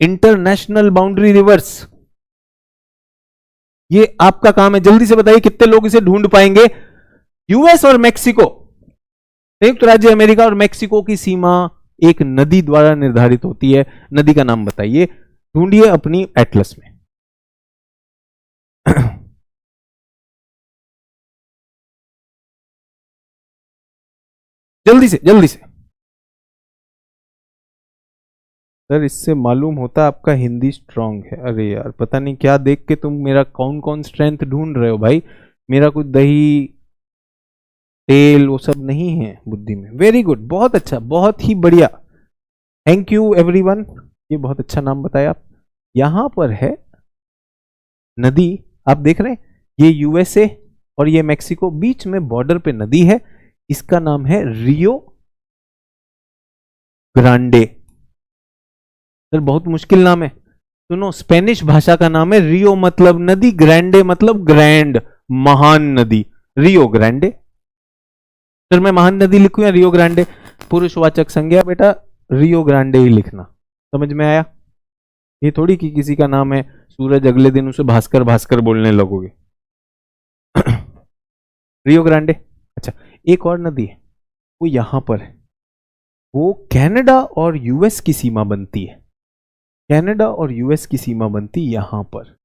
इंटरनेशनल बाउंड्री रिवर्स। ये आपका काम है, जल्दी से बताइए कितने लोग इसे ढूंढ पाएंगे। यूएस और मेक्सिको, संयुक्त राज्य अमेरिका और मेक्सिको की सीमा एक नदी द्वारा निर्धारित होती है। नदी का नाम बताइए, ढूंढिए अपनी एटलस में। जल्दी से जल्दी से। सर इससे मालूम होता आपका हिंदी स्ट्रांग है। अरे यार पता नहीं क्या देख के तुम मेरा कौन कौन स्ट्रेंथ ढूंढ रहे हो भाई। मेरा कुछ दही तेल वो सब नहीं है बुद्धि में। वेरी गुड, बहुत अच्छा, बहुत ही बढ़िया। थैंक यू एवरीवन, ये बहुत अच्छा नाम बताया आप। यहां पर है नदी, आप देख रहे हैं ये यूएसए और ये मेक्सिको, बीच में बॉर्डर पे नदी है। इसका नाम है रियो ग्रांडे। सर बहुत मुश्किल नाम है। सुनो, स्पेनिश भाषा का नाम है रियो मतलब नदी, ग्रैंडे मतलब ग्रैंड, महान नदी, रियो ग्रैंडे। सर मैं महान नदी लिखूं या रियो ग्रांडे? पुरुषवाचक संज्ञा बेटा, रियो ग्रांडे ही लिखना। समझ में आया? ये थोड़ी कि किसी का नाम है सूरज अगले दिन उसे भास्कर भास्कर बोलने लगोगे। Rio Grande. अच्छा, एक और नदी है वो यहां पर है, वो कनाडा और यूएस की सीमा बनती है। कनाडा और यूएस की सीमा बनती यहां पर।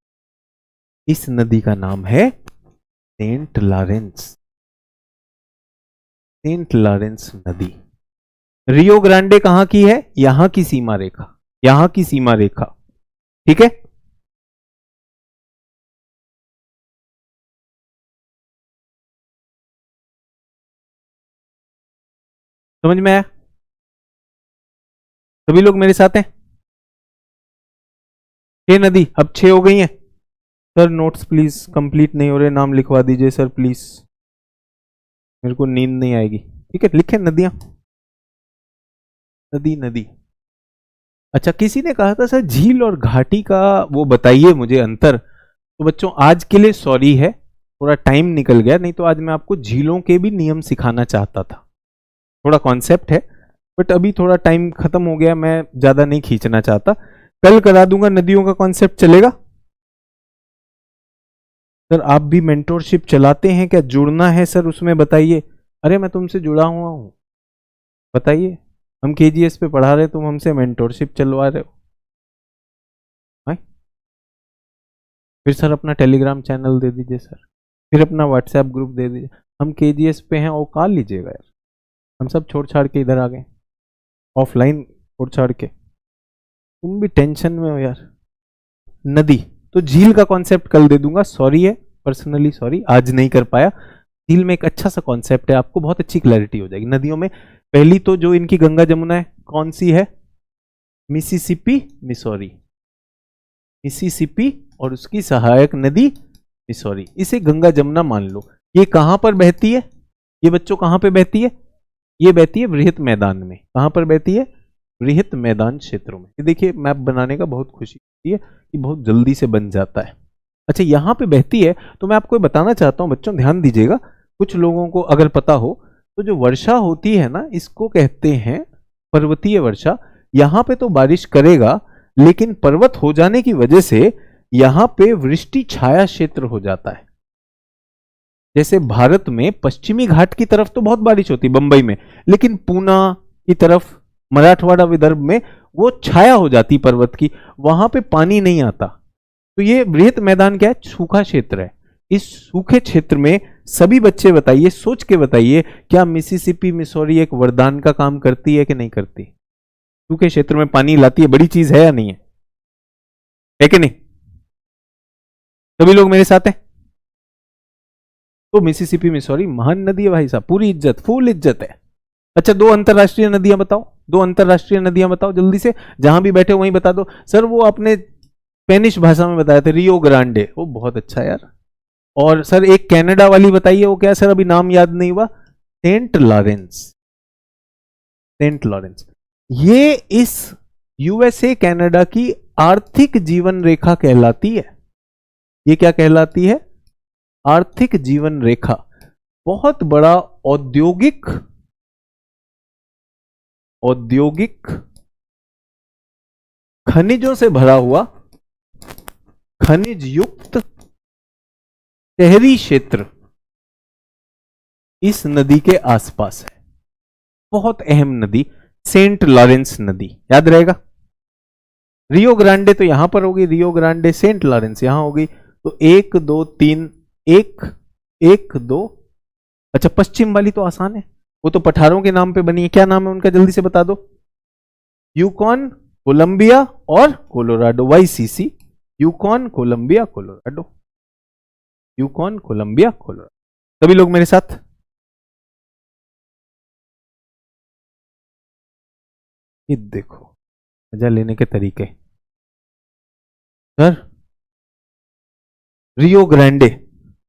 इस नदी का नाम है सेंट लॉरेंस। सेंट लॉरेंस नदी। रियो ग्रांडे कहां की है? यहां की सीमा रेखा, यहां की सीमा रेखा। ठीक है, समझ में आया? सभी लोग मेरे साथ हैं? 6 नदी, अब 6 हो गई हैं। सर नोट्स प्लीज कंप्लीट नहीं हो रहे, नाम लिखवा दीजिए सर प्लीज, मेरे को नींद नहीं आएगी। ठीक है, लिखे नदियां, नदी नदी। अच्छा, किसी ने कहा था सर झील और घाटी का वो बताइए मुझे अंतर। तो बच्चों आज के लिए सॉरी है, थोड़ा टाइम निकल गया, नहीं तो आज मैं आपको झीलों के भी नियम सिखाना चाहता था। थोड़ा कॉन्सेप्ट है बट अभी थोड़ा टाइम खत्म हो गया, मैं ज्यादा नहीं खींचना चाहता। कल करा दूंगा, नदियों का कॉन्सेप्ट चलेगा। सर आप भी मेंटोरशिप चलाते हैं क्या? जुड़ना है सर उसमें बताइए। अरे मैं तुमसे जुड़ा हुआ हूं, बताइए। हम केजीएस पे पढ़ा रहे, तुम हमसे मेंटोरशिप चलवा रहे हो। हाँ? फिर सर अपना टेलीग्राम चैनल दे दीजिए सर, फिर अपना व्हाट्सएप ग्रुप दे दीजिए। हम केजीएस पे हैं और कॉल लीजिएगा यार, हम सब छोड़ छाड़ के इधर आ गए, ऑफलाइन छोड़ छाड़ के। तुम भी टेंशन में हो यार। नदी तो झील का कॉन्सेप्ट कल दे दूंगा, सॉरी है, पर्सनली सॉरी, आज नहीं कर पाया। झील में एक अच्छा सा कॉन्सेप्ट है, आपको बहुत अच्छी क्लैरिटी हो जाएगी। नदियों में पहली तो जो इनकी गंगा जमुना है, कौन सी है? Mississippi Missouri. मिसिसिपी और उसकी सहायक नदी मिसौरी, इसे गंगा जमुना मान लो। ये कहां पर बहती है? ये बच्चों कहां पे बहती है? ये बहती है वृहत मैदान में। कहां पर बहती है? वृहत मैदान क्षेत्रों में। ये देखिए मैप बनाने का बहुत खुशी होती है कि बहुत जल्दी से बन जाता है। अच्छा, यहां पे बहती है तो मैं आपको बताना चाहता हूं बच्चों, ध्यान दीजिएगा, कुछ लोगों को अगर पता हो तो जो वर्षा होती है ना, इसको कहते हैं पर्वतीय वर्षा। यहां पे तो बारिश करेगा, लेकिन पर्वत हो जाने की वजह से यहां पे वृष्टि छाया क्षेत्र हो जाता है। जैसे भारत में पश्चिमी घाट की तरफ तो बहुत बारिश होती है, बंबई में, लेकिन पूना की तरफ, मराठवाड़ा विदर्भ में वो छाया हो जाती पर्वत की, वहां पे पानी नहीं आता। तो ये वृहत मैदान क्या है? सूखा क्षेत्र है। इस सूखे क्षेत्र में सभी बच्चे बताइए, सोच के बताइए, क्या मिसिसिपी मिसौरी एक वरदान का काम करती है कि नहीं करती? सूखे क्षेत्र में पानी लाती है, बड़ी चीज है या नहीं है कि नहीं? सभी लोग मेरे साथ हैं? तो मिसिसिपी मिसौरी महान नदी है भाई साहब, पूरी इज्जत, फुल इज्जत है। अच्छा, 2 अंतरराष्ट्रीय नदियां बताओ, 2 अंतरराष्ट्रीय नदियां बताओ जल्दी से, जहां भी बैठे वहीं बता दो। सर वो आपने स्पेनिश भाषा में बताया था, रियो ग्रांडे, वो बहुत अच्छा यार। और सर एक कनाडा वाली बताइए, वो क्या सर? अभी नाम याद नहीं हुआ। Saint Lawrence. सेंट लॉरेंस ये इस यूएसए कनाडा की आर्थिक जीवन रेखा कहलाती है। ये क्या कहलाती है? आर्थिक जीवन रेखा। बहुत बड़ा औद्योगिक खनिजों से भरा हुआ, खनिज युक्त शहरी क्षेत्र इस नदी के आसपास है। बहुत अहम नदी सेंट लॉरेंस नदी, याद रहेगा। रियो ग्रांडे तो यहां पर होगी, रियो ग्रांडे सेंट लॉरेंस यहां होगी, तो 1 2 3 1 1 2। अच्छा पश्चिम वाली तो आसान है, वो तो पठारों के नाम पे बनी है, क्या नाम है उनका जल्दी से बता दो। यूकॉन, कोलंबिया और Colorado, YCC, Yukon, Columbia, Colorado, Yukon, Columbia, Colorado. सभी लोग मेरे साथ। ये देखो मजा लेने के तरीके। Sir Rio Grande,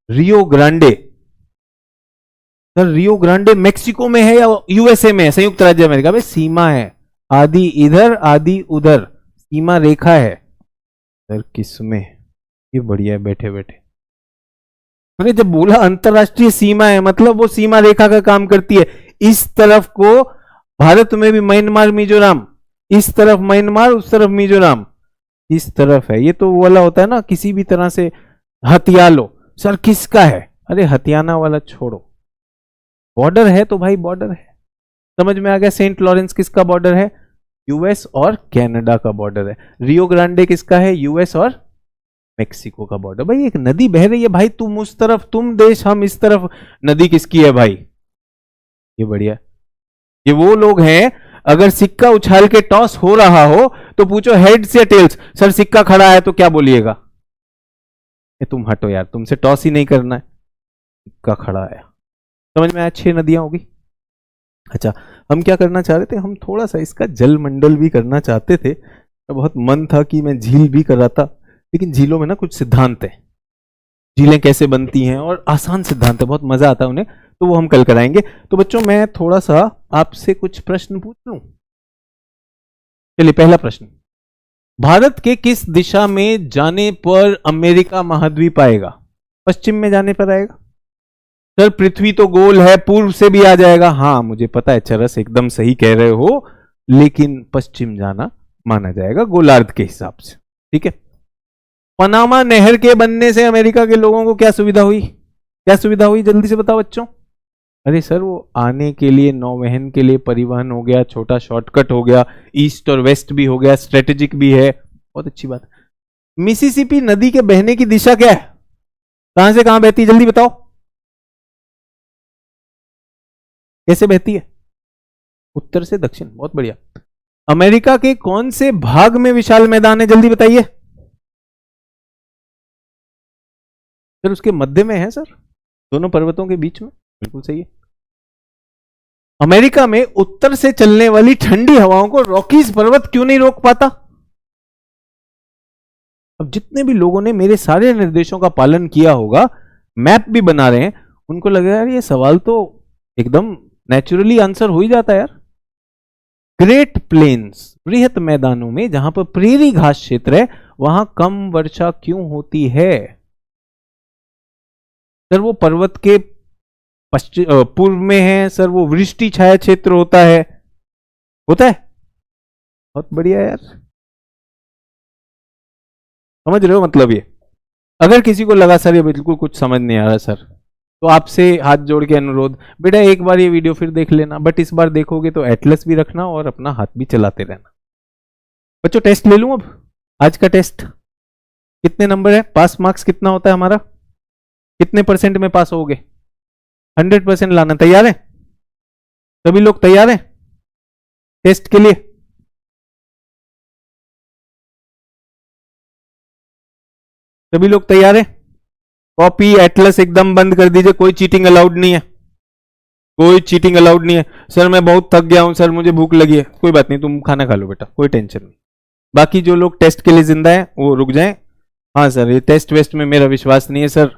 Rio Grande, sir Rio Grande Mexico में है या USA में है, संयुक्त राज्य अमेरिका में। सीमा है, आदि इधर आदि उधर, सीमा रेखा है। सर किसमें, ये बढ़िया है बैठे बैठे। मैंने जब बोला अंतरराष्ट्रीय सीमा है, मतलब वो सीमा रेखा का काम करती है। इस तरफ को भारत में भी म्यांमार मिजोरम, इस तरफ म्यांमार, उस तरफ मिजोरम, इस तरफ है। ये तो वाला होता है ना, किसी भी तरह से हथिया लो। सर किसका है, अरे हथियाना वाला छोड़ो, बॉर्डर है तो भाई बॉर्डर है। समझ में आ गया। सेंट लॉरेंस किसका बॉर्डर है, US और कनाडा का बॉर्डर है। रियो ग्रांडे किसका है, US और मेक्सिको का बॉर्डर। भाई एक नदी बह रही है भाई, तुम उस तरफ, तुम देश, हम इस तरफ, नदी किसकी है भाई। ये बढ़िया। ये वो लोग हैं, अगर सिक्का उछाल के टॉस हो रहा हो तो पूछो हेड्स या टेल्स। सर सिक्का खड़ा है तो क्या बोलिएगा, ये तुम हटो यार, तुमसे टॉस ही नहीं करना है, सिक्का खड़ा है। समझ में आया, 6 नदियां होगी। अच्छा हम क्या करना चाह रहे थे, हम थोड़ा सा इसका जल मंडल भी करना चाहते थे। बहुत मन था कि मैं झील भी कराता, लेकिन झीलों में ना कुछ सिद्धांत है, झीलें कैसे बनती हैं और आसान सिद्धांत है, बहुत मजा आता है उन्हें, तो वो हम कल कराएंगे। तो बच्चों मैं थोड़ा सा आपसे कुछ प्रश्न पूछ लूं। चलिए पहला प्रश्न, भारत के किस दिशा में जाने पर अमेरिका महाद्वीप आएगा। पश्चिम में जाने पर आएगा। सर पृथ्वी तो गोल है, पूर्व से भी आ जाएगा। हाँ मुझे पता है चरस, एकदम सही कह रहे हो, लेकिन पश्चिम जाना माना जाएगा गोलार्ध के हिसाब से। ठीक है। पनामा नहर के बनने से अमेरिका के लोगों को क्या सुविधा हुई, क्या सुविधा हुई, जल्दी से बताओ बच्चों। अरे सर वो आने के लिए, नौवहन के लिए परिवहन हो गया, छोटा शॉर्टकट हो गया, ईस्ट और वेस्ट भी हो गया, स्ट्रेटेजिक भी है, बहुत अच्छी बात। मिसिसिपी नदी के बहने की दिशा क्या है, कहां से कहां बहती है, जल्दी बताओ, कैसे बहती है, उत्तर से दक्षिण, बहुत बढ़िया। अमेरिका के कौन से भाग में विशाल मैदान है, जल्दी बताइए। सर उसके मध्य में है सर, दोनों पर्वतों के बीच में, बिल्कुल सही है। अमेरिका में उत्तर से चलने वाली ठंडी हवाओं को रॉकीज पर्वत क्यों नहीं रोक पाता। अब जितने भी लोगों ने मेरे सारे निर्देशों का पालन किया होगा, मैप भी बना रहे हैं, उनको लगेगा यार ये सवाल तो एकदम नेचुरली आंसर हो ही जाता है यार। ग्रेट प्लेन्स, बृहत मैदानों में जहां पर प्रेरी घास क्षेत्र है, वहां कम वर्षा क्यों होती है। सर वो पर्वत के पूर्व में है, सर वो वृष्टि छाया क्षेत्र होता है, होता है। बहुत बढ़िया यार, समझ रहे हो मतलब। ये अगर किसी को लगा सर ये बिल्कुल कुछ समझ नहीं आ रहा सर, तो आपसे हाथ जोड़ के अनुरोध, बेटा एक बार ये वीडियो फिर देख लेना, बट इस बार देखोगे तो एटलस भी रखना और अपना हाथ भी चलाते रहना। बच्चों टेस्ट ले लूं अब, आज का टेस्ट कितने नंबर है, पास मार्क्स कितना होता है हमारा, कितने % में पास होगे, 100% लाना। तैयार है सभी लोग, तैयार है टेस्ट के लिए। सभी लोग तैयार है। कॉपी एटलस एकदम बंद कर दीजिए, कोई चीटिंग अलाउड नहीं है, कोई चीटिंग अलाउड नहीं है। सर मैं बहुत थक गया हूं सर, मुझे भूख लगी है, कोई बात नहीं, तुम खाना खा लो बेटा, कोई टेंशन नहीं। बाकी जो लोग टेस्ट के लिए जिंदा है वो रुक जाएं। हाँ सर ये टेस्ट वेस्ट में मेरा विश्वास नहीं है सर,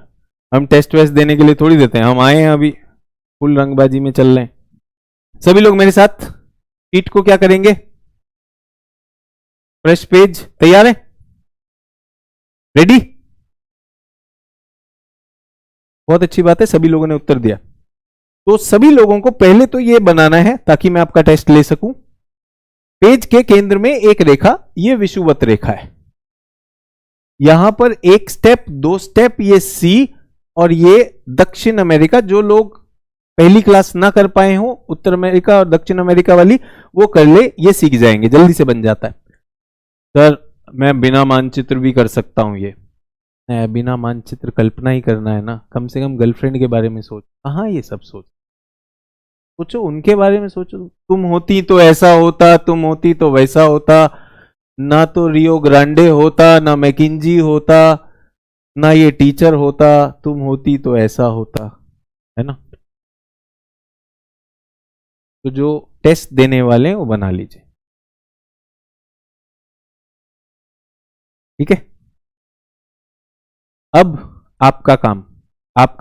हम टेस्ट वेस्ट देने के लिए थोड़ी देते हैं, हम आए हैं अभी फुल रंगबाजी में चल रहे हैं। सभी लोग मेरे साथ शीट को क्या करेंगे, फ्रेश पेज, तैयार है, रेडी। बहुत अच्छी बात है, सभी लोगों ने उत्तर दिया। तो सभी लोगों को पहले तो ये बनाना है ताकि मैं आपका टेस्ट ले सकूं। पेज के केंद्र में एक रेखा, ये विषुवत रेखा है, यहां पर एक स्टेप, 2 स्टेप ये C और ये दक्षिण अमेरिका, जो लोग पहली क्लास ना कर पाए हो उत्तर अमेरिका और दक्षिण अमेरिका वाली, वो कर ले, ये सीख जाएंगे, जल्दी से बन जाता है। सर मैं बिना मानचित्र भी कर सकता हूं, ये बिना मानचित्र कल्पना ही करना है ना, कम से कम गर्लफ्रेंड के बारे में सोच, कहाँ ये सब सोचो, उनके बारे में सोचो। तुम होती तो ऐसा होता, तुम होती तो वैसा होता, ना तो रियो ग्रांडे होता, ना मैकिंजी होता, ना ये टीचर होता, तुम होती तो ऐसा होता, है ना। तो जो टेस्ट देने वाले हैं वो बना लीजिए, ठीक है। अब आपका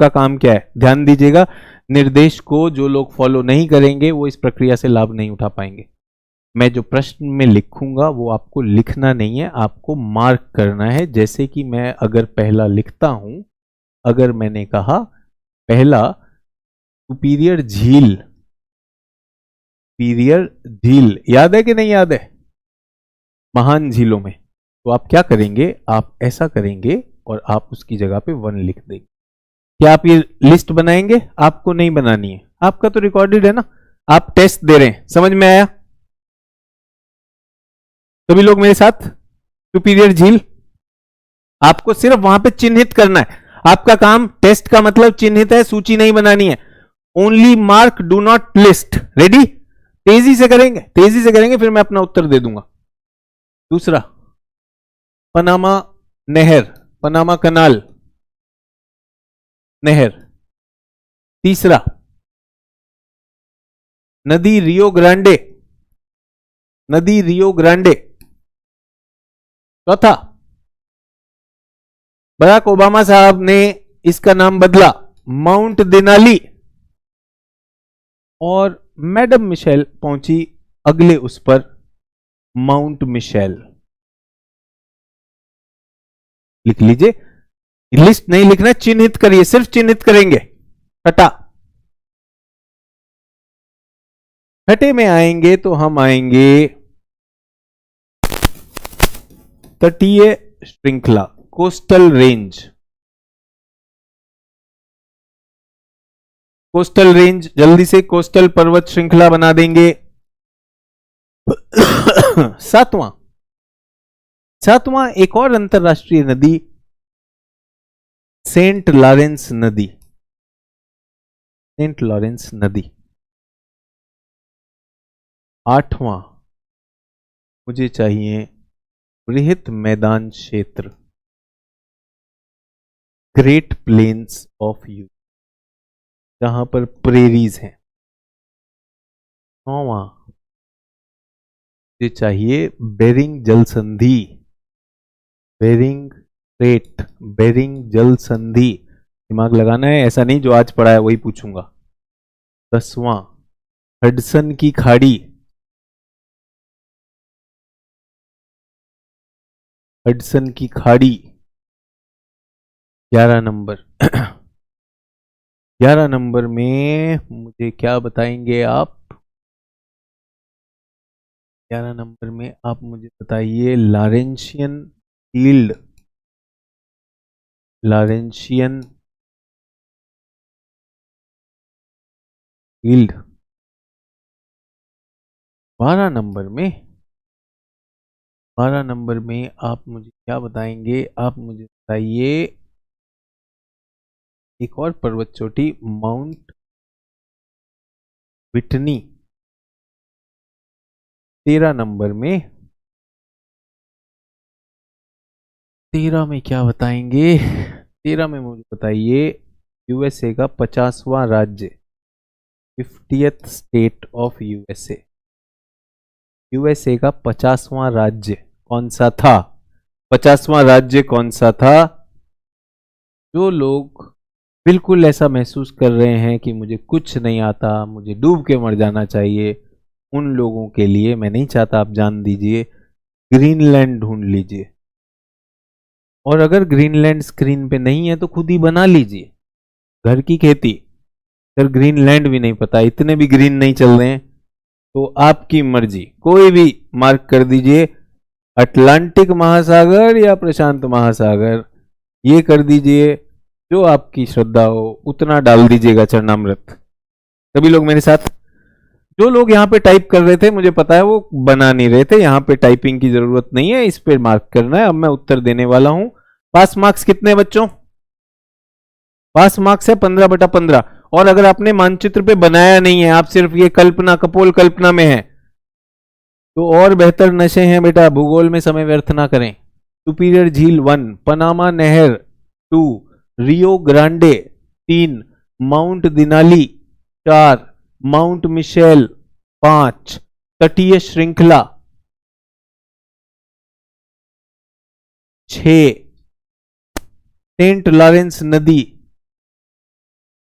काम क्या है, ध्यान दीजिएगा। निर्देश को जो लोग फॉलो नहीं करेंगे वो इस प्रक्रिया से लाभ नहीं उठा पाएंगे। मैं जो प्रश्न में लिखूंगा वो आपको लिखना नहीं है, आपको मार्क करना है। जैसे कि मैं अगर पहला लिखता हूं, अगर मैंने कहा पहला सुपीरियर झील, याद है कि नहीं याद है, महान झीलों में, तो आप क्या करेंगे, आप ऐसा करेंगे और आप उसकी जगह पे 1 लिख देंगे। क्या आप ये लिस्ट बनाएंगे? आपको नहीं बनानी है, आपका तो रिकॉर्डेड है ना, आप टेस्ट दे रहे हैं, समझ में आया? सभी लोग मेरे साथ, सुपीरियर झील, आपको सिर्फ वहां पे चिन्हित करना है। आपका काम, टेस्ट का मतलब चिन्हित है, सूची नहीं बनानी है। Only mark, do not list. Ready? तेजी से करेंगे, फिर मैं अपना उत्तर दे दूंगा। दूसरा, पनामा नहर, पनामा कनाल नहर। तीसरा, नदी रियो ग्रांडे। चौथा, बराक ओबामा साहब ने इसका नाम बदला, माउंट देनाली। और मैडम मिशेल पहुंची अगले उस पर, माउंट मिशेल। लिख लीजिए, लिस्ट नहीं लिखना, चिन्हित करिए, सिर्फ चिन्हित करेंगे। छठे में आएंगे तो हम आएंगे तटीय श्रृंखला, कोस्टल रेंज, जल्दी से कोस्टल पर्वत श्रृंखला बना देंगे। सातवां एक और अंतरराष्ट्रीय नदी, सेंट लॉरेंस नदी। आठवां, मुझे चाहिए बृहत मैदान क्षेत्र, ग्रेट प्लेन्स ऑफ यू, जहां पर प्रेरीज हैं। 9वां, मुझे चाहिए बेरिंग जल संधि, बेरिंग जल संधि। दिमाग लगाना है, ऐसा नहीं जो आज पढ़ा है वही पूछूंगा। 10वां, हडसन की खाड़ी, 11 नंबर। 11 नंबर में मुझे क्या बताएंगे आप? 11 नंबर में आप मुझे बताइए लॉरेंशियन शील्ड, 12 नंबर में आप मुझे क्या बताएंगे? आप मुझे बताइए एक और पर्वत चोटी, माउंट विटनी। 13 नंबर में, 13 में क्या बताएंगे? 13 में मुझे बताइए यूएसए का 50वां राज्य, 50th स्टेट ऑफ यूएसए का 50वां राज्य कौन सा था? 50वां राज्य कौन सा था? जो लोग बिल्कुल ऐसा महसूस कर रहे हैं कि मुझे कुछ नहीं आता, मुझे डूब के मर जाना चाहिए, उन लोगों के लिए मैं नहीं चाहता आप जान दीजिए, ग्रीनलैंड ढूंढ लीजिए। और अगर ग्रीनलैंड स्क्रीन पे नहीं है तो खुद ही बना लीजिए, घर की खेती। अगर ग्रीनलैंड भी नहीं पता, इतने भी ग्रीन नहीं चल रहे हैं, तो आपकी मर्जी, कोई भी मार्क कर दीजिए, अटलांटिक महासागर या प्रशांत महासागर, ये कर दीजिए। जो आपकी श्रद्धा हो उतना डाल दीजिएगा चरणामृत। सभी लोग मेरे साथ। जो लोग यहाँ पे टाइप कर रहे थे मुझे पता है वो बना नहीं रहे थे, यहाँ पे टाइपिंग की जरूरत नहीं है, इस पे मार्क करना है। अब मैं उत्तर देने वाला हूं। पास मार्क्स कितने बच्चों? पास मार्क्स है 15/15। और अगर आपने मानचित्र पे बनाया नहीं है, आप सिर्फ ये कल्पना, कपोल कल्पना में है, तो और बेहतर नशे हैं बेटा, भूगोल में समय व्यर्थ ना करें। सुपीरियर झील 1, पनामा नहर 2, Rio Grande 3, Mount Denali 4, Mount Mitchell 5, तटीय श्रृंखला 6, सेंट लॉरेंस नदी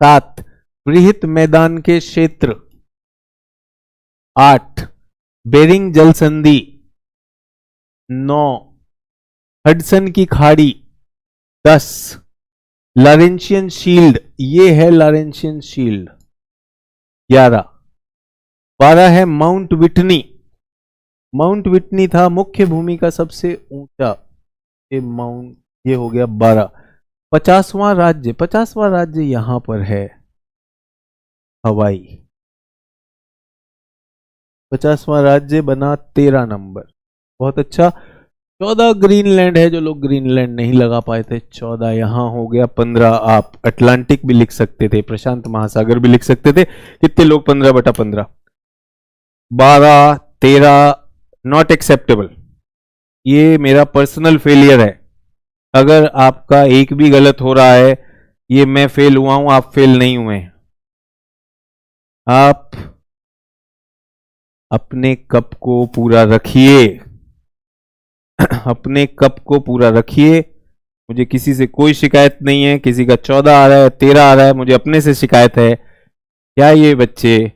7, बृहत मैदान के क्षेत्र 8, बेरिंग जल संधि 9, हडसन की खाड़ी 10, लॉरेंशियन शील्ड, ये है लॉरेंशियन शील्ड 11, 12 है माउंट विटनी। माउंट विटनी था मुख्य भूमि का सबसे ऊंचा ये माउंट, ये हो गया 12। 50वां राज्य, 50वां राज्य यहां पर है हवाई। 50वां राज्य बना 13 नंबर, बहुत अच्छा। 14 ग्रीनलैंड है, जो लोग ग्रीनलैंड नहीं लगा पाए थे 14 यहां हो गया। 15 आप अटलांटिक भी लिख सकते थे, प्रशांत महासागर भी लिख सकते थे। कितने लोग? 15/15। 12, 13 नॉट एक्सेप्टेबल। ये मेरा पर्सनल फेलियर है। अगर आपका एक भी गलत हो रहा है, ये मैं फेल हुआ हूं, आप फेल नहीं हुए। आप अपने कप को पूरा रखिए, अपने कप को पूरा रखिए। मुझे किसी से कोई शिकायत नहीं है, किसी का 14 आ रहा है, 13 आ रहा है, मुझे अपने से शिकायत है। क्या ये बच्चे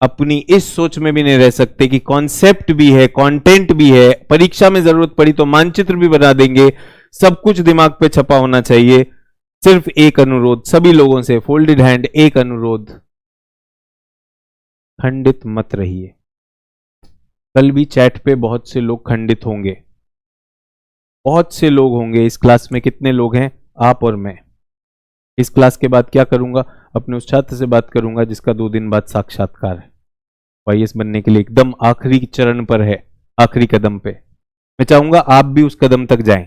अपनी इस सोच में भी नहीं रह सकते कि कॉन्सेप्ट भी है, कंटेंट भी है, परीक्षा में जरूरत पड़ी तो मानचित्र भी बना देंगे, सब कुछ दिमाग पे छपा होना चाहिए। सिर्फ एक अनुरोध सभी लोगों से, फोल्डेड हैंड, एक अनुरोध, खंडित मत रहिए। कल भी चैट पे बहुत से लोग खंडित होंगे, बहुत से लोग होंगे। इस क्लास में कितने लोग हैं? आप और मैं। इस क्लास के बाद क्या करूंगा? अपने उस छात्र से बात करूंगा जिसका 2 दिन बाद साक्षात्कार है, आईएएस बनने के लिए एकदम आखिरी चरण पर है, आखिरी कदम पे। मैं चाहूंगा आप भी उस कदम तक जाएं।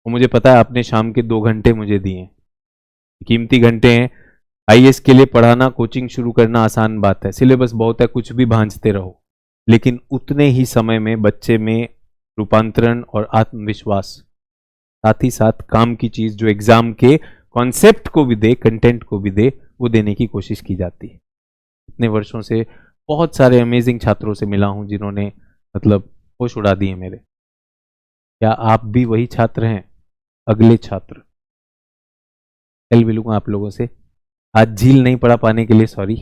और मुझे पता है आपने शाम के 2 घंटे मुझे दिए, कीमती घंटे हैं। आईएएस के लिए पढ़ाना, कोचिंग शुरू करना आसान बात है, सिलेबस बहुत है, कुछ भी भांजते रहो, लेकिन उतने ही समय में बच्चे में रूपांतरण और आत्मविश्वास, साथ ही साथ काम की चीज जो एग्जाम के कॉन्सेप्ट को भी दे, कंटेंट को भी दे, वो देने की कोशिश की जाती है। इतने वर्षों से बहुत सारे अमेजिंग छात्रों से मिला हूं जिन्होंने मतलब होश उड़ा दिए मेरे। क्या आप भी वही छात्र हैं? अगले छात्र। कल मिलूंगा आप लोगों से। आज झील नहीं पढ़ा पाने के लिए sorry,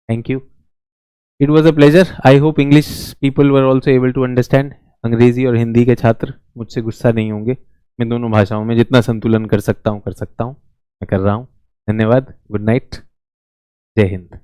thank you, it was a pleasure. I hope English people were also able to understand. अंग्रेजी और हिंदी के छात्र मुझसे गुस्सा नहीं होंगे। मैं दोनों भाषाओं में जितना संतुलन कर सकता हूं मैं कर रहा हूं। धन्यवाद, गुड नाइट, जय हिंद।